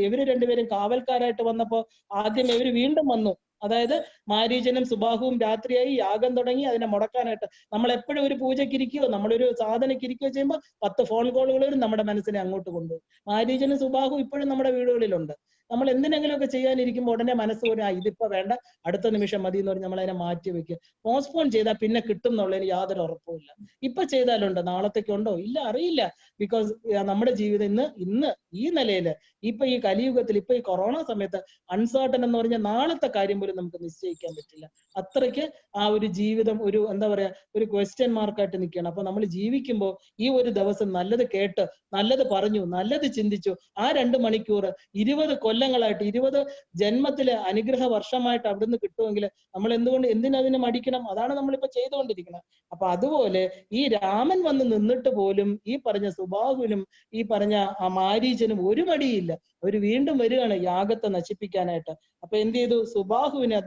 [SPEAKER 1] ഇവര് രണ്ടുപേരും കാവൽക്കാരായിട്ട് വന്നപ്പോ ആദ്യം ഇവര് വീണ്ടും വന്നു. അതായത് മാരീചനും സുബാഹുവും രാത്രിയായി യാഗം തുടങ്ങി അതിനെ മുടക്കാനായിട്ട്. നമ്മൾ എപ്പോഴും ഒരു പൂജയ്ക്കിരിക്കുകയോ നമ്മളൊരു സാധനയ്ക്കിരിക്കുകയോ ചെയ്യുമ്പോൾ 10 ഫോൺ കോളുകൾ നമ്മുടെ മനസ്സിനെ അങ്ങോട്ട് കൊണ്ടുപോകും. മാരീചനും സുബാഹു ഇപ്പോഴും നമ്മുടെ വീടുകളിലുണ്ട്. നമ്മൾ എന്തിനെങ്കിലുമൊക്കെ ചെയ്യാനിരിക്കുമ്പോൾ ഉടനെ മനസ്സ് ഒരു ഇതിപ്പോ വേണ്ട, അടുത്ത നിമിഷം മതി എന്ന് പറഞ്ഞ് നമ്മൾ അതിനെ മാറ്റി വെക്കുക. പോസ്റ്റ്പോൺ ചെയ്താൽ പിന്നെ കിട്ടും എന്നുള്ളതിന് യാതൊരു ഉറപ്പുമില്ല. ഇപ്പൊ ചെയ്താലുണ്ടോ, നാളത്തേക്കുണ്ടോ, ഇല്ല, അറിയില്ല. ബിക്കോസ് നമ്മുടെ ജീവിതം ഇന്ന് ഈ നിലയില് ഇപ്പൊ ഈ കലിയുഗത്തിൽ ഇപ്പൊ ഈ കൊറോണ സമയത്ത് അൺസർട്ടൻ എന്ന് പറഞ്ഞാൽ നാളത്തെ കാര്യം പോലും നമുക്ക് നിശ്ചയിക്കാൻ പറ്റില്ല. അത്രയ്ക്ക് ആ ഒരു ജീവിതം ഒരു എന്താ പറയാ ഒരു ക്വസ്റ്റ്യൻ മാർക്കായിട്ട് നിൽക്കുകയാണ്. അപ്പൊ നമ്മൾ ജീവിക്കുമ്പോൾ ഈ ഒരു ദിവസം നല്ലത് കേട്ട്, നല്ലത് പറഞ്ഞു, നല്ലത് ചിന്തിച്ചു, ആ 2 മണിക്കൂർ 20 കൊല്ലങ്ങളായിട്ട് 20 ജന്മത്തിലെ അനുഗ്രഹ വർഷമായിട്ട് അവിടുന്ന് കിട്ടുമെങ്കിൽ നമ്മൾ എന്തിനതിന് മടിക്കണം? അതാണ് നമ്മളിപ്പോ ചെയ്തുകൊണ്ടിരിക്കുന്നത്. അപ്പൊ അതുപോലെ ഈ രാമൻ വന്ന് നിന്നിട്ട് പോലും ഈ പറഞ്ഞ സുബാഹുവിനും ഈ പറഞ്ഞ ആ മാരീചനും ഒരു മടിയില്ല. അവര് വീണ്ടും വരികയാണ് യാഗത്തെ നശിപ്പിക്കാനായിട്ട്. അപ്പൊ എന്ത് ചെയ്തു? സുബാഹുവിനെ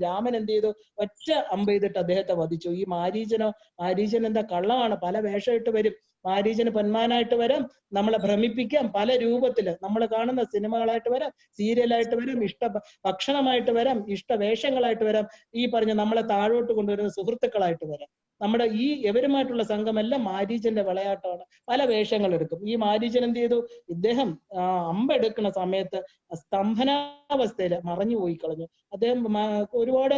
[SPEAKER 1] രാമൻ എന്ത് ചെയ്തു? ഒറ്റ അമ്പ് ചെയ്തിട്ട് അദ്ദേഹത്തെ വധിച്ചു. ഈ മാരീചൻ എന്താ കള്ളമാണ്, പല വേഷമിട്ട് വരും. മാരീചന് പൊന്മാനായിട്ട് വരാം, നമ്മളെ ഭ്രമിപ്പിക്കാം പല രൂപത്തില്. നമ്മൾ കാണുന്ന സിനിമകളായിട്ട് വരാം, സീരിയലായിട്ട് വരാം, ഭക്ഷണമായിട്ട് വരാം, വേഷങ്ങളായിട്ട് വരാം, ഈ പറഞ്ഞ നമ്മളെ താഴോട്ട് കൊണ്ടുവരുന്ന സുഹൃത്തുക്കളായിട്ട് വരാം. നമ്മുടെ ഈ എവരുമായിട്ടുള്ള സംഘമെല്ലാം മാരീചന്റെ വിളയാട്ടമാണ്. പല വേഷങ്ങൾ എടുക്കും. ഈ മാരീചൻ എന്ത് ചെയ്തു? ഇദ്ദേഹം അമ്പെടുക്കുന്ന സമയത്ത് സ്തംഭനാവസ്ഥയില് മറഞ്ഞു പോയി കളഞ്ഞു. അദ്ദേഹം ഒരുപാട്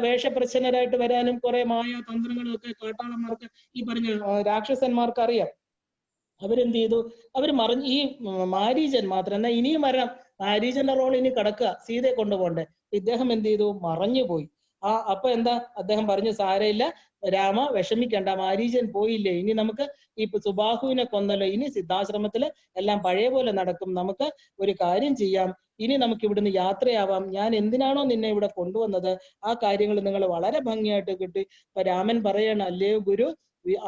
[SPEAKER 1] വേഷപ്രച്ഛന്നരായിട്ട് വരാനും കുറെ മായ തന്ത്രങ്ങളും ഒക്കെ കാട്ടാളന്മാർക്ക് ഈ പറഞ്ഞ രാക്ഷസന്മാർക്ക് അറിയാം. അവരെന്ത് ചെയ്തു? അവര് ഈ മാരീചൻ മാത്രം എന്നാ ഇനിയും വരാം, മാരീചന്റെ റോൾ ഇനി കിടക്കുക, സീതയെ കൊണ്ടുപോകണ്ടേ. ഇദ്ദേഹം എന്ത് ചെയ്തു? മറഞ്ഞുപോയി. അപ്പൊ എന്താ അദ്ദേഹം പറഞ്ഞു, സാരയില്ല രാമ, വിഷമിക്കണ്ട, മാരീചൻ പോയില്ലേ, ഇനി നമുക്ക് ഈ സുബാഹുവിനെ കൊന്നല്ലോ, ഇനി സിദ്ധാശ്രമത്തില് എല്ലാം പഴയ പോലെ നടക്കും, നമുക്ക് ഒരു കാര്യം ചെയ്യാം, ഇനി നമുക്ക് ഇവിടുന്ന് യാത്രയാവാം, ഞാൻ എന്തിനാണോ നിന്നെ ഇവിടെ കൊണ്ടുവന്നത് ആ കാര്യങ്ങൾ നിങ്ങൾ വളരെ ഭംഗിയായിട്ട് കിട്ടി. ഇപ്പൊ രാമൻ പറയണം, അല്ലയോ ഗുരു,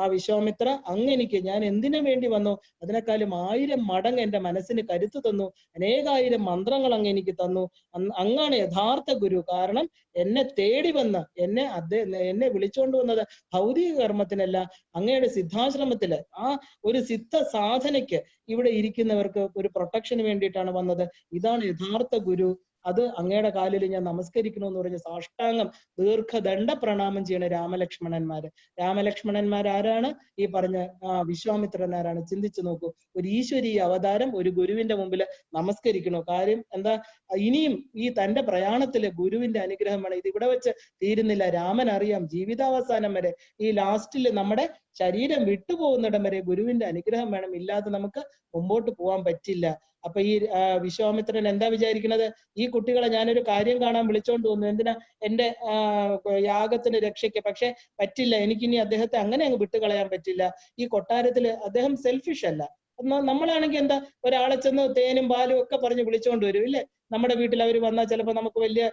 [SPEAKER 1] ആ വിശ്വാമിത്ര, അങ്ങെനിക്ക് ഞാൻ എന്തിനു വേണ്ടി വന്നു, അതിനേക്കാളും 1000 മടങ്ങ് എന്റെ മനസ്സിന് കരുത്ത് തന്നു, അനേകായിരം മന്ത്രങ്ങൾ അങ്ങ് എനിക്ക് തന്നു. അങ്ങാണ് യഥാർത്ഥ ഗുരു. കാരണം എന്നെ തേടി വന്ന് എന്നെ വിളിച്ചുകൊണ്ട് വന്നത് ഭൗതിക കർമ്മത്തിനല്ല, അങ്ങയുടെ സിദ്ധാശ്രമത്തില് ആ ഒരു സിദ്ധ സാധനയ്ക്ക് ഇവിടെ ഇരിക്കുന്നവർക്ക് ഒരു പ്രൊട്ടക്ഷന് വേണ്ടിയിട്ടാണ് വന്നത്. ഇതാണ് യഥാർത്ഥ ഗുരു. അത് അങ്ങയുടെ കാലിൽ ഞാൻ നമസ്കരിക്കണമെന്ന് പറഞ്ഞ് സാഷ്ടാംഗം ദീർഘദണ്ഡ പ്രണാമം ചെയ്യണ രാമലക്ഷ്മണന്മാർ ആരാണ്? ഈ പറഞ്ഞ വിശ്വാമിത്രനാരാണ്? ചിന്തിച്ചു നോക്കൂ. ഒരു ഈശ്വരീയ അവതാരം ഒരു ഗുരുവിന്റെ മുമ്പിൽ നമസ്കരിക്കണോ? കാര്യം എന്താ? ഇനിയും ഈ തന്റെ പ്രയാണത്തില് ഗുരുവിന്റെ അനുഗ്രഹം വേണം. ഇത് ഇവിടെ വെച്ച് തീരുന്നില്ല. രാമൻ അറിയാം ജീവിതാവസാനം വരെ, ഈ ലാസ്റ്റില് നമ്മുടെ ശരീരം വിട്ടുപോകുന്നിടം വരെ ഗുരുവിന്റെ അനുഗ്രഹം വേണം. ഇല്ലാതെ നമുക്ക് മുമ്പോട്ട് പോകാൻ പറ്റില്ല. അപ്പൊ ഈ വിശ്വാമിത്രൻ എന്താ വിചാരിക്കുന്നത്? ഈ കുട്ടികളെ ഞാനൊരു കാര്യം കാണാൻ വിളിച്ചോണ്ട് വന്നു, എന്തിനാ? എന്റെ യാഗത്തിന് രക്ഷയ്ക്ക്. പക്ഷെ പറ്റില്ല, എനിക്കിനി അദ്ദേഹത്തെ അങ്ങനെ അങ്ങ് വിട്ടുകളയാൻ പറ്റില്ല. ഈ കൊട്ടാരത്തില് അദ്ദേഹം സെൽഫിഷ് അല്ല. നമ്മളാണെങ്കിൽ എന്താ, ഒരാളെ ചെന്ന് തേനും പാലും ഒക്കെ പറഞ്ഞ് വിളിച്ചോണ്ട് വരും, ഇല്ലേ? നമ്മുടെ വീട്ടിൽ അവർ വന്നാൽ ചിലപ്പോൾ നമുക്ക് വലിയ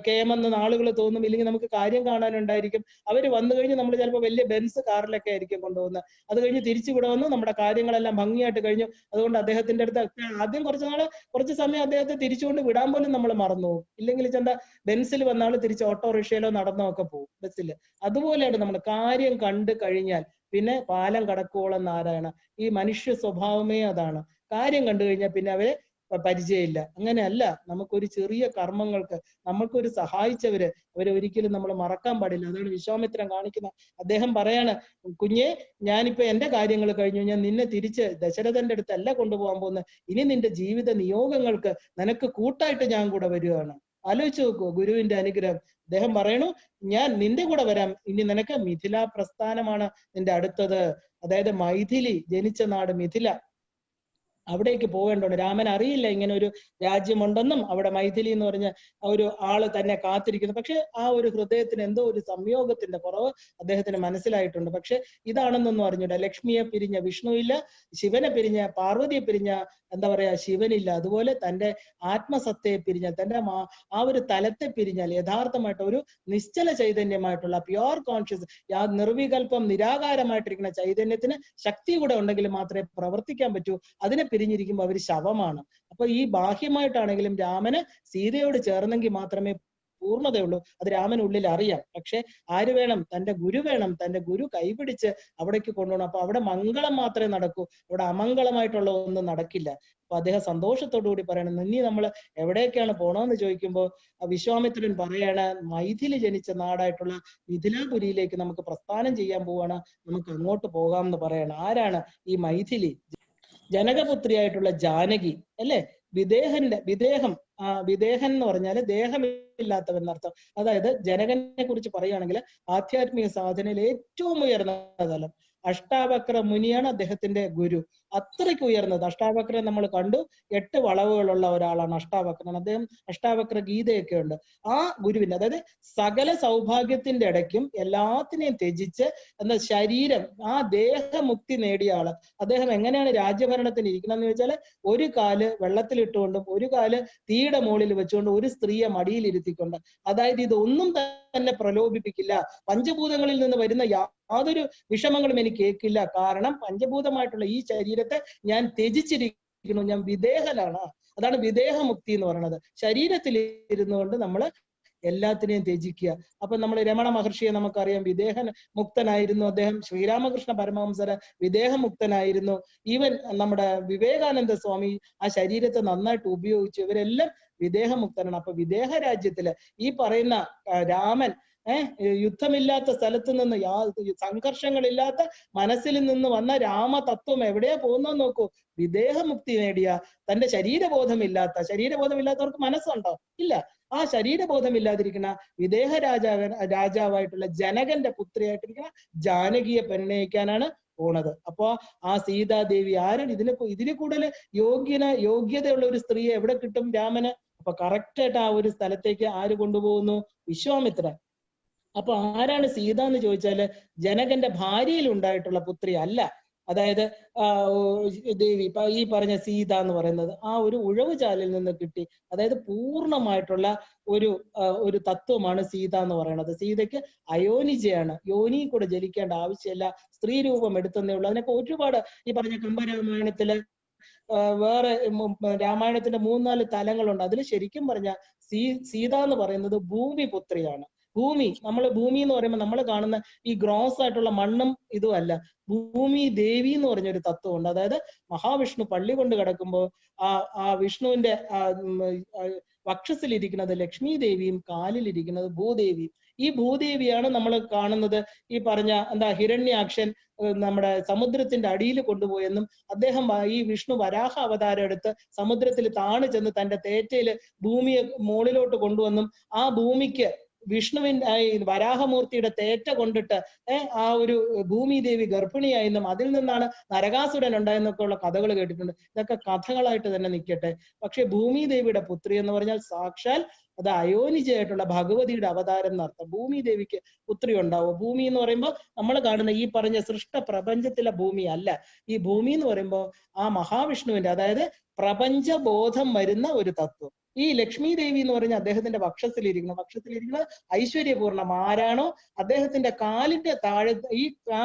[SPEAKER 1] കേമെന്ന് ആളുകൾ തോന്നും, ഇല്ലെങ്കിൽ നമുക്ക് കാര്യം കാണാനുണ്ടായിരിക്കും. അവർ വന്നു കഴിഞ്ഞ് നമ്മൾ ചിലപ്പോൾ വലിയ ബെൻസ് കാറിലൊക്കെ ആയിരിക്കും കൊണ്ടുപോകുന്നത്. അത് കഴിഞ്ഞ് തിരിച്ചു ഇവിടെ വന്നു നമ്മുടെ കാര്യങ്ങളെല്ലാം ഭംഗിയായിട്ട് കഴിഞ്ഞു. അതുകൊണ്ട് അദ്ദേഹത്തിന്റെ അടുത്ത് ആദ്യം കുറച്ച് സമയം അദ്ദേഹത്തെ തിരിച്ചുകൊണ്ട് വിടാൻ പോലും നമ്മൾ മറന്നു പോകും. ഇല്ലെങ്കിൽ ചെന്താ ബെൻസിൽ വന്ന ആള് തിരിച്ച് ഓട്ടോറിക്ഷയിലോ നടന്നോ ഒക്കെ പോകും, ബസ്സിൽ. അതുപോലെയാണ് നമ്മൾ കാര്യം കണ്ടു കഴിഞ്ഞാൽ പിന്നെ പാലം കടക്കുവോളം നാരായണ. ഈ മനുഷ്യ സ്വഭാവമേ അതാണ്. കാര്യം കണ്ടു കഴിഞ്ഞാൽ പിന്നെ അവരെ പരിചയമില്ല. അങ്ങനെയല്ല, നമുക്കൊരു ചെറിയ കർമ്മങ്ങൾക്ക് നമ്മൾക്കൊരു സഹായിച്ചവരെ അവരെ ഒരിക്കലും നമ്മൾ മറക്കാൻ പാടില്ല. അതാണ് വിശ്വാമിത്രൻ കാണിക്കുന്ന. അദ്ദേഹം പറയാണ്, കുഞ്ഞെ, ഞാനിപ്പോ എന്റെ കാര്യങ്ങൾ കഴിഞ്ഞു, ഞാൻ നിന്നെ തിരിച്ച് ദശരഥന്റെ അടുത്തല്ല കൊണ്ടുപോകാൻ പോകുന്നത്. ഇനി നിന്റെ ജീവിത നിയോഗങ്ങൾക്ക് നിനക്ക് കൂട്ടായിട്ട് ഞാൻ കൂടെ വരികയാണ്. ആലോചിച്ച് നോക്കൂ ഗുരുവിന്റെ അനുഗ്രഹം. അദ്ദേഹം പറയണു, ഞാൻ നിന്റെ കൂടെ വരാം. ഇനി നിനക്ക് മിഥില പ്രസ്ഥാനമാണ് നിന്റെ അടുത്തത്. അതായത് മൈഥിലി ജനിച്ച നാട് മിഥില, അവിടേക്ക് പോകേണ്ടതുണ്ട്. രാമൻ അറിയില്ല ഇങ്ങനെ ഒരു രാജ്യമുണ്ടെന്നും അവിടെ മൈഥിലി എന്ന് പറഞ്ഞ ഒരു ആള് തന്നെ കാത്തിരിക്കുന്നു. പക്ഷെ ആ ഒരു ഹൃദയത്തിന് എന്തോ ഒരു സംയോഗത്തിന്റെ കുറവ് അദ്ദേഹത്തിന് മനസ്സിലായിട്ടുണ്ട്. പക്ഷെ ഇതാണെന്നൊന്നും അറിഞ്ഞൂട. ലക്ഷ്മിയെ പിരിഞ്ഞ വിഷ്ണുവില്ല, ശിവനെ പിരിഞ്ഞ പാർവതിയെ പിരിഞ്ഞ എന്താ പറയാ ശിവനില്ല. അതുപോലെ തന്റെ ആത്മസത്തയെ പിരിഞ്ഞാൽ, തന്റെ ആ ഒരു തലത്തെ പിരിഞ്ഞാൽ യഥാർത്ഥമായിട്ട് ഒരു നിശ്ചല ചൈതന്യമായിട്ടുള്ള പ്യുവർ കോൺഷ്യസ്, നിർവികൽപ്പം നിരാകാരമായിട്ടിരിക്കുന്ന ചൈതന്യത്തിന് ശക്തി കൂടെ ഉണ്ടെങ്കിൽ മാത്രമേ പ്രവർത്തിക്കാൻ പറ്റൂ. അതിനെ പിരിഞ്ഞിരിക്കുമ്പോൾ അവർ ശവമാണ്. അപ്പൊ ഈ ബാഹ്യമായിട്ടാണെങ്കിലും രാമന് സീതയോട് ചേർന്നെങ്കിൽ മാത്രമേ പൂർണ്ണതയുള്ളൂ. അത് രാമനുള്ളിൽ അറിയാം. പക്ഷെ ആര് വേണം? തന്റെ ഗുരു വേണം. തന്റെ ഗുരു കൈപിടിച്ച് അവിടേക്ക് കൊണ്ടുപോകണം. അപ്പൊ അവിടെ മംഗളം മാത്രമേ നടക്കൂ, അവിടെ അമംഗളമായിട്ടുള്ള ഒന്നും നടക്കില്ല. അപ്പൊ അദ്ദേഹം സന്തോഷത്തോടു കൂടി പറയണം, ഇനി നമ്മൾ എവിടേക്കാണ് പോണോന്ന് ചോദിക്കുമ്പോൾ വിശ്വാമിത്രൻ പറയാണ്, മൈഥിലി ജനിച്ച നാടായിട്ടുള്ള മിഥിലാപുരിയിലേക്ക് നമുക്ക് പ്രസ്ഥാനം ചെയ്യാൻ പോവാണ്, നമുക്ക് അങ്ങോട്ട് പോകാം എന്ന് പറയണം. ആരാണ് ഈ മൈഥിലി? ജനകപുത്രിയായിട്ടുള്ള ജാനകി അല്ലെ? വിദേഹം വിദേഹൻ എന്ന് പറഞ്ഞാൽ ദേഹമില്ലാത്തവൻ എന്നർത്ഥം. അതായത് ജനകനെ കുറിച്ച് പറയുകയാണെങ്കിൽ ആധ്യാത്മിക സാധനയിൽ ഏറ്റവും ഉയർന്ന തലം അഷ്ടാവക്ര മുനിയാണ് അദ്ദേഹത്തിന്റെ ഗുരു. അത്രയ്ക്ക് ഉയർന്നത്. അഷ്ടാവക്രൻ നമ്മൾ കണ്ടു, 8 വളവുകളുള്ള ഒരാളാണ് അഷ്ടാവക്രൻ. അദ്ദേഹം അഷ്ടാവക്ര ഗീതയൊക്കെ ഉണ്ട്. ആ ഗുരുവിന്റെ, അതായത് സകല സൗഭാഗ്യത്തിന്റെ ഇടയ്ക്കും എല്ലാത്തിനെയും ത്യജിച്ച് എന്താ ശരീരം, ആ ദേഹമുക്തി നേടിയ ആള്. അദ്ദേഹം എങ്ങനെയാണ് രാജ്യഭരണത്തിന് ഇരിക്കണമെന്ന് ചോദിച്ചാൽ, ഒരു കാല് വെള്ളത്തിലിട്ടുകൊണ്ടും ഒരു കാല് തീയുടെ മുകളിൽ വെച്ചുകൊണ്ട് ഒരു സ്ത്രീയെ മടിയിൽ ഇരുത്തിക്കൊണ്ട്, അതായത് ഇതൊന്നും തന്നെ പ്രലോഭിപ്പിക്കില്ല, പഞ്ചഭൂതങ്ങളിൽ നിന്ന് വരുന്ന യാതൊരു വിഷമങ്ങളും എനിക്ക് കേൾക്കില്ല, കാരണം പഞ്ചഭൂതമായിട്ടുള്ള ഈ ശരീരത്തെ ഞാൻ ത്യജിച്ചിരിക്കുന്നു, ഞാൻ വിദേഹനാണ്. അതാണ് വിദേഹമുക്തി എന്ന് പറയുന്നത്. ശരീരത്തിൽ ഇരുന്നുകൊണ്ട് നമ്മൾ എല്ലാത്തിനെയും ത്യജിക്കുക. അപ്പൊ നമ്മൾ രമണ മഹർഷിയെ നമുക്കറിയാം, വിദേഹൻ മുക്തനായിരുന്നു അദ്ദേഹം. ശ്രീരാമകൃഷ്ണ പരമഹംസര വിദേഹമുക്തനായിരുന്നു. ഈവൻ നമ്മുടെ വിവേകാനന്ദ സ്വാമി ആ ശരീരത്തെ നന്നായിട്ട് ഉപയോഗിച്ചു. ഇവരെല്ലാം വിദേഹമുക്തനാണ്. അപ്പൊ വിദേഹ രാജ്യത്തില് ഈ പറയുന്ന രാമൻ യുദ്ധമില്ലാത്ത സ്ഥലത്ത് നിന്ന്, സംഘർഷങ്ങളില്ലാത്ത മനസ്സിൽ നിന്ന് വന്ന രാമതത്വം എവിടെയാ പോകുന്നത് നോക്കൂ. വിദേഹമുക്തി നേടിയ, തന്റെ ശരീരബോധമില്ലാത്തവർക്ക് മനസ്സുണ്ടോ? ഇല്ല. ആ ശരീരബോധമില്ലാതിരിക്കുന്ന വിദേഹ രാജാവായിട്ടുള്ള ജനകന്റെ പുത്രിയായിട്ടിരിക്കുന്ന ജാനകിയെ പരിണയിക്കാനാണ് പോണത്. അപ്പോ ആ സീതാദേവി ആരാണ്? ഇതിന് കൂടുതൽ യോഗ്യതയുള്ള ഒരു സ്ത്രീയെ എവിടെ കിട്ടും രാമന്? അപ്പൊ കറക്റ്റ് ആയിട്ട് ആ ഒരു സ്ഥലത്തേക്ക് ആര് കൊണ്ടുപോകുന്നു? വിശ്വാമിത്രൻ. അപ്പൊ ആരാണ് സീത എന്ന് ചോദിച്ചാല് ജനകന്റെ ഭാര്യയിൽ ഉണ്ടായിട്ടുള്ള പുത്രി അല്ല. അതായത് ദേവി, ഈ പറഞ്ഞ സീത എന്ന് പറയുന്നത് ആ ഒരു ഉഴവുചാലിൽ നിന്ന് കിട്ടി. അതായത് പൂർണ്ണമായിട്ടുള്ള ഒരു തത്വമാണ് സീത എന്ന് പറയുന്നത്. സീതയ്ക്ക് അയോനിജയാണ്, യോനി കൂടെ ജലിക്കേണ്ട ആവശ്യമില്ല, സ്ത്രീ രൂപം എടുത്തന്നേ ഉള്ളൂ. അതിനൊക്കെ ഒരുപാട് ഈ പറഞ്ഞ കമ്പരാമായണത്തില് വേറെ രാമായണത്തിന്റെ 3-4 തലങ്ങളുണ്ട്. അതിൽ ശരിക്കും പറഞ്ഞ സീത എന്ന് പറയുന്നത് ഭൂമി പുത്രിയാണ്. ഭൂമി എന്ന് പറയുമ്പോൾ നമ്മൾ കാണുന്ന ഈ ഗ്രോസ് ആയിട്ടുള്ള മണ്ണും ഇതും അല്ല. ഭൂമി ദേവി എന്ന് പറഞ്ഞൊരു തത്വമുണ്ട്. അതായത് മഹാവിഷ്ണു പള്ളി കൊണ്ട് കിടക്കുമ്പോൾ ആ വിഷ്ണുവിന്റെ വക്ഷസിലിരിക്കുന്നത് ലക്ഷ്മി ദേവിയും കാലിലിരിക്കുന്നത് ഭൂദേവിയും. ഈ ഭൂദേവിയാണ് നമ്മൾ കാണുന്നത് ഈ പറഞ്ഞ ഹിരണ്യാക്ഷൻ നമ്മുടെ സമുദ്രത്തിന്റെ അടിയിൽ കൊണ്ടുപോയെന്നും അദ്ദേഹം ഈ വിഷ്ണു വരാഹ അവതാരം എടുത്ത് സമുദ്രത്തിൽ താണു ചെന്ന് തന്റെ തേറ്റയില് ഭൂമിയെ മുകളിലോട്ട് കൊണ്ടുവന്നും ആ ഭൂമിക്ക് വിഷ്ണുവിന്റെ വരാഹമൂർത്തിയുടെ തേറ്റ കൊണ്ടിട്ട് ആ ഒരു ഭൂമി ദേവി ഗർഭിണിയായെന്നും അതിൽ നിന്നാണ് നരകാസുരൻ ഉണ്ടായെന്നൊക്കെ ഉള്ള കഥകൾ കേട്ടിട്ടുണ്ട്. ഇതൊക്കെ കഥകളായിട്ട് തന്നെ നിൽക്കട്ടെ. പക്ഷെ ഭൂമി ദേവിയുടെ പുത്രി എന്ന് പറഞ്ഞാൽ സാക്ഷാൽ അത് അയോനിജയായിട്ടുള്ള ഭഗവതിയുടെ അവതാരം എന്നർത്ഥം. ഭൂമി ദേവിക്ക് പുത്രി ഉണ്ടാവും. ഭൂമി എന്ന് പറയുമ്പോൾ നമ്മൾ കാണുന്ന ഈ പറഞ്ഞ സൃഷ്ട പ്രപഞ്ചത്തിലെ ഭൂമി അല്ല. ഈ ഭൂമി എന്ന് പറയുമ്പോൾ ആ മഹാവിഷ്ണുവിന്റെ, അതായത് പ്രപഞ്ചബോധം വരുന്ന ഒരു തത്വം. ഈ ലക്ഷ്മി ദേവി എന്ന് പറഞ്ഞാൽ അദ്ദേഹത്തിന്റെ വക്ഷത്തിലിരിക്കുന്നത് ഐശ്വര്യപൂർണ്ണം. ആരാണോ അദ്ദേഹത്തിന്റെ കാലിന്റെ താഴെ ഈ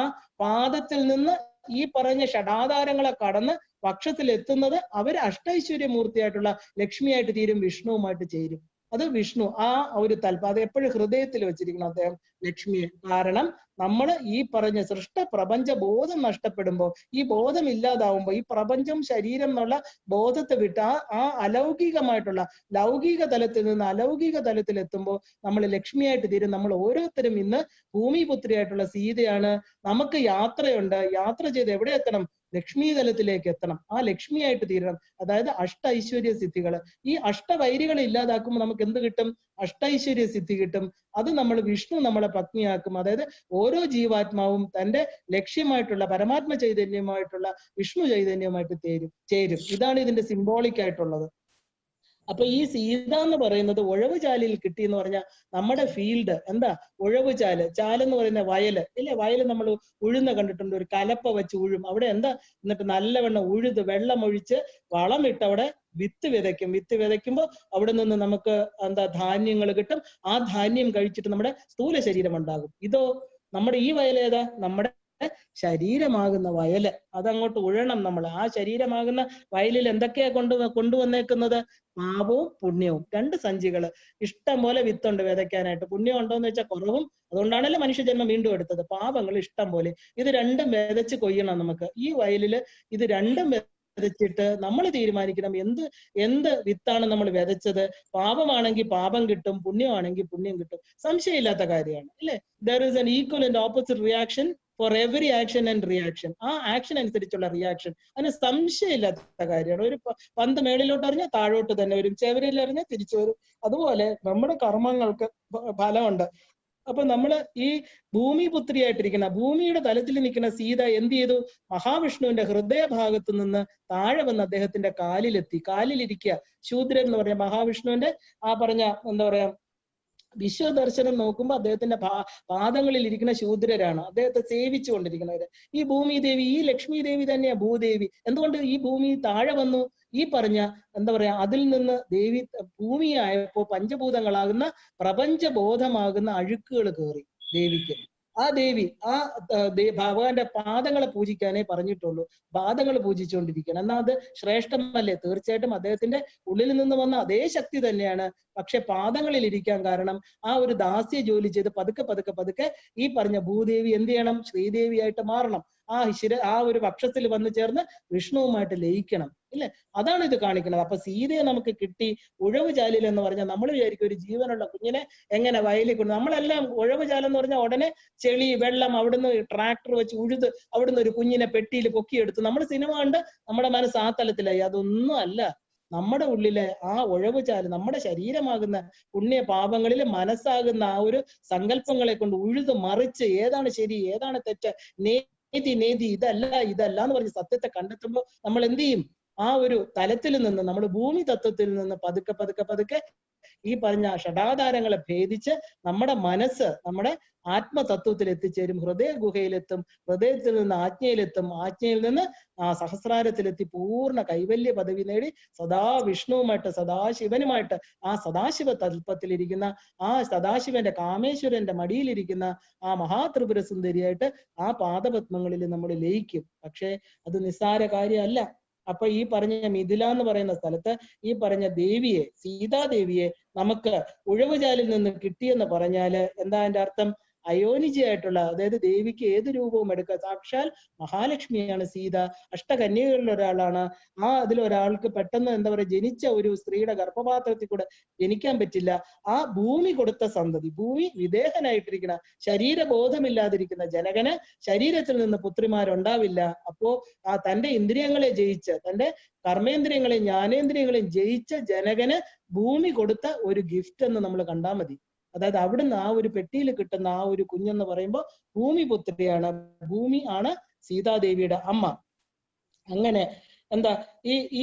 [SPEAKER 1] പാദത്തിൽ നിന്ന് ഈ പറഞ്ഞ ഷഡാധാരങ്ങളെ കടന്ന് വക്ഷത്തിൽ എത്തുന്നത് അവർ അഷ്ടൈശ്വര്യമൂർത്തിയായിട്ടുള്ള ലക്ഷ്മിയായിട്ട് തീരും, വിഷ്ണുവുമായിട്ട് ചേരും. അത് വിഷ്ണു ആ ഒരു അത് എപ്പോഴും ഹൃദയത്തിൽ വെച്ചിരിക്കണം അദ്ദേഹം ലക്ഷ്മിയെ. കാരണം നമ്മൾ ഈ പറഞ്ഞ സൃഷ്ട പ്രപഞ്ച ബോധം നഷ്ടപ്പെടുമ്പോൾ, ഈ ബോധം ഇല്ലാതാവുമ്പോൾ, ഈ പ്രപഞ്ചം ശരീരം എന്നുള്ള ബോധത്തെ വിട്ട് ആ അലൗകികമായിട്ടുള്ള ലൗകിക തലത്തിൽ നിന്ന് അലൗകിക തലത്തിൽ എത്തുമ്പോൾ നമ്മൾ ലക്ഷ്മിയായിട്ട് തീരും. നമ്മൾ ഓരോരുത്തരും ഇന്ന് ഭൂമിപുത്രിയായിട്ടുള്ള സീതയാണ്. നമുക്ക് യാത്രയുണ്ട്. യാത്ര ചെയ്ത് എവിടെ എത്തണം? ലക്ഷ്മി തലത്തിലേക്ക് എത്തണം. ആ ലക്ഷ്മിയായിട്ട് തീരണം. അതായത് ഐശ്വര്യ സിദ്ധികൾ. ഈ അഷ്ടവൈരികളെ ഇല്ലാതാക്കുമ്പോൾ നമുക്ക് എന്ത് കിട്ടും? അഷ്ടൈശ്വര്യ സിദ്ധി കിട്ടും. അത് നമ്മൾ വിഷ്ണു നമ്മളെ പത്നിയാക്കും. അതായത് ഓരോ ജീവാത്മാവും തന്റെ ലക്ഷ്യമായിട്ടുള്ള പരമാത്മ ചൈതന്യമായിട്ടുള്ള വിഷ്ണു ചൈതന്യമായിട്ട് ചേരും. ഇതാണ് ഇതിന്റെ സിംബോളിക് ആയിട്ടുള്ളത്. അപ്പൊ ഈ സീത എന്ന് പറയുന്നത് ഉഴവുചാലിൽ കിട്ടി എന്ന് പറഞ്ഞാൽ നമ്മുടെ ഫീൽഡ് എന്താ? ഉഴവുചാല്. ചാലെന്ന് പറയുന്ന വയല് ഇല്ലേ? വയല് നമ്മൾ ഉഴുന്ന കണ്ടിട്ടുണ്ട്. ഒരു കലപ്പ വെച്ച് ഉഴും. അവിടെ എന്താ? എന്നിട്ട് നല്ലവണ്ണം ഉഴുത് വെള്ളമൊഴിച്ച് വളമിട്ട് അവിടെ വിത്ത് വിതയ്ക്കും. വിത്ത് വിതയ്ക്കുമ്പോൾ അവിടെ നിന്ന് നമുക്ക് ധാന്യങ്ങൾ കിട്ടും. ആ ധാന്യം കഴിച്ചിട്ട് നമ്മുടെ സ്ഥൂല ശരീരം ഉണ്ടാകും. ഇതോ നമ്മുടെ ഈ വയലേതാ? നമ്മുടെ ശരീരമാകുന്ന വയല്. അതങ്ങോട്ട് ഉഴണം നമ്മൾ. ആ ശരീരമാകുന്ന വയലിൽ എന്തൊക്കെയാ കൊണ്ടുവന്നേക്കുന്നത്? പാപവും പുണ്യവും. 2 സഞ്ചികള്. ഇഷ്ടം പോലെ വിത്തുണ്ട് വിതയ്ക്കാനായിട്ട്. പുണ്യം ഉണ്ടോന്ന് വെച്ചാൽ കുറവും. അതുകൊണ്ടാണല്ലോ മനുഷ്യജന്മം വീണ്ടും എടുത്തത്. പാപങ്ങൾ ഇഷ്ടം പോലെ. ഇത് രണ്ടും വിതച്ച് കൊയ്യണം നമുക്ക്. ഈ വയലില് ഇത് രണ്ടും വിതച്ചിട്ട് നമ്മൾ തീരുമാനിക്കണം എന്ത് വിത്താണ് നമ്മൾ വിതച്ചത്. പാപമാണെങ്കിൽ പാപം കിട്ടും, പുണ്യമാണെങ്കിൽ പുണ്യം കിട്ടും. സംശയമില്ലാത്ത കാര്യമാണ് അല്ലെ? There is an equal and opposite reaction for every action and reaction. ആ ആക്ഷൻ അനുസരിച്ചുള്ള റിയാക്ഷൻ. അതിന് സംശയമില്ലാത്ത കാര്യമാണ്. ഒരു പന്ത് മേളിലോട്ട് എറിഞ്ഞാൽ താഴോട്ട് തന്നെ വരും, ചെവരിൽ എറിഞ്ഞാൽ തിരിച്ചു വരും. അതുപോലെ നമ്മുടെ കർമ്മങ്ങൾക്ക് ഫലമുണ്ട്. അപ്പൊ നമ്മള് ഈ ഭൂമിപുത്രിയായിട്ടിരിക്കുന്ന, ഭൂമിയുടെ തലത്തിൽ നിൽക്കുന്ന സീത എന്ത് ചെയ്തു? മഹാവിഷ്ണുവിന്റെ ഹൃദയഭാഗത്ത് നിന്ന് താഴെ വന്ന് അദ്ദേഹത്തിന്റെ കാലിലെത്തി. കാലിലിരിക്കുക. ശൂദ്രൻ എന്ന് പറഞ്ഞ മഹാവിഷ്ണുവിന്റെ ആ പറഞ്ഞ എന്താ പറയാ വിശ്വദർശനം നോക്കുമ്പോൾ അദ്ദേഹത്തിന്റെ പാദങ്ങളിൽ ഇരിക്കുന്ന ശൂദ്രരാണ്, അദ്ദേഹത്തെ സേവിച്ചു കൊണ്ടിരിക്കുന്നവര്. ഈ ഭൂമി ദേവി, ഈ ലക്ഷ്മി ദേവി തന്നെയാ ഭൂദേവി. എന്തുകൊണ്ട് ഈ ഭൂമി താഴെ വന്നു? ഈ പറഞ്ഞ എന്താ പറയാ അതിൽ നിന്ന് ദേവി ഭൂമിയായപ്പോ പഞ്ചഭൂതങ്ങളാകുന്ന പ്രപഞ്ചബോധമാകുന്ന അഴുക്കുകൾ കയറി ദേവിക്ക്. ആ ദേവി ആ ഭഗവാന്റെ പാദങ്ങളെ പൂജിക്കാനേ പറഞ്ഞിട്ടുള്ളൂ. പാദങ്ങൾ പൂജിച്ചുകൊണ്ടിരിക്കണം. എന്നാൽ അത് ശ്രേഷ്ഠമല്ലേ? തീർച്ചയായിട്ടും അദ്ദേഹത്തിന്റെ ഉള്ളിൽ നിന്ന് വന്ന അതേ ശക്തി തന്നെയാണ്. പക്ഷെ പാദങ്ങളിൽ ഇരിക്കാൻ കാരണം ആ ഒരു ദാസ്യ ജോലി ചെയ്ത് പതുക്കെ പതുക്കെ പതുക്കെ ഈ പറഞ്ഞ ഭൂദേവി എന്ത് ചെയ്യണം? ശ്രീദേവിയായിട്ട് മാറണം. ആ ഒരു പക്ഷത്തിൽ വന്നു ചേർന്ന് വിഷ്ണുവുമായിട്ട് ലയിക്കണം, ഇല്ലേ? അതാണ് ഇത് കാണിക്കുന്നത്. അപ്പൊ സീതയെ നമുക്ക് കിട്ടി. ഉഴവുചാലിൽ എന്ന് പറഞ്ഞാൽ നമ്മൾ വിചാരിക്കും ഒരു ജീവനുള്ള കുഞ്ഞിനെ എങ്ങനെ വയലിൽ കൊണ്ട്, നമ്മളെല്ലാം ഉഴവുചാലം എന്ന് പറഞ്ഞാൽ ഉടനെ ചെളി വെള്ളം അവിടുന്ന് ട്രാക്ടർ വെച്ച് ഉഴുത് അവിടുന്ന് ഒരു കുഞ്ഞിനെ പെട്ടിയിൽ പൊക്കിയെടുത്ത് നമ്മൾ സിനിമ കണ്ട് നമ്മുടെ മനസ്സ് ആ തലത്തിലായി. അതൊന്നും അല്ല. നമ്മുടെ ഉള്ളിലെ ആ ഉഴവുചാല്, നമ്മുടെ ശരീരമാകുന്ന പുണ്യ പാപങ്ങളിൽ മനസ്സാകുന്ന ആ ഒരു സങ്കല്പങ്ങളെ കൊണ്ട് ഉഴുത് മറിച്ച് ഏതാണ് ശരി ഏതാണ് തെറ്റ്, നേതി ഇതല്ല എന്ന് പറഞ്ഞ് സത്യത്തെ കണ്ടെത്തുമ്പോൾ നമ്മൾ എന്ത് ചെയ്യും? ആ ഒരു തലത്തിൽ നിന്ന്, നമ്മൾ ഭൂമി തത്വത്തിൽ നിന്ന് പതുക്കെ പതുക്കെ പതുക്കെ ഈ പറഞ്ഞ ഷഡാധാരങ്ങളെ ഭേദിച്ച് നമ്മുടെ മനസ്സ് നമ്മുടെ ആത്മതത്വത്തിൽ എത്തിച്ചേരും. ഹൃദയ ഗുഹയിലെത്തും, ഹൃദയത്തിൽ നിന്ന് ആജ്ഞയിലെത്തും, ആജ്ഞയിൽ നിന്ന് ആ സഹസ്രാരത്തിലെത്തി പൂർണ്ണ കൈവല്യ പദവി നേടി സദാ വിഷ്ണുവുമായിട്ട് സദാശിവനുമായിട്ട് ആ സദാശിവ തൽപ്പത്തിലിരിക്കുന്ന ആ സദാശിവന്റെ കാമേശ്വരന്റെ മടിയിലിരിക്കുന്ന ആ മഹാത്രിപുര സുന്ദരിയായിട്ട് ആ പാദപത്മങ്ങളിൽ നമ്മൾ ലയിക്കും. പക്ഷെ അത് നിസ്സാര കാര്യമല്ല. അപ്പൊ ഈ പറഞ്ഞ മിഥില എന്ന് പറയുന്ന സ്ഥലത്ത് ഈ പറഞ്ഞ ദേവിയെ, സീതാദേവിയെ നമുക്ക് ഉഴവുചാലിൽ നിന്ന് കിട്ടിയെന്ന് പറഞ്ഞാല് എന്താ അതിന്റെ അർത്ഥം? അയോനിജയായിട്ടുള്ള, അതായത് ദേവിക്ക് ഏത് രൂപവും എടുക്കുക. സാക്ഷാൽ മഹാലക്ഷ്മിയാണ് സീത. അഷ്ടകന്യകളിൽ ഒരാളാണ്. അതിലൊരാൾക്ക് പെട്ടെന്ന് എന്താ പറയുക ജനിച്ച ഒരു സ്ത്രീയുടെ ഗർഭപാത്രത്തിൽ കൂടെ ജനിക്കാൻ പറ്റില്ല. ആ ഭൂമി കൊടുത്ത സന്തതി, ഭൂമി വിദേഹനായിട്ടിരിക്കുന്ന ശരീരബോധമില്ലാതിരിക്കുന്ന ജനകന് ശരീരത്തിൽ നിന്ന് പുത്രിമാരുണ്ടാവില്ല. അപ്പോ തന്റെ ഇന്ദ്രിയങ്ങളെ ജയിച്ച്, തന്റെ കർമ്മേന്ദ്രിയങ്ങളെയും ജ്ഞാനേന്ദ്രിയങ്ങളെയും ജയിച്ച ജനകന് ഭൂമി കൊടുത്ത ഒരു ഗിഫ്റ്റ് എന്ന് നമ്മൾ കണ്ടാൽ മതി. അതായത് അവിടുന്ന് ആ ഒരു പെട്ടിയിൽ കിട്ടുന്ന ആ ഒരു കുഞ്ഞെന്ന് പറയുമ്പോൾ ഭൂമിപുത്രിയാണ്. ഭൂമി ആണ് സീതാദേവിയുടെ അമ്മ. അങ്ങനെ എന്താ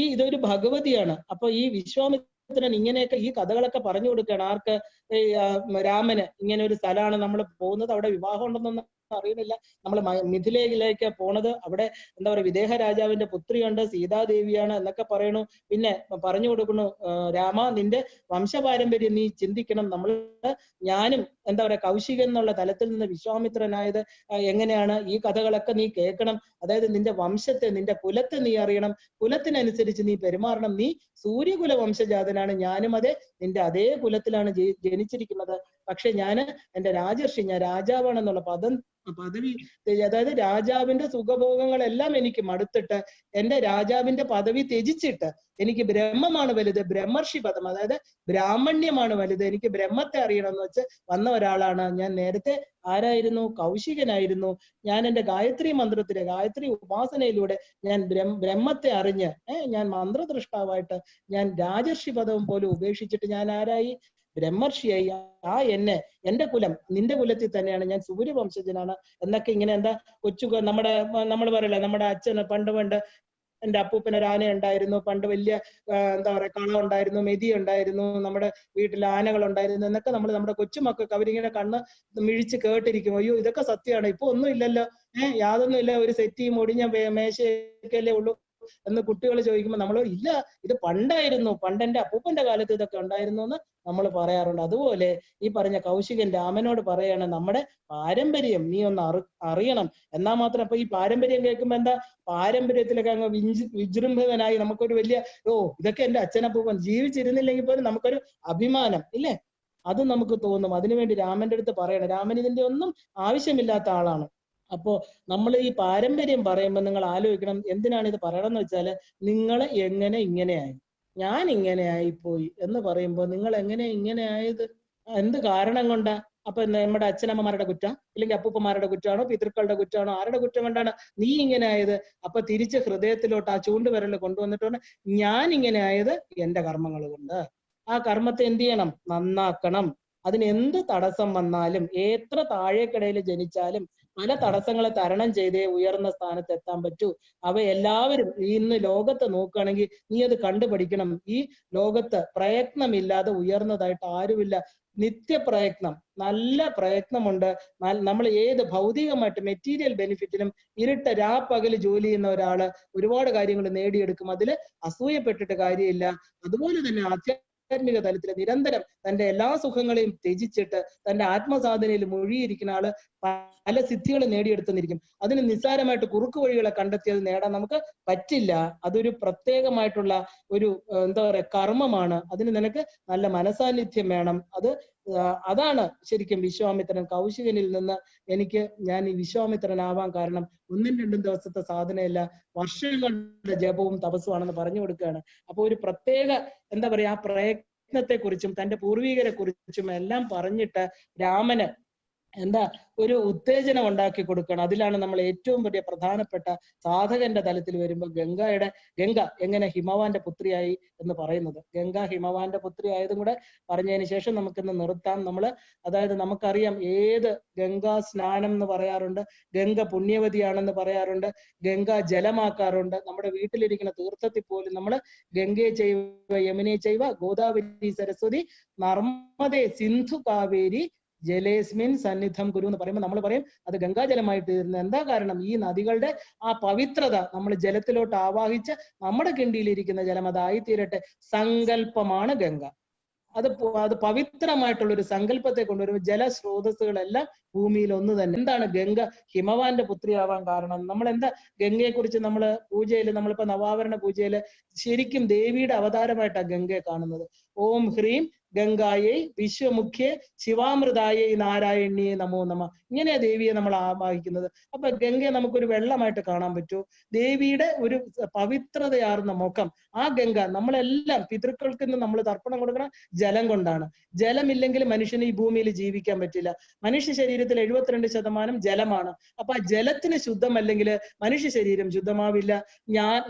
[SPEAKER 1] ഇതൊരു ഭഗവതിയാണ്. അപ്പൊ ഈ വിശ്വാമിത്രൻ ഇങ്ങനെയൊക്കെ ഈ കഥകളൊക്കെ പറഞ്ഞു കൊടുക്കുകയാണ്. ആർക്ക്? രാമന്. ഇങ്ങനെ ഒരു സ്ഥലമാണ് നമ്മൾ പോകുന്നത്, അവിടെ വിവാഹം ഉണ്ടെന്നൊന്നും അറിയുന്നില്ല. നമ്മൾ മിഥിലയിലേക്ക് പോണത്. അവിടെ എന്താ പറയുക വിദേഹ രാജാവിന്റെ പുത്രിയുണ്ട്, സീതാദേവിയാണ് എന്നൊക്കെ പറയണു. പിന്നെ പറഞ്ഞു കൊടുക്കണു, രാമ നിന്റെ വംശപാരമ്പര്യം നീ ചിന്തിക്കണം. ഞാനും എന്താ പറയാ കൗശികൻ എന്നുള്ള തലത്തിൽ നിന്ന് വിശ്വാമിത്രനായത് എങ്ങനെയാണ്? ഈ കഥകളൊക്കെ നീ കേൾക്കണം. അതായത് നിന്റെ വംശത്തെ, നിന്റെ കുലത്തെ നീ അറിയണം. കുലത്തിനനുസരിച്ച് നീ പെരുമാറണം. നീ സൂര്യകുല വംശജാതനാണ്, ഞാനും നിന്റെ അതേ കുലത്തിലാണ് ജനിച്ചിരിക്കുന്നത്. പക്ഷെ എന്റെ രാജർഷി, ഞാൻ രാജാവാണെന്നുള്ള പദവി, അതായത് രാജാവിന്റെ സുഖഭോഗങ്ങളെല്ലാം എനിക്ക് മടുത്തിട്ട് എന്റെ രാജാവിന്റെ പദവി ത്യജിച്ചിട്ട് എനിക്ക് ബ്രഹ്മമാണ് വലുത്, ബ്രഹ്മർഷി പദം, അതായത് ബ്രാഹ്മണ്യമാണ് വലുത്, എനിക്ക് ബ്രഹ്മത്തെ അറിയണം എന്ന് വെച്ച് വന്ന ഒരാളാണ് ഞാൻ. നേരത്തെ ആരായിരുന്നു? കൗശികനായിരുന്നു. ഞാൻ എന്റെ ഗായത്രി മന്ത്രത്തിലെ ഗായത്രി ഉപാസനയിലൂടെ ഞാൻ ബ്രഹ്മത്തെ അറിഞ്ഞ് ഞാൻ മന്ത്രദൃഷ്ടാവായിട്ട് ഞാൻ രാജർഷി പദവും പോലും ഉപേക്ഷിച്ചിട്ട് ഞാൻ ആരായി? ബ്രഹ്മർഷിയായി. എന്റെ കുലം നിന്റെ കുലത്തിൽ തന്നെയാണ്, ഞാൻ സൂര്യവംശജനാണ് എന്നൊക്കെ ഇങ്ങനെ എന്താ നമ്മൾ പറയില്ല, നമ്മുടെ അച്ഛന് പണ്ട് എന്റെ അപ്പൂപ്പന് ഒരു ആന ഉണ്ടായിരുന്നു, പണ്ട് വലിയ എന്താ പറയാ കളം ഉണ്ടായിരുന്നു, മെതി ഉണ്ടായിരുന്നു, നമ്മുടെ വീട്ടിൽ ആനകൾ ഉണ്ടായിരുന്നു എന്നൊക്കെ നമ്മുടെ കൊച്ചുമക്കൾക്ക് അവരിങ്ങനെ കണ്ണ് മിഴിച്ച് കേട്ടിരിക്കും. അയ്യോ ഇതൊക്കെ സത്യമാണ്, ഇപ്പൊ ഒന്നും ഇല്ലല്ലോ, യാതൊന്നും ഇല്ല, ഒരു സെറ്റിയും ഒടിഞ്ഞ മേശയൊക്കെയല്ലേ ഉള്ളൂ എന്ന് കുട്ടികൾ ചോദിക്കുമ്പോൾ നമ്മൾ ഇല്ല, ഇത് പണ്ടായിരുന്നു, പണ്ട് എന്റെ അപ്പൂപ്പന്റെ കാലത്ത് ഇതൊക്കെ ഉണ്ടായിരുന്നു എന്ന് നമ്മൾ പറയാറുണ്ട്. അതുപോലെ ഈ പറഞ്ഞ കൗശികൻ രാമനോട് പറയാണ്, നമ്മുടെ പാരമ്പര്യം നീ ഒന്ന് അറിയണം. എന്നാൽ മാത്രം അപ്പൊ ഈ പാരമ്പര്യം കേൾക്കുമ്പോ എന്താ, പാരമ്പര്യത്തിലൊക്കെ അങ്ങ് വിജൃംഭിതനായി നമുക്കൊരു വലിയ ഇതൊക്കെ എന്റെ അച്ഛനപ്പൂപ്പൻ ജീവിച്ചിരുന്നില്ലെങ്കിൽ പോലും നമുക്കൊരു അഭിമാനം ഇല്ലേ, അത് നമുക്ക് തോന്നും. അതിനുവേണ്ടി രാമന്റെ അടുത്ത് പറയണം. രാമൻ ഇതിന്റെ ഒന്നും ആവശ്യമില്ലാത്ത ആളാണ്. അപ്പോ നമ്മൾ ഈ പാരമ്പര്യം പറയുമ്പോൾ നിങ്ങൾ ആലോചിക്കണം, എന്തിനാണ് ഇത് പറയണമെന്ന് വെച്ചാല്, നിങ്ങൾ എങ്ങനെ ഇങ്ങനെയായി, ഞാൻ ഇങ്ങനെ ആയിപ്പോയി എന്ന് പറയുമ്പോൾ നിങ്ങൾ എങ്ങനെ ഇങ്ങനെ ആയത്, എന്ത് കാരണം കൊണ്ടാ? അപ്പൊ നമ്മുടെ അച്ഛനമ്മമാരുടെ കുറ്റം, ഇല്ലെങ്കിൽ അപ്പൂപ്പന്മാരുടെ കുറ്റമാണോ, പിതൃക്കളുടെ കുറ്റമാണോ, ആരുടെ കുറ്റം കൊണ്ടാണ് നീ ഇങ്ങനെ ആയത്? അപ്പൊ തിരിച്ച് ഹൃദയത്തിലോട്ട് ആ ചൂണ്ടുവിരൽ കൊണ്ടുവന്നിട്ടുണ്ട്, ഞാൻ ഇങ്ങനെ ആയത് എന്റെ കർമ്മങ്ങൾ കൊണ്ട്. ആ കർമ്മത്തെ എന്ത് ചെയ്യണം? നന്നാക്കണം. അതിന് എന്ത് തടസ്സം വന്നാലും, എത്ര താഴേക്കിടയിൽ ജനിച്ചാലും പല തടസ്സങ്ങളെ തരണം ചെയ്തേ ഉയർന്ന സ്ഥാനത്ത് എത്താൻ പറ്റൂ. അവ എല്ലാവരും ഇന്ന് ലോകത്ത് നോക്കുകയാണെങ്കിൽ നീ അത് കണ്ടുപഠിക്കണം. ഈ ലോകത്ത് പ്രയത്നമില്ലാതെ ഉയർന്നതായിട്ട് ആരുമില്ല. നിത്യപ്രയത്നം, നല്ല പ്രയത്നമുണ്ട്. നമ്മൾ ഏത് ഭൗതികമായിട്ട് മെറ്റീരിയൽ ബെനിഫിറ്റിനും ഇരുട്ട് രാപ്പകല് ജോലി ചെയ്യുന്ന ഒരാള് ഒരുപാട് കാര്യങ്ങൾ നേടിയെടുക്കും. അതിൽ അസൂയപ്പെട്ടിട്ട് കാര്യമില്ല. അതുപോലെ തന്നെ ആധ്യാത്മിക തലത്തിൽ നിരന്തരം തന്റെ എല്ലാ സുഖങ്ങളെയും ത്യജിച്ചിട്ട് തന്റെ ആത്മസാധനയിൽ മുഴുകിയിരിക്കുന്ന ആള് പല സിദ്ധികളും നേടിയെടുത്തെന്നിരിക്കും. അതിന് നിസ്സാരമായിട്ട് കുറുക്കു വഴികളെ കണ്ടെത്തി അത് നേടാൻ നമുക്ക് പറ്റില്ല. അതൊരു പ്രത്യേകമായിട്ടുള്ള ഒരു എന്താ പറയുക കർമ്മമാണ്. അതിന് നിനക്ക് നല്ല മനസാന്നിധ്യം വേണം. അതാണ് ശരിക്കും വിശ്വാമിത്രൻ. കൗശികനിൽ നിന്ന് ഞാൻ ഈ വിശ്വാമിത്രനാവാൻ കാരണം 1-2 ദിവസത്തെ സാധനയല്ല, വർഷങ്ങളുടെ ജപവും തപസ്സുമാണെന്ന് പറഞ്ഞു കൊടുക്കുകയാണ്. അപ്പൊ ഒരു പ്രത്യേക എന്താ പറയാ ആ പ്രയത്നത്തെ കുറിച്ചും തന്റെ പൂർവികരെ കുറിച്ചും എല്ലാം പറഞ്ഞിട്ട് രാമന് ഒരു ഉത്തേജനം ഉണ്ടാക്കി കൊടുക്കണം. അതിലാണ് നമ്മൾ ഏറ്റവും വലിയ പ്രധാനപ്പെട്ട സാധകന്റെ തലത്തിൽ വരുമ്പോൾ ഗംഗ എങ്ങനെ ഹിമവാന്റെ പുത്രിയായി എന്ന് പറയുന്നത്. ഗംഗ ഹിമവാന്റെ പുത്രി ആയതും കൂടെ പറഞ്ഞതിന് ശേഷം നമുക്കിന്ന് നിർത്താം. അതായത് നമുക്കറിയാം ഏത് ഗംഗാ സ്നാനം എന്ന് പറയാറുണ്ട്, ഗംഗ പുണ്യവതിയാണെന്ന് പറയാറുണ്ട്, ഗംഗ ജലമാക്കാറുണ്ട്. നമ്മുടെ വീട്ടിലിരിക്കുന്ന തീർത്ഥത്തിൽ പോലും നമ്മൾ ഗംഗയെ ചെയ്വ യമുനെ ചെയ്വ ഗോദാവരി സരസ്വതി നർമ്മദേ സിന്ധു കാവേരി ജലേസ്മിൻ സന്നിധം ഗുരു എന്ന് പറയുമ്പോൾ നമ്മൾ പറയും അത് ഗംഗാജലമായിട്ട് തീരുന്നത്. എന്താ കാരണം? ഈ നദികളുടെ ആ പവിത്രത നമ്മൾ ജലത്തിലോട്ട് ആവാഹിച്ച് നമ്മുടെ കിണ്ടിയിലിരിക്കുന്ന ജലം അതായിത്തീരട്ടെ. സങ്കല്പമാണ് ഗംഗ. അത് പവിത്രമായിട്ടുള്ള ഒരു സങ്കല്പത്തെ കൊണ്ടുവരുമ്പോൾ ജലസ്രോതസ്സുകളെല്ലാം ഭൂമിയിൽ ഒന്ന് തന്നെ. എന്താണ് ഗംഗ ഹിമവാന്റെ പുത്രിയാവാൻ കാരണം? ഗംഗയെ കുറിച്ച് നമ്മളിപ്പോ നവാവരണ പൂജയില് ശരിക്കും ദേവിയുടെ അവതാരമായിട്ടാണ് ഗംഗയെ കാണുന്നത്. ഓം ഹ്രീം ഗംഗായൈ വിശ്വമുഖ്യേ ശിവാമൃതായൈ നാരായണ്യേ നമോ നമ. ഇങ്ങനെയാ ദേവിയെ നമ്മൾ ആവാഹിക്കുന്നത്. അപ്പൊ ഗംഗയെ നമുക്കൊരു വെള്ളമായിട്ട് കാണാൻ പറ്റൂ. ദേവിയുടെ ഒരു പവിത്രതയാർന്ന മുഖം. ആ ഗംഗ നമ്മളെല്ലാം പിതൃക്കൾക്ക് നമ്മൾ തർപ്പണം കൊടുക്കണം ജലം കൊണ്ടാണ്. ജലമില്ലെങ്കിൽ മനുഷ്യന് ഈ ഭൂമിയിൽ ജീവിക്കാൻ പറ്റില്ല. മനുഷ്യ ശരീരത്തിൽ 72% ജലമാണ്. അപ്പൊ ആ ജലത്തിന് ശുദ്ധമല്ലെങ്കിൽ മനുഷ്യ ശരീരം ശുദ്ധമാവില്ല.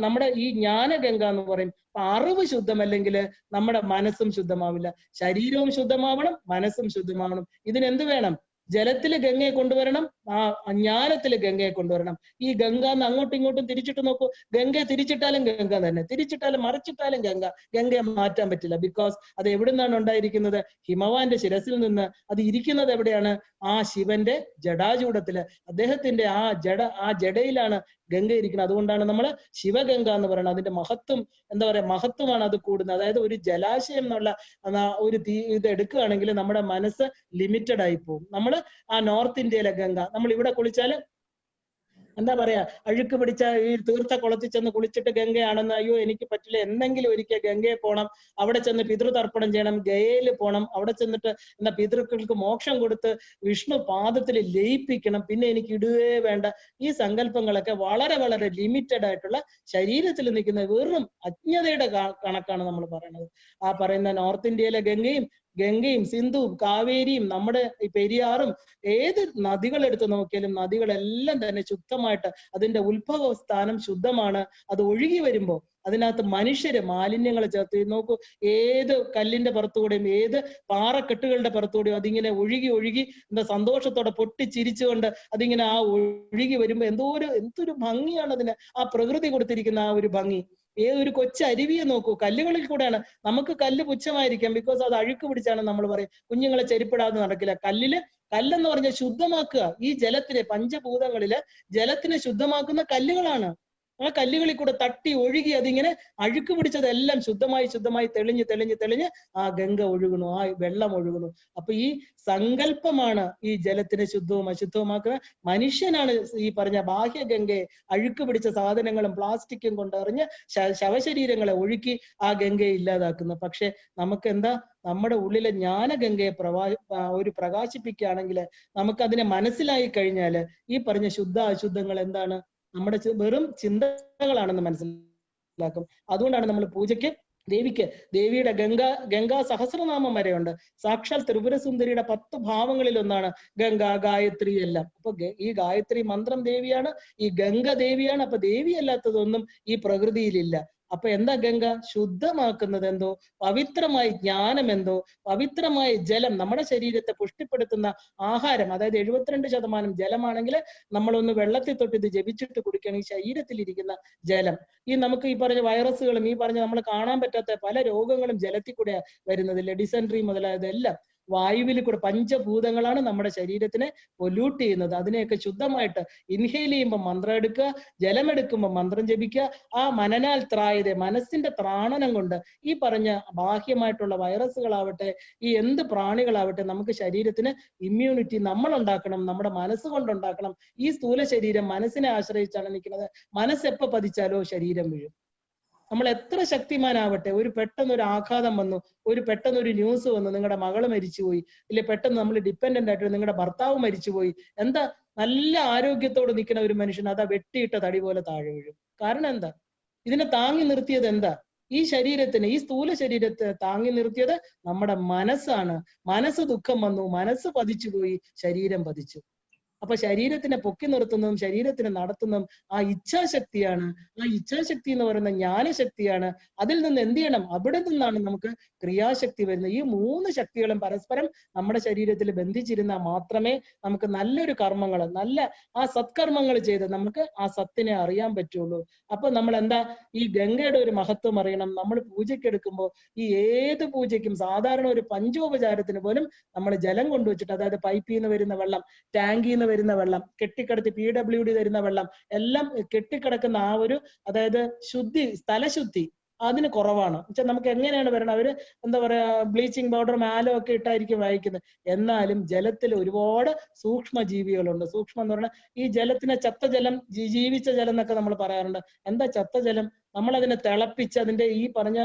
[SPEAKER 1] നമ്മുടെ ഈ ജ്ഞാനഗംഗ എന്ന് പറയും. അറിവ് ശുദ്ധമല്ലെങ്കിൽ നമ്മുടെ മനസ്സും ശുദ്ധമാവില്ല. ശരീരവും ശുദ്ധമാവണം, മനസ്സും ശുദ്ധമാവണം. ഇതിനെന്ത് വേണം? ജലത്തില് ഗംഗയെ കൊണ്ടുവരണം, ആ ജ്ഞാനത്തില് ഗംഗയെ കൊണ്ടുവരണം. ഈ ഗംഗ അങ്ങോട്ടും ഇങ്ങോട്ടും തിരിച്ചിട്ട് നോക്കൂ. ഗംഗയെ തിരിച്ചിട്ടാലും ഗംഗ തന്നെ, തിരിച്ചിട്ടാലും മറിച്ചിട്ടാലും ഗംഗയെ മാറ്റാൻ പറ്റില്ല. ബിക്കോസ് അത് എവിടെ നിന്നാണ് ഉണ്ടായിരിക്കുന്നത്? ഹിമവാന്റെ ശിരസിൽ നിന്ന്. അത് ഇരിക്കുന്നത് എവിടെയാണ്? ആ ശിവന്റെ ജടാചൂടത്തില്. അദ്ദേഹത്തിന്റെ ആ ജടയിലാണ് ഗംഗ ഇരിക്കുന്നത്. അതുകൊണ്ടാണ് നമ്മൾ ശിവഗംഗ എന്ന് പറയുന്നത്. അതിന്റെ മഹത്വം മഹത്വമാണ് അത് കൂടുന്നത്. അതായത് ഒരു ജലാശയം എന്നുള്ള ഒരു ഇത് എടുക്കുകയാണെങ്കിൽ നമ്മുടെ മനസ്സ് ലിമിറ്റഡ് ആയി പോകും. നമ്മൾ ആ നോർത്ത് ഇന്ത്യയിലെ ഗംഗ നമ്മൾ ഇവിടെ കുളിച്ചാല് അഴുക്ക് പിടിച്ച ഈ തീർത്ഥ കുളത്തിൽ ചെന്ന് കുളിച്ചിട്ട് ഗംഗയാണെന്ന് അയ്യോ എനിക്ക് പറ്റില്ല. എന്തെങ്കിലും ഒരിക്കൽ ഗംഗയെ പോണം, അവിടെ ചെന്ന് പിതൃതർപ്പണം ചെയ്യണം, ഗയയിൽ പോണം, അവിടെ ചെന്നിട്ട് പിതൃക്കൾക്ക് മോക്ഷം കൊടുത്ത് വിഷ്ണു പാദത്തിൽ ലയിപ്പിക്കണം, പിന്നെ എനിക്ക് ഇടുകയേ വേണ്ട. ഈ സങ്കല്പങ്ങളൊക്കെ വളരെ വളരെ ലിമിറ്റഡ് ആയിട്ടുള്ള ശരീരത്തിൽ നിൽക്കുന്ന വെറും അജ്ഞതയുടെ കണക്കാണ് നമ്മൾ പറയുന്നത്. ആ പറയുന്ന നോർത്ത് ഇന്ത്യയിലെ ഗംഗയും സിന്ധുവും കാവേരിയും നമ്മുടെ പെരിയാറും ഏത് നദികൾ എടുത്ത് നോക്കിയാലും നദികളെല്ലാം തന്നെ ശുദ്ധമായിട്ട് അതിന്റെ ഉത്ഭവ സ്ഥാനം ശുദ്ധമാണ്. അത് ഒഴുകി വരുമ്പോ അതിനകത്ത് മനുഷ്യര് മാലിന്യങ്ങൾ ചേർത്ത് നോക്കൂ. ഏത് കല്ലിന്റെ പുറത്തുകൂടെയും ഏത് പാറക്കെട്ടുകളുടെ പുറത്തുകൂടെയും അതിങ്ങനെ ഒഴുകി സന്തോഷത്തോടെ പൊട്ടിച്ചിരിച്ചുകൊണ്ട് അതിങ്ങനെ ആ ഒഴുകി വരുമ്പോ എന്തൊരു ഭംഗിയാണ് അതിന് ആ പ്രകൃതി കൊടുത്തിരിക്കുന്ന ആ ഒരു ഭംഗി. ഒരു കൊച്ചരുവിയെ നോക്കൂ, കല്ലുകളിൽ കൂടെയാണ്. നമുക്ക് കല്ല് പുച്ഛമായിരിക്കാം, ബിക്കോസ് അത് അഴുക്ക് പിടിച്ചാണ് നമ്മൾ പറയും. കുഞ്ഞുങ്ങളെ ചെരുപ്പിടാതെ നടക്കില്ല. കല്ലെന്ന് പറഞ്ഞാൽ ശുദ്ധമാക്കുക. ഈ ജലത്തിലെ പഞ്ചഭൂതങ്ങളില് ജലത്തിനെ ശുദ്ധമാക്കുന്ന കല്ലുകളാണ്. ആ കല്ലുകളിൽ കൂടെ തട്ടി ഒഴുകി അതിങ്ങനെ അഴുക്ക് പിടിച്ചതെല്ലാം ശുദ്ധമായി തെളിഞ്ഞ് ആ ഗംഗ ഒഴുകുന്നു, ആ വെള്ളം ഒഴുകുന്നു. അപ്പൊ ഈ സങ്കല്പമാണ് ഈ ജലത്തിനെ ശുദ്ധവും അശുദ്ധവുമാക്കുന്നത്. മനുഷ്യനാണ് ഈ പറഞ്ഞ ബാഹ്യ ഗംഗയെ അഴുക്ക് പിടിച്ച സാധനങ്ങളും പ്ലാസ്റ്റിക്കും കൊണ്ടെറിഞ്ഞ് ശവശരീരങ്ങളെ ഒഴുക്കി ആ ഗംഗയെ ഇല്ലാതാക്കുന്നത്. പക്ഷെ നമുക്ക് നമ്മുടെ ഉള്ളിലെ ജ്ഞാനഗംഗയെ പ്രകാശിപ്പിക്കുകയാണെങ്കിൽ നമുക്കതിനെ മനസ്സിലായി കഴിഞ്ഞാല് ഈ പറഞ്ഞ ശുദ്ധ അശുദ്ധങ്ങൾ എന്താണ്? നമ്മുടെ വെറും ചിന്തകളാണെന്ന് മനസ്സിലാക്കും. അതുകൊണ്ടാണ് നമ്മൾ പൂജയ്ക്ക് ദേവിയുടെ ഗംഗാ സഹസ്രനാമം വരെയുണ്ട്. സാക്ഷാൽ ത്രിപുരസുന്ദരിയുടെ 10 ഭാവങ്ങളിൽ ഒന്നാണ് ഗംഗ, ഗായത്രി എല്ലാം. അപ്പൊ ഈ ഗായത്രി മന്ത്രം ദേവിയാണ്, ഈ ഗംഗ ദേവിയാണ്. അപ്പൊ ദേവി അല്ലാത്തതൊന്നും ഈ പ്രകൃതിയിലില്ല. അപ്പൊ എന്താ ഗംഗ? ശുദ്ധമാക്കുന്നത് എന്തോ, പവിത്രമായ ജ്ഞാനം എന്തോ, പവിത്രമായ ജലം, നമ്മുടെ ശരീരത്തെ പുഷ്ടിപ്പെടുത്തുന്ന ആഹാരം. അതായത് 72% ജലമാണെങ്കിൽ നമ്മളൊന്ന് വെള്ളത്തിൽ തൊട്ട് ഇത് ജപിച്ചിട്ട് കുടിക്കണം. ഈ ശരീരത്തിലിരിക്കുന്ന ജലം, നമുക്ക് ഈ പറഞ്ഞ വൈറസുകളും ഈ പറഞ്ഞ നമ്മൾ കാണാൻ പറ്റാത്ത പല രോഗങ്ങളും ജലത്തിൽ കൂടെ വരുന്നതില്ല. ഡിസെൻട്രി മുതലായതെല്ലാം വായുവിൽ കൂടെ. പഞ്ചഭൂതങ്ങളാണ് നമ്മുടെ ശരീരത്തിനെ പൊല്യൂട്ട് ചെയ്യുന്നത്. അതിനെയൊക്കെ ശുദ്ധമായിട്ട് ഇൻഹെയിൽ ചെയ്യുമ്പോൾ മന്ത്രം എടുക്കുക, ജലമെടുക്കുമ്പോൾ മന്ത്രം ജപിക്കുക. ആ മനനാൽ ത്രായതെ, മനസ്സിന്റെ ത്രാണനം കൊണ്ട് ഈ പറഞ്ഞ ബാഹ്യമായിട്ടുള്ള വൈറസുകളാവട്ടെ, ഈ എന്ത് പ്രാണികളാവട്ടെ, നമുക്ക് ശരീരത്തിന് ഇമ്മ്യൂണിറ്റി നമ്മൾ ഉണ്ടാക്കണം, നമ്മുടെ മനസ്സുകൊണ്ടുണ്ടാക്കണം. ഈ സ്ഥൂല ശരീരം മനസ്സിനെ ആശ്രയിച്ചാണ് നിൽക്കുന്നത്. മനസ്സെപ്പോ പതിച്ചാലോ ശരീരം വീഴും. നമ്മൾ എത്ര ശക്തിമാനാവട്ടെ, പെട്ടെന്ന് ഒരു ആഘാതം വന്നു, പെട്ടെന്ന് ഒരു ന്യൂസ് വന്നു, നിങ്ങളുടെ മകള് മരിച്ചുപോയി, ഇല്ലെ പെട്ടെന്ന് നമ്മൾ ഡിപ്പെൻഡന്റ് ആയിട്ട് നിങ്ങളുടെ ഭർത്താവ് മരിച്ചുപോയി, എന്താ നല്ല ആരോഗ്യത്തോട് നിൽക്കുന്ന ഒരു മനുഷ്യൻ അതാ വെട്ടിയിട്ട തടി പോലെ താഴെ വീഴും. കാരണം എന്താ? ഇതിനെ താങ്ങി നിർത്തിയത് എന്താ? ഈ ശരീരത്തിന്, ഈ സ്ഥൂല ശരീരത്തെ താങ്ങി നിർത്തിയത് നമ്മുടെ മനസ്സാണ്. മനസ്സ് ദുഃഖം വന്നു, മനസ്സ് പതിച്ചുപോയി, ശരീരം പതിച്ചു. അപ്പൊ ശരീരത്തിനെ പൊക്കി നിർത്തുന്നതും ശരീരത്തിനെ നടത്തുന്നതും ആ ഇച്ഛാശക്തിയാണ്. ആ ഇച്ഛാശക്തി എന്ന് പറയുന്ന ജ്ഞാനശക്തിയാണ്. അതിൽ നിന്ന് എന്ത് ചെയ്യണം? അവിടെ നിന്നാണ് നമുക്ക് ക്രിയാശക്തി വരുന്നത്. ഈ 3 ശക്തികളും പരസ്പരം നമ്മുടെ ശരീരത്തിൽ ബന്ധിച്ചിരുന്നാൽ മാത്രമേ നമുക്ക് നല്ലൊരു കർമ്മങ്ങൾ, നല്ല ആ സത്കർമ്മങ്ങൾ ചെയ്ത് നമുക്ക് ആ സത്തിനെ അറിയാൻ പറ്റുള്ളൂ. അപ്പൊ നമ്മൾ എന്താ, ഈ ഗംഗയുടെ ഒരു മഹത്വം അറിയണം. നമ്മൾ പൂജയ്ക്ക് എടുക്കുമ്പോൾ ഈ ഏത് പൂജയ്ക്കും സാധാരണ ഒരു പഞ്ചോപചാരത്തിന് പോലും നമ്മൾ ജലം കൊണ്ടുവച്ചിട്ട്, അതായത് പൈപ്പിൽ നിന്ന് വരുന്ന വെള്ളം, ടാങ്കിൽ നിന്ന് വരുന്ന വെള്ളം, കെട്ടിക്കിടത്തി PWD തരുന്ന വെള്ളം എല്ലാം കെട്ടിക്കിടക്കുന്ന ആ ഒരു, അതായത് ശുദ്ധി, സ്ഥലശുദ്ധി അതിന് കുറവാണ്. വെച്ചാൽ നമുക്ക് എങ്ങനെയാണ് വരണം? അവര് എന്താ പറയാ, ബ്ലീച്ചിങ് പൗഡർ മാലോ ഒക്കെ ഇട്ടായിരിക്കും വായിക്കുന്നത്. എന്നാലും ജലത്തിൽ ഒരുപാട് സൂക്ഷ്മ ജീവികളുണ്ട്. സൂക്ഷ്മം എന്ന് പറഞ്ഞാൽ ഈ ജലത്തിനെ ചത്ത ജലം, ജീവിച്ച ജലം എന്നൊക്കെ നമ്മൾ പറയാറുണ്ട്. എന്താ ചത്ത ജലം? നമ്മൾ അതിനെ തിളപ്പിച്ച് അതിന്റെ ഈ പറഞ്ഞ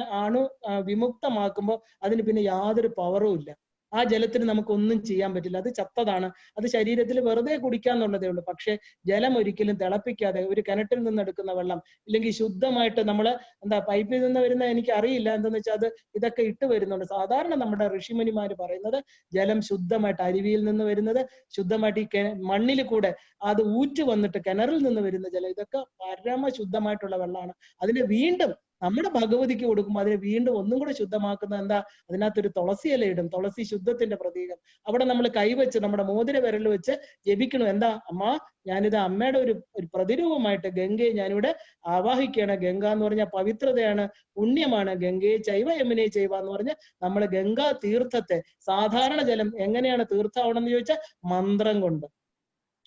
[SPEAKER 1] വിമുക്തമാക്കുമ്പോൾ അതിന് പിന്നെ യാതൊരു പവറും ഇല്ല. ആ ജലത്തിന് നമുക്കൊന്നും ചെയ്യാൻ പറ്റില്ല. അത് ചത്തതാണ്. അത് ശരീരത്തിൽ വെറുതെ കുടിക്കാന്നുള്ളതേ ഉള്ളൂ. പക്ഷെ ജലം ഒരിക്കലും തിളപ്പിക്കാതെ, ഒരു കിണറ്റിൽ നിന്ന് എടുക്കുന്ന വെള്ളം, ഇല്ലെങ്കിൽ ശുദ്ധമായിട്ട് നമ്മൾ എന്താ പൈപ്പിൽ നിന്ന് വരുന്ന, എനിക്ക് അറിയില്ല എന്താന്ന് വെച്ചാൽ, അത് ഇതൊക്കെ ഇട്ട് വരുന്നുണ്ട്. സാധാരണ നമ്മുടെ ഋഷിമുനിമാര് പറയുന്നത് ജലം ശുദ്ധമായിട്ട്, അരുവിയിൽ നിന്ന് വരുന്നത് ശുദ്ധമായിട്ട്, ഈ മണ്ണിൽ കൂടെ അത് ഊറ്റ് വന്നിട്ട് കിണറിൽ നിന്ന് വരുന്ന ജലം, ഇതൊക്കെ പരമശുദ്ധമായിട്ടുള്ള വെള്ളമാണ്. അതിനെ വീണ്ടും നമ്മുടെ ഭഗവതിക്ക് കൊടുക്കുമ്പോൾ അതിനെ വീണ്ടും ഒന്നും കൂടെ ശുദ്ധമാക്കുന്നത് എന്താ? അതിനകത്തൊരു തുളസി ഇല ഇടും. തുളസി ശുദ്ധത്തിന്റെ പ്രതീകം. അവിടെ നമ്മൾ കൈവച്ച്, നമ്മുടെ മോതിര വിരൽ വെച്ച് ജപിക്കണം. എന്താ? അമ്മ, ഞാനിത് അമ്മയുടെ ഒരു പ്രതിരൂപമായിട്ട് ഗംഗയെ ഞാനിവിടെ ആവാഹിക്കുകയാണ്. ഗംഗ എന്ന് പറഞ്ഞാൽ പവിത്രതയാണ്, പുണ്യമാണ്. ഗംഗയെ ചൈവ യമുനയെ ചൈവ എന്ന് പറഞ്ഞ് നമ്മൾ ഗംഗാ തീർത്ഥത്തെ, സാധാരണ ജലം എങ്ങനെയാണ് തീർത്ഥാവണമെന്ന് ചോദിച്ചാൽ മന്ത്രം കൊണ്ട്.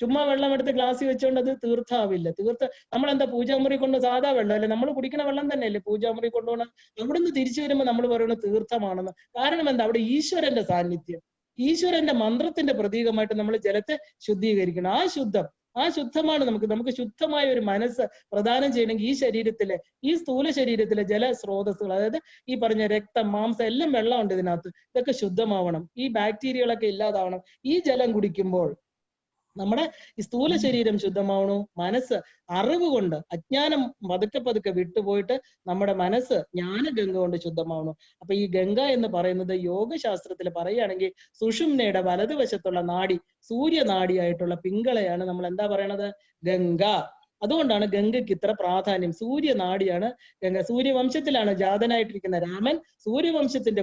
[SPEAKER 1] ചുമ്മാ വെള്ളം എടുത്ത് ഗ്ലാസ്സിൽ വെച്ചുകൊണ്ട് അത് തീർത്ഥാവില്ല. നമ്മളെന്താ പൂജാമുറി കൊണ്ട് സാധാ വെള്ളം അല്ലെ നമ്മൾ കുടിക്കുന്ന വെള്ളം തന്നെയല്ലേ പൂജാമുറി കൊണ്ടുപോകണം. അവിടെ നിന്ന് തിരിച്ചു വരുമ്പോൾ നമ്മൾ പറയുന്നത് തീർത്ഥമാണെന്ന്. കാരണം എന്താ? അവിടെ ഈശ്വരന്റെ സാന്നിധ്യം, ഈശ്വരന്റെ മന്ത്രത്തിന്റെ പ്രതീകമായിട്ട് നമ്മൾ ജലത്തെ ശുദ്ധീകരിക്കണം. ആ ശുദ്ധമാണ് നമുക്ക് ശുദ്ധമായ ഒരു മനസ്സ് പ്രദാനം ചെയ്യണമെങ്കിൽ ഈ ശരീരത്തിലെ, ഈ സ്ഥൂല ശരീരത്തിലെ ജലസ്രോതസ്സുകൾ, അതായത് ഈ പറഞ്ഞ രക്തം, മാംസം എല്ലാം വെള്ളമുണ്ട് ഇതിനകത്ത്, ഇതൊക്കെ ശുദ്ധമാവണം. ഈ ബാക്ടീരിയകളൊക്കെ ഇല്ലാതാവണം. ഈ ജലം കുടിക്കുമ്പോൾ നമ്മുടെ ഈ സ്ഥൂല ശരീരം ശുദ്ധമാവണു. മനസ്സ് അറിവ് കൊണ്ട്, അജ്ഞാനം പതുക്കെ വിട്ടുപോയിട്ട് നമ്മുടെ മനസ്സ് ജ്ഞാനഗംഗ കൊണ്ട് ശുദ്ധമാവണു. അപ്പൊ ഈ ഗംഗ എന്ന് പറയുന്നത് യോഗശാസ്ത്രത്തിൽ പറയുകയാണെങ്കിൽ സുഷുമ്നയുടെ വലതുവശത്തുള്ള നാഡി, സൂര്യനാഡിയായിട്ടുള്ള പിങ്കളയാണ് നമ്മൾ എന്താ പറയണത്? ഗംഗ. അതുകൊണ്ടാണ് ഗംഗയ്ക്ക് ഇത്ര പ്രാധാന്യം. സൂര്യനാഡിയാണ് ഗംഗ. സൂര്യവംശത്തിലാണ് ജാതനായിട്ടിരിക്കുന്ന രാമൻ. സൂര്യവംശത്തിന്റെ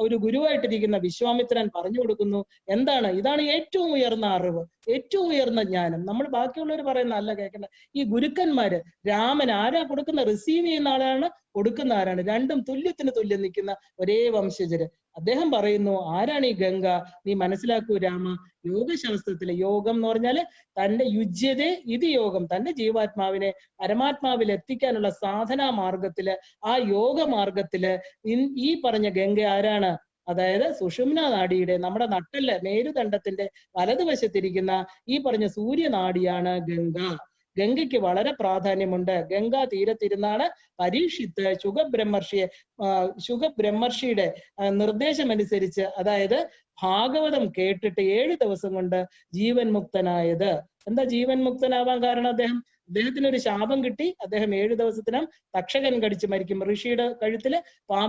[SPEAKER 1] ഒരു ഗുരുവായിട്ടിരിക്കുന്ന വിശ്വാമിത്രൻ പറഞ്ഞു കൊടുക്കുന്നു എന്താണ്? ഇതാണ് ഏറ്റവും ഉയർന്ന അറിവ്, ഏറ്റവും ഉയർന്ന ജ്ഞാനം. നമ്മൾ ബാക്കിയുള്ളവർ പറയുന്ന അല്ല കേൾക്കേണ്ട. ഈ ഗുരുക്കന്മാര്, രാമൻ ആരാ കൊടുക്കുന്ന? റിസീവ് ചെയ്യുന്ന ആളാണ്, കൊടുക്കുന്ന ആരാണ്? രണ്ടും തുല്യത്തിന് തുല്യം നിൽക്കുന്ന ഒരേ വംശജര്. അദ്ദേഹം പറയുന്നു, ആരാണ് ഈ ഗംഗ? നീ മനസ്സിലാക്കൂ രാമ. യോഗശാസ്ത്രത്തിലെ യോഗം എന്ന് പറഞ്ഞാല് തന്റെ യുജ്യതേ ഇത് യോഗം, തന്റെ ജീവാത്മാവിനെ പരമാത്മാവിൽ എത്തിക്കാനുള്ള സാധനാ മാർഗത്തില്, ആ യോഗ മാർഗത്തില് ഈ പറഞ്ഞ ഗംഗ ആരാണ്? അതായത് സുഷുമ്ന നാഡിയുടെ, നമ്മുടെ നട്ടല് മേരുദണ്ഡത്തിന്റെ വലതുവശത്തിരിക്കുന്ന ഈ പറഞ്ഞ സൂര്യനാഡിയാണ് ഗംഗ. ഗംഗയ്ക്ക് വളരെ പ്രാധാന്യമുണ്ട്. ഗംഗാ തീരത്തിരുന്നാണ് പരീക്ഷിത്ത് ശുഗബ്രഹ്മർഷിയുടെ നിർദ്ദേശമനുസരിച്ച്, അതായത് ഭാഗവതം കേട്ടിട്ട് 7 ദിവസം കൊണ്ട് ജീവൻ മുക്തനായത്. എന്താ ജീവൻ മുക്തനാവാൻ കാരണം? അദ്ദേഹത്തിന് ഒരു ശാപം കിട്ടി. അദ്ദേഹം 7 ദിവസത്തിനും തക്ഷകൻ കടിച്ച് മരിക്കും. ഋഷിയുടെ കഴുത്തില്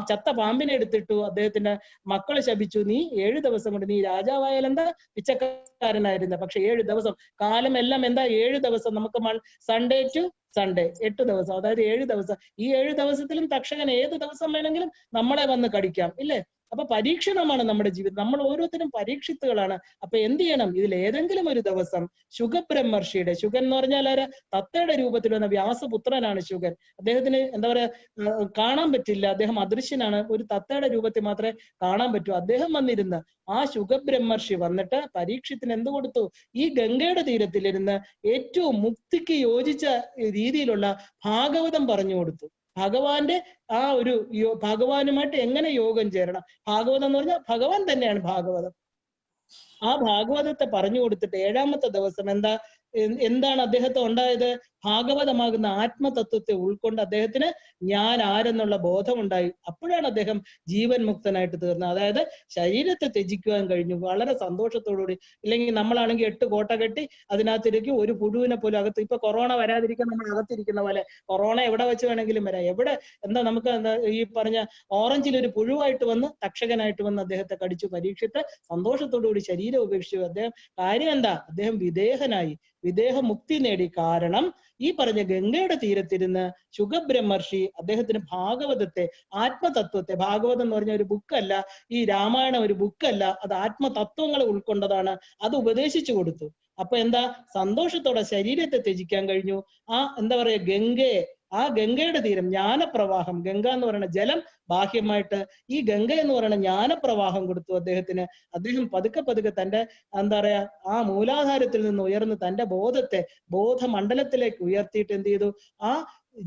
[SPEAKER 1] ചത്ത പാമ്പിനെ എടുത്തിട്ടു. അദ്ദേഹത്തിന്റെ മക്കളെ ശപിച്ചു, നീ 7 ദിവസം കൊണ്ട്, നീ രാജാവായാലെന്താ, പിച്ചക്കാരനായിരുന്ന, പക്ഷെ 7 ദിവസം കാലം എല്ലാം എന്താ, 7 ദിവസം. നമുക്ക് സൺഡേ ടു സൺഡേ 8 ദിവസം, അതായത് 7 ദിവസം. ഈ 7 ദിവസത്തിലും തക്ഷകൻ ഏത് ദിവസം വേണമെങ്കിലും നമ്മളെ വന്ന് കടിക്കാം, ഇല്ലേ? അപ്പൊ പരീക്ഷണമാണ് നമ്മുടെ ജീവിതം. നമ്മൾ ഓരോരുത്തരും പരീക്ഷിത്തുകളാണ്. അപ്പൊ എന്ത് ചെയ്യണം? ഇതിൽ ഏതെങ്കിലും ഒരു ദിവസം ശുഗബ്രഹ്മർഷിയുടെ, ശുഗൻ എന്ന് പറഞ്ഞാൽ തത്തയുടെ രൂപത്തിൽ വന്ന വ്യാസപുത്രനാണ് ശുഗൻ. അദ്ദേഹത്തിന് എന്താ പറയാ, കാണാൻ പറ്റില്ല, അദ്ദേഹം അദൃശ്യനാണ്. ഒരു തത്തയുടെ രൂപത്തിൽ മാത്രമേ കാണാൻ പറ്റൂ. അദ്ദേഹം വന്നിരുന്ന് ആ ശുഗബ്രഹ്മർഷി വന്നിട്ട് പരീക്ഷത്തിന് എന്ത് കൊടുത്തു? ഈ ഗംഗയുടെ തീരത്തിലിരുന്ന് ഏറ്റവും മുക്തിക്ക് യോജിച്ച രീതിയിലുള്ള ഭാഗവതം പറഞ്ഞു കൊടുത്തു. ഭഗവാന്റെ ആ ഒരു ഭഗവാനുമായിട്ട് എങ്ങനെ യോഗം ചേരണം. ഭാഗവതം എന്ന് പറഞ്ഞാൽ ഭഗവാൻ തന്നെയാണ് ഭാഗവതം. ആ ഭാഗവതത്തെ പറഞ്ഞു കൊടുത്തിട്ട് 7ാമത്തെ ദിവസം എന്താണ് അദ്ദേഹത്തെ ഉണ്ടായത്? ഭാഗവതമാകുന്ന ആത്മതത്വത്തെ ഉൾക്കൊണ്ട് അദ്ദേഹത്തിന് ഞാൻ ആരെന്നുള്ള ബോധമുണ്ടായി. അപ്പോഴാണ് അദ്ദേഹം ജീവൻ മുക്തനായിട്ട് തീർന്നത്. അതായത് ശരീരത്തെ ത്യജിക്കുവാൻ കഴിഞ്ഞു വളരെ സന്തോഷത്തോടുകൂടി. ഇല്ലെങ്കിൽ നമ്മളാണെങ്കിൽ 8 കോട്ട കെട്ടി അതിനകത്തിരിക്കും, ഒരു പുഴുവിനെ പോലും അകത്ത്. ഇപ്പൊ കൊറോണ വരാതിരിക്കാൻ നമ്മൾ അകത്തിരിക്കുന്ന പോലെ കൊറോണ എവിടെ വെച്ച് വേണമെങ്കിലും വരാം. എവിടെ നമുക്ക് ഈ പറഞ്ഞ ഓറഞ്ചിൽ ഒരു പുഴുവായിട്ട് വന്ന് തക്ഷകനായിട്ട് വന്ന് അദ്ദേഹത്തെ കടിച്ചു. പരീക്ഷിത്ത് സന്തോഷത്തോടുകൂടി ശരീരം ഉപേക്ഷിച്ചു. അദ്ദേഹം കാര്യം എന്താ? അദ്ദേഹം വിദേഹനായി, വിദേഹമുക്തി നേടി. കാരണം ഈ പറഞ്ഞ ഗംഗയുടെ തീരത്തിരുന്ന് ശുഗബ്രഹ്മർഷി അദ്ദേഹത്തിന് ഭാഗവതത്തെ, ആത്മതത്വത്തെ, ഭാഗവതം എന്ന് പറഞ്ഞ ഒരു ബുക്കല്ല, ഈ രാമായണം ഒരു ബുക്കല്ല, അത് ആത്മതത്വങ്ങളെ ഉൾക്കൊണ്ടതാണ്, അത് ഉപദേശിച്ചു കൊടുത്തു. അപ്പൊ എന്താ? സന്തോഷത്തോടെ ശരീരത്തെ ത്യജിക്കാൻ കഴിഞ്ഞു. എന്താ പറയാ, ആ ഗംഗയുടെ തീരം ജ്ഞാനപ്രവാഹം, ഗംഗ എന്ന് പറയുന്ന ജലം ബാഹ്യമായിട്ട്, ഈ ഗംഗ എന്ന് പറയുന്ന ജ്ഞാനപ്രവാഹം കൊടുത്തു അദ്ദേഹത്തിന്. അദ്ദേഹം പതുക്കെ തന്റെ എന്താ പറയാ ആ മൂലാധാരത്തിൽ നിന്ന് ഉയർന്ന് തന്റെ ബോധമണ്ഡലത്തിലേക്ക് ഉയർത്തിയിട്ട് എന്ത് ചെയ്തു? ആ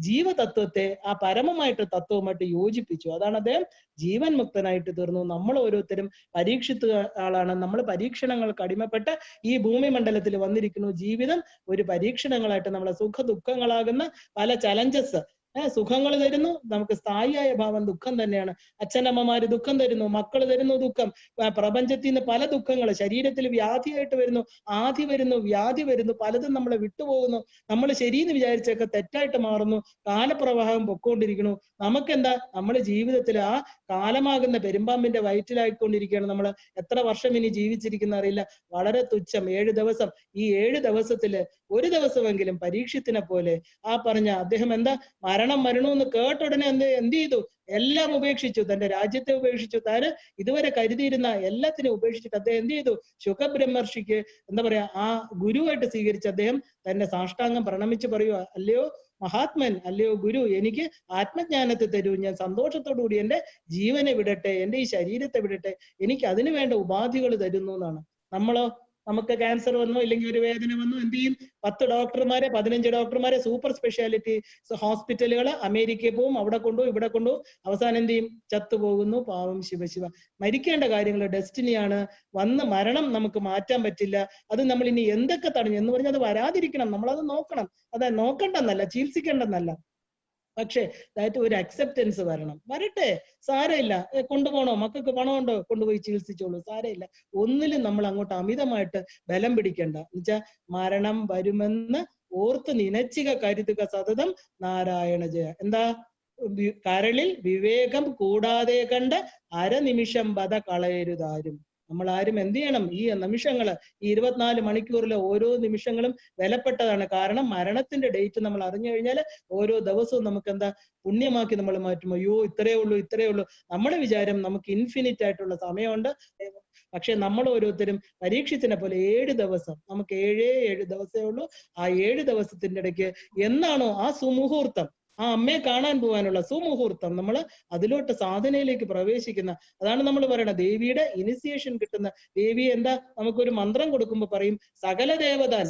[SPEAKER 1] ജീവതത്വത്തെ ആ പരമമായിട്ട് തത്വവുമായിട്ട് യോജിപ്പിച്ചു. അതാണ് അദ്ദേഹം ജീവൻ മുക്തനായിട്ട് തീർന്നു. നമ്മൾ ഓരോരുത്തരും പരീക്ഷിത്ത ആളാണ്. നമ്മൾ പരീക്ഷണങ്ങൾക്ക് അടിമപ്പെട്ട് ഈ ഭൂമി മണ്ഡലത്തിൽ വന്നിരിക്കുന്നു. ജീവിതം ഒരു പരീക്ഷണങ്ങളായിട്ട് നമ്മളെ സുഖ ദുഃഖങ്ങളാകുന്ന പല ചലഞ്ചസ്, സുഖങ്ങൾ തരുന്നു, നമുക്ക് സ്ഥായിയായ ഭാവം ദുഃഖം തന്നെയാണ്. അച്ഛനമ്മമാര് ദുഃഖം തരുന്നു, മക്കൾ തരുന്നു ദുഃഖം, പ്രപഞ്ചത്തിൽ നിന്ന് പല ദുഃഖങ്ങൾ, ശരീരത്തിൽ വ്യാധിയായിട്ട് വരുന്നു, ആധി വരുന്നു, വ്യാധി വരുന്നു, പലതും നമ്മളെ വിട്ടുപോകുന്നു. നമ്മൾ ശരിയെന്ന് വിചാരിച്ചൊക്കെ തെറ്റായിട്ട് മാറുന്നു. കാലപ്രവാഹം പൊക്കോണ്ടിരിക്കുന്നു. നമുക്കെന്താ? നമ്മുടെ ജീവിതത്തിൽ ആ കാലമാകുന്ന പെരുമ്പാമ്പിന്റെ വയറ്റിലായിക്കൊണ്ടിരിക്കുകയാണ്. നമ്മൾ എത്ര വർഷം ഇനി ജീവിച്ചിരിക്കുന്ന അറിയില്ല. വളരെ തുച്ഛം 7 ദിവസം. ഈ 7 ദിവസത്തില് ഒരു ദിവസമെങ്കിലും പരീക്ഷത്തിനെ പോലെ ആ പറഞ്ഞ അദ്ദേഹം എന്താ മരണമെന്ന് കേട്ട ഉടനെ എന്ത് ചെയ്തു? എല്ലാം ഉപേക്ഷിച്ചു. തന്റെ രാജ്യത്തെ ഉപേക്ഷിച്ചു. താന് ഇതുവരെ കരുതിയിരുന്ന എല്ലാത്തിനും ഉപേക്ഷിച്ചിട്ട് അദ്ദേഹം എന്ത് ചെയ്തു? ശുഖബ്രഹ്മർഷിക്ക് എന്താ പറയാ ആ ഗുരുവായിട്ട് സ്വീകരിച്ച് അദ്ദേഹം തന്നെ സാഷ്ടാംഗം പ്രണമിച്ച് പറയുക, അല്ലയോ മഹാത്മൻ, അല്ലയോ ഗുരു, എനിക്ക് ആത്മജ്ഞാനത്തെ തരൂ. ഞാൻ സന്തോഷത്തോടുകൂടി എന്റെ ജീവനെ വിടട്ടെ, എന്റെ ഈ ശരീരത്തെ വിടട്ടെ, എനിക്ക് അതിനു വേണ്ട ഉപാധികൾ തരുന്നു എന്നാണ്. നമുക്ക് ക്യാൻസർ വന്നു, ഇല്ലെങ്കിൽ ഒരു വേദന വന്നു, എന്ത് ചെയ്യും? 10 ഡോക്ടർമാരെ 15 ഡോക്ടർമാരെ സൂപ്പർ സ്പെഷ്യാലിറ്റി ഹോസ്പിറ്റലുകൾ അമേരിക്കയിൽ പോവും, അവിടെ കൊണ്ടുപോകും, ഇവിടെ കൊണ്ടുപോകും. അവസാനം എന്ത് ചെയ്യും? ചത്തുപോകുന്നു. പാവം ശിവ. മരിക്കേണ്ട കാര്യങ്ങൾ ഡെസ്റ്റിനിയാണ്. മരണം നമുക്ക് മാറ്റാൻ പറ്റില്ല. അത് നമ്മൾ ഇനി എന്തൊക്കെ തടഞ്ഞു എന്ന് പറഞ്ഞാൽ അത് വരാതിരിക്കണം. നമ്മളത് നോക്കണം. അതായത് നോക്കണ്ടെന്നല്ല, ചികിത്സിക്കേണ്ടെന്നല്ല, പക്ഷെ അതായത് ഒരു അക്സെപ്റ്റൻസ് വരട്ടെ, സാരമില്ല. കൊണ്ടുപോകണോ? മക്കൾക്ക് പണമുണ്ടോ? കൊണ്ടുപോയി ചികിത്സിച്ചോളൂ, സാരമില്ല. ഒന്നിലും നമ്മൾ അങ്ങോട്ട് അമിതമായിട്ട് ബലം പിടിക്കണ്ട. എന്നുവെച്ചാൽ മരണം വരുമെന്ന് ഓർത്ത് നിനച്ചിക കരുതുക സതതം നാരായണ ജയ. എന്താ? കരളിൽ വിവേകം കൂടാതെ കണ്ട് അരനിമിഷം വധ കളയരുതാരും. നമ്മൾ ആരും എന്ത് ചെയ്യണം? ഈ നിമിഷങ്ങള്, ഈ 24 മണിക്കൂറിലെ ഓരോ നിമിഷങ്ങളും വിലപ്പെട്ടതാണ്. കാരണം മരണത്തിന്റെ ഡേറ്റ് നമ്മൾ അറിഞ്ഞു കഴിഞ്ഞാൽ ഓരോ ദിവസവും നമുക്ക് എന്താ പുണ്യമാക്കി നമ്മൾ മാറ്റും. അയ്യോ ഇത്രയേ ഉള്ളൂ. നമ്മുടെ വിചാരം നമുക്ക് ഇൻഫിനിറ്റ് ആയിട്ടുള്ള സമയമുണ്ട്. പക്ഷെ നമ്മൾ ഓരോരുത്തരും പരീക്ഷത്തിനെ പോലെ 7 ദിവസം, നമുക്ക് 7 ദിവസമേ ഉള്ളൂ. ആ 7 ദിവസത്തിന്റെ ഇടയ്ക്ക് എന്നാണോ ആ സുമുഹൂർത്തം, ആ അമ്മയെ കാണാൻ പോകാനുള്ള സുമുഹൂർത്തം, നമ്മൾ അതിലോട്ട് സാധനയിലേക്ക് പ്രവേശിക്കുന്ന, അതാണ് നമ്മൾ പറയണത് ദേവിയുടെ ഇനിസിയേഷൻ കിട്ടുന്ന. ദേവി എന്താ? നമുക്കൊരു മന്ത്രം കൊടുക്കുമ്പോ പറയും, സകല ദേവതാൻ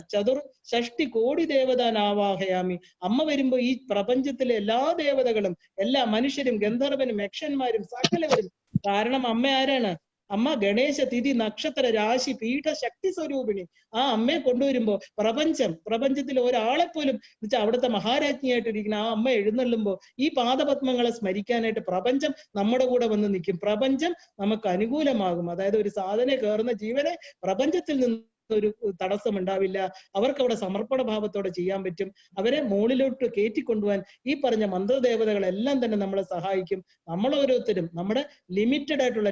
[SPEAKER 1] ഷഷ്ടി കോടി ദേവതാൻ ആവാഹയാമി. അമ്മ വരുമ്പോ ഈ പ്രപഞ്ചത്തിലെ എല്ലാ ദേവതകളും, എല്ലാ മനുഷ്യരും, ഗന്ധർവനും, യക്ഷന്മാരും, സകലവരും. കാരണം അമ്മ ആരാണ്? അമ്മ ഗണേശ തിഥി നക്ഷത്ര രാശി പീഠ ശക്തി സ്വരൂപിണി. ആ അമ്മയെ കൊണ്ടുവരുമ്പോ പ്രപഞ്ചത്തിൽ ഒരാളെ പോലും എന്നുവെച്ചാൽ അവിടുത്തെ മഹാരാജ്ഞിയായിട്ടിരിക്കുന്ന ആ അമ്മ എഴുന്നള്ളുമ്പോ ഈ പാദപത്മങ്ങളെ സ്മരിക്കാനായിട്ട് പ്രപഞ്ചം നമ്മുടെ കൂടെ വന്ന് നിൽക്കും. പ്രപഞ്ചം നമുക്ക് അനുകൂലമാകും. അതായത് ഒരു സാധന കയറുന്ന ജീവനെ പ്രപഞ്ചത്തിൽ നിന്ന് ഒരു തടസ്സം ഉണ്ടാവില്ല. അവർക്ക് അവിടെ സമർപ്പണ ഭാവത്തോടെ ചെയ്യാൻ പറ്റും. അവരെ മുകളിലോട്ട് കയറ്റിക്കൊണ്ടുപോകാൻ ഈ പറഞ്ഞ മന്ത്രദേവതകളെല്ലാം തന്നെ നമ്മളെ സഹായിക്കും. നമ്മൾ ഓരോരുത്തരും നമ്മുടെ ലിമിറ്റഡ് ആയിട്ടുള്ള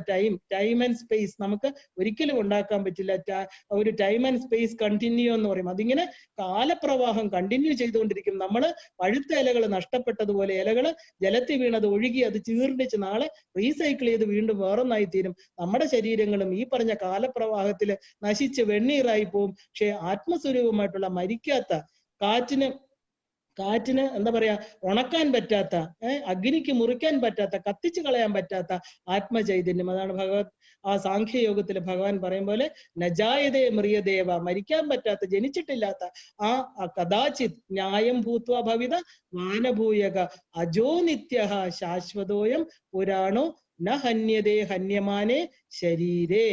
[SPEAKER 1] ടൈം ആൻഡ് സ്പേസ് നമുക്ക് ഒരിക്കലും ഉണ്ടാക്കാൻ പറ്റില്ല. ഒരു ടൈം ആൻഡ് സ്പേസ് കണ്ടിന്യൂ എന്ന് പറയും. അതിങ്ങനെ കാലപ്രവാഹം കണ്ടിന്യൂ ചെയ്തുകൊണ്ടിരിക്കും. നമ്മൾ പഴുത്ത ഇലകൾ നഷ്ടപ്പെട്ടതുപോലെ ഇലകൾ ജലത്തിൽ വീണത് ഒഴുകി അത് ചീർണിച്ച് നാളെ റീസൈക്കിൾ ചെയ്ത് വീണ്ടും വേറൊന്നായി തീരും. നമ്മുടെ ശരീരങ്ങളും ഈ പറഞ്ഞ കാലപ്രവാഹത്തിൽ നശിച്ച് വെണ്ണീറായി പോവും. പക്ഷെ ആത്മസ്വരൂപമായിട്ടുള്ള മരിക്കാത്ത കാറ്റിന് എന്താ പറയാ, ഉണക്കാൻ പറ്റാത്ത, അഗ്നിക്ക് മുറിക്കാൻ പറ്റാത്ത, കത്തിച്ചു കളയാൻ പറ്റാത്ത ആത്മചൈതന്യം. അതാണ് ആ സാഖ്യയോഗത്തിൽ ഭഗവാൻ പറയും പോലെ നജായതേ മറിയദേവ, മരിക്കാൻ പറ്റാത്ത, ജനിച്ചിട്ടില്ലാത്ത ആ കഥാചിത് ന്യായം ഭൂത്വ ഭവിത വാനഭൂയക അജോ നിത്യ ശാശ്വതോയം പുരാണോ ന ഹന്യതേ ഹന്യമാനേ ശരീരേ.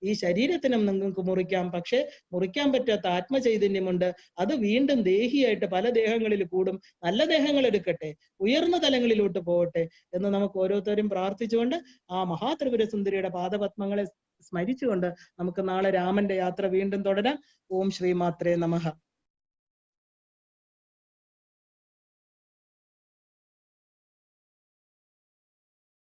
[SPEAKER 1] ഈ ശരീരത്തിനും നിങ്ങൾക്ക് മുറിക്കാം, പക്ഷെ മുറിക്കാൻ പറ്റാത്ത ആത്മചൈതന്യമുണ്ട്. അത് വീണ്ടും ദേഹിയായിട്ട് പല ദേഹങ്ങളിൽ കൂടും. നല്ല ദേഹങ്ങൾ എടുക്കട്ടെ, ഉയർന്ന തലങ്ങളിലോട്ട് പോകട്ടെ എന്ന് നമുക്ക് ഓരോരുത്തരും പ്രാർത്ഥിച്ചുകൊണ്ട് ആ മഹാത്രിപുര സുന്ദരിയുടെ പാദപത്മങ്ങളെ സ്മരിച്ചുകൊണ്ട് നമുക്ക് നാളെ രാമന്റെ യാത്ര വീണ്ടും തുടരാം. ഓം ശ്രീ മാത്രേ നമഃ.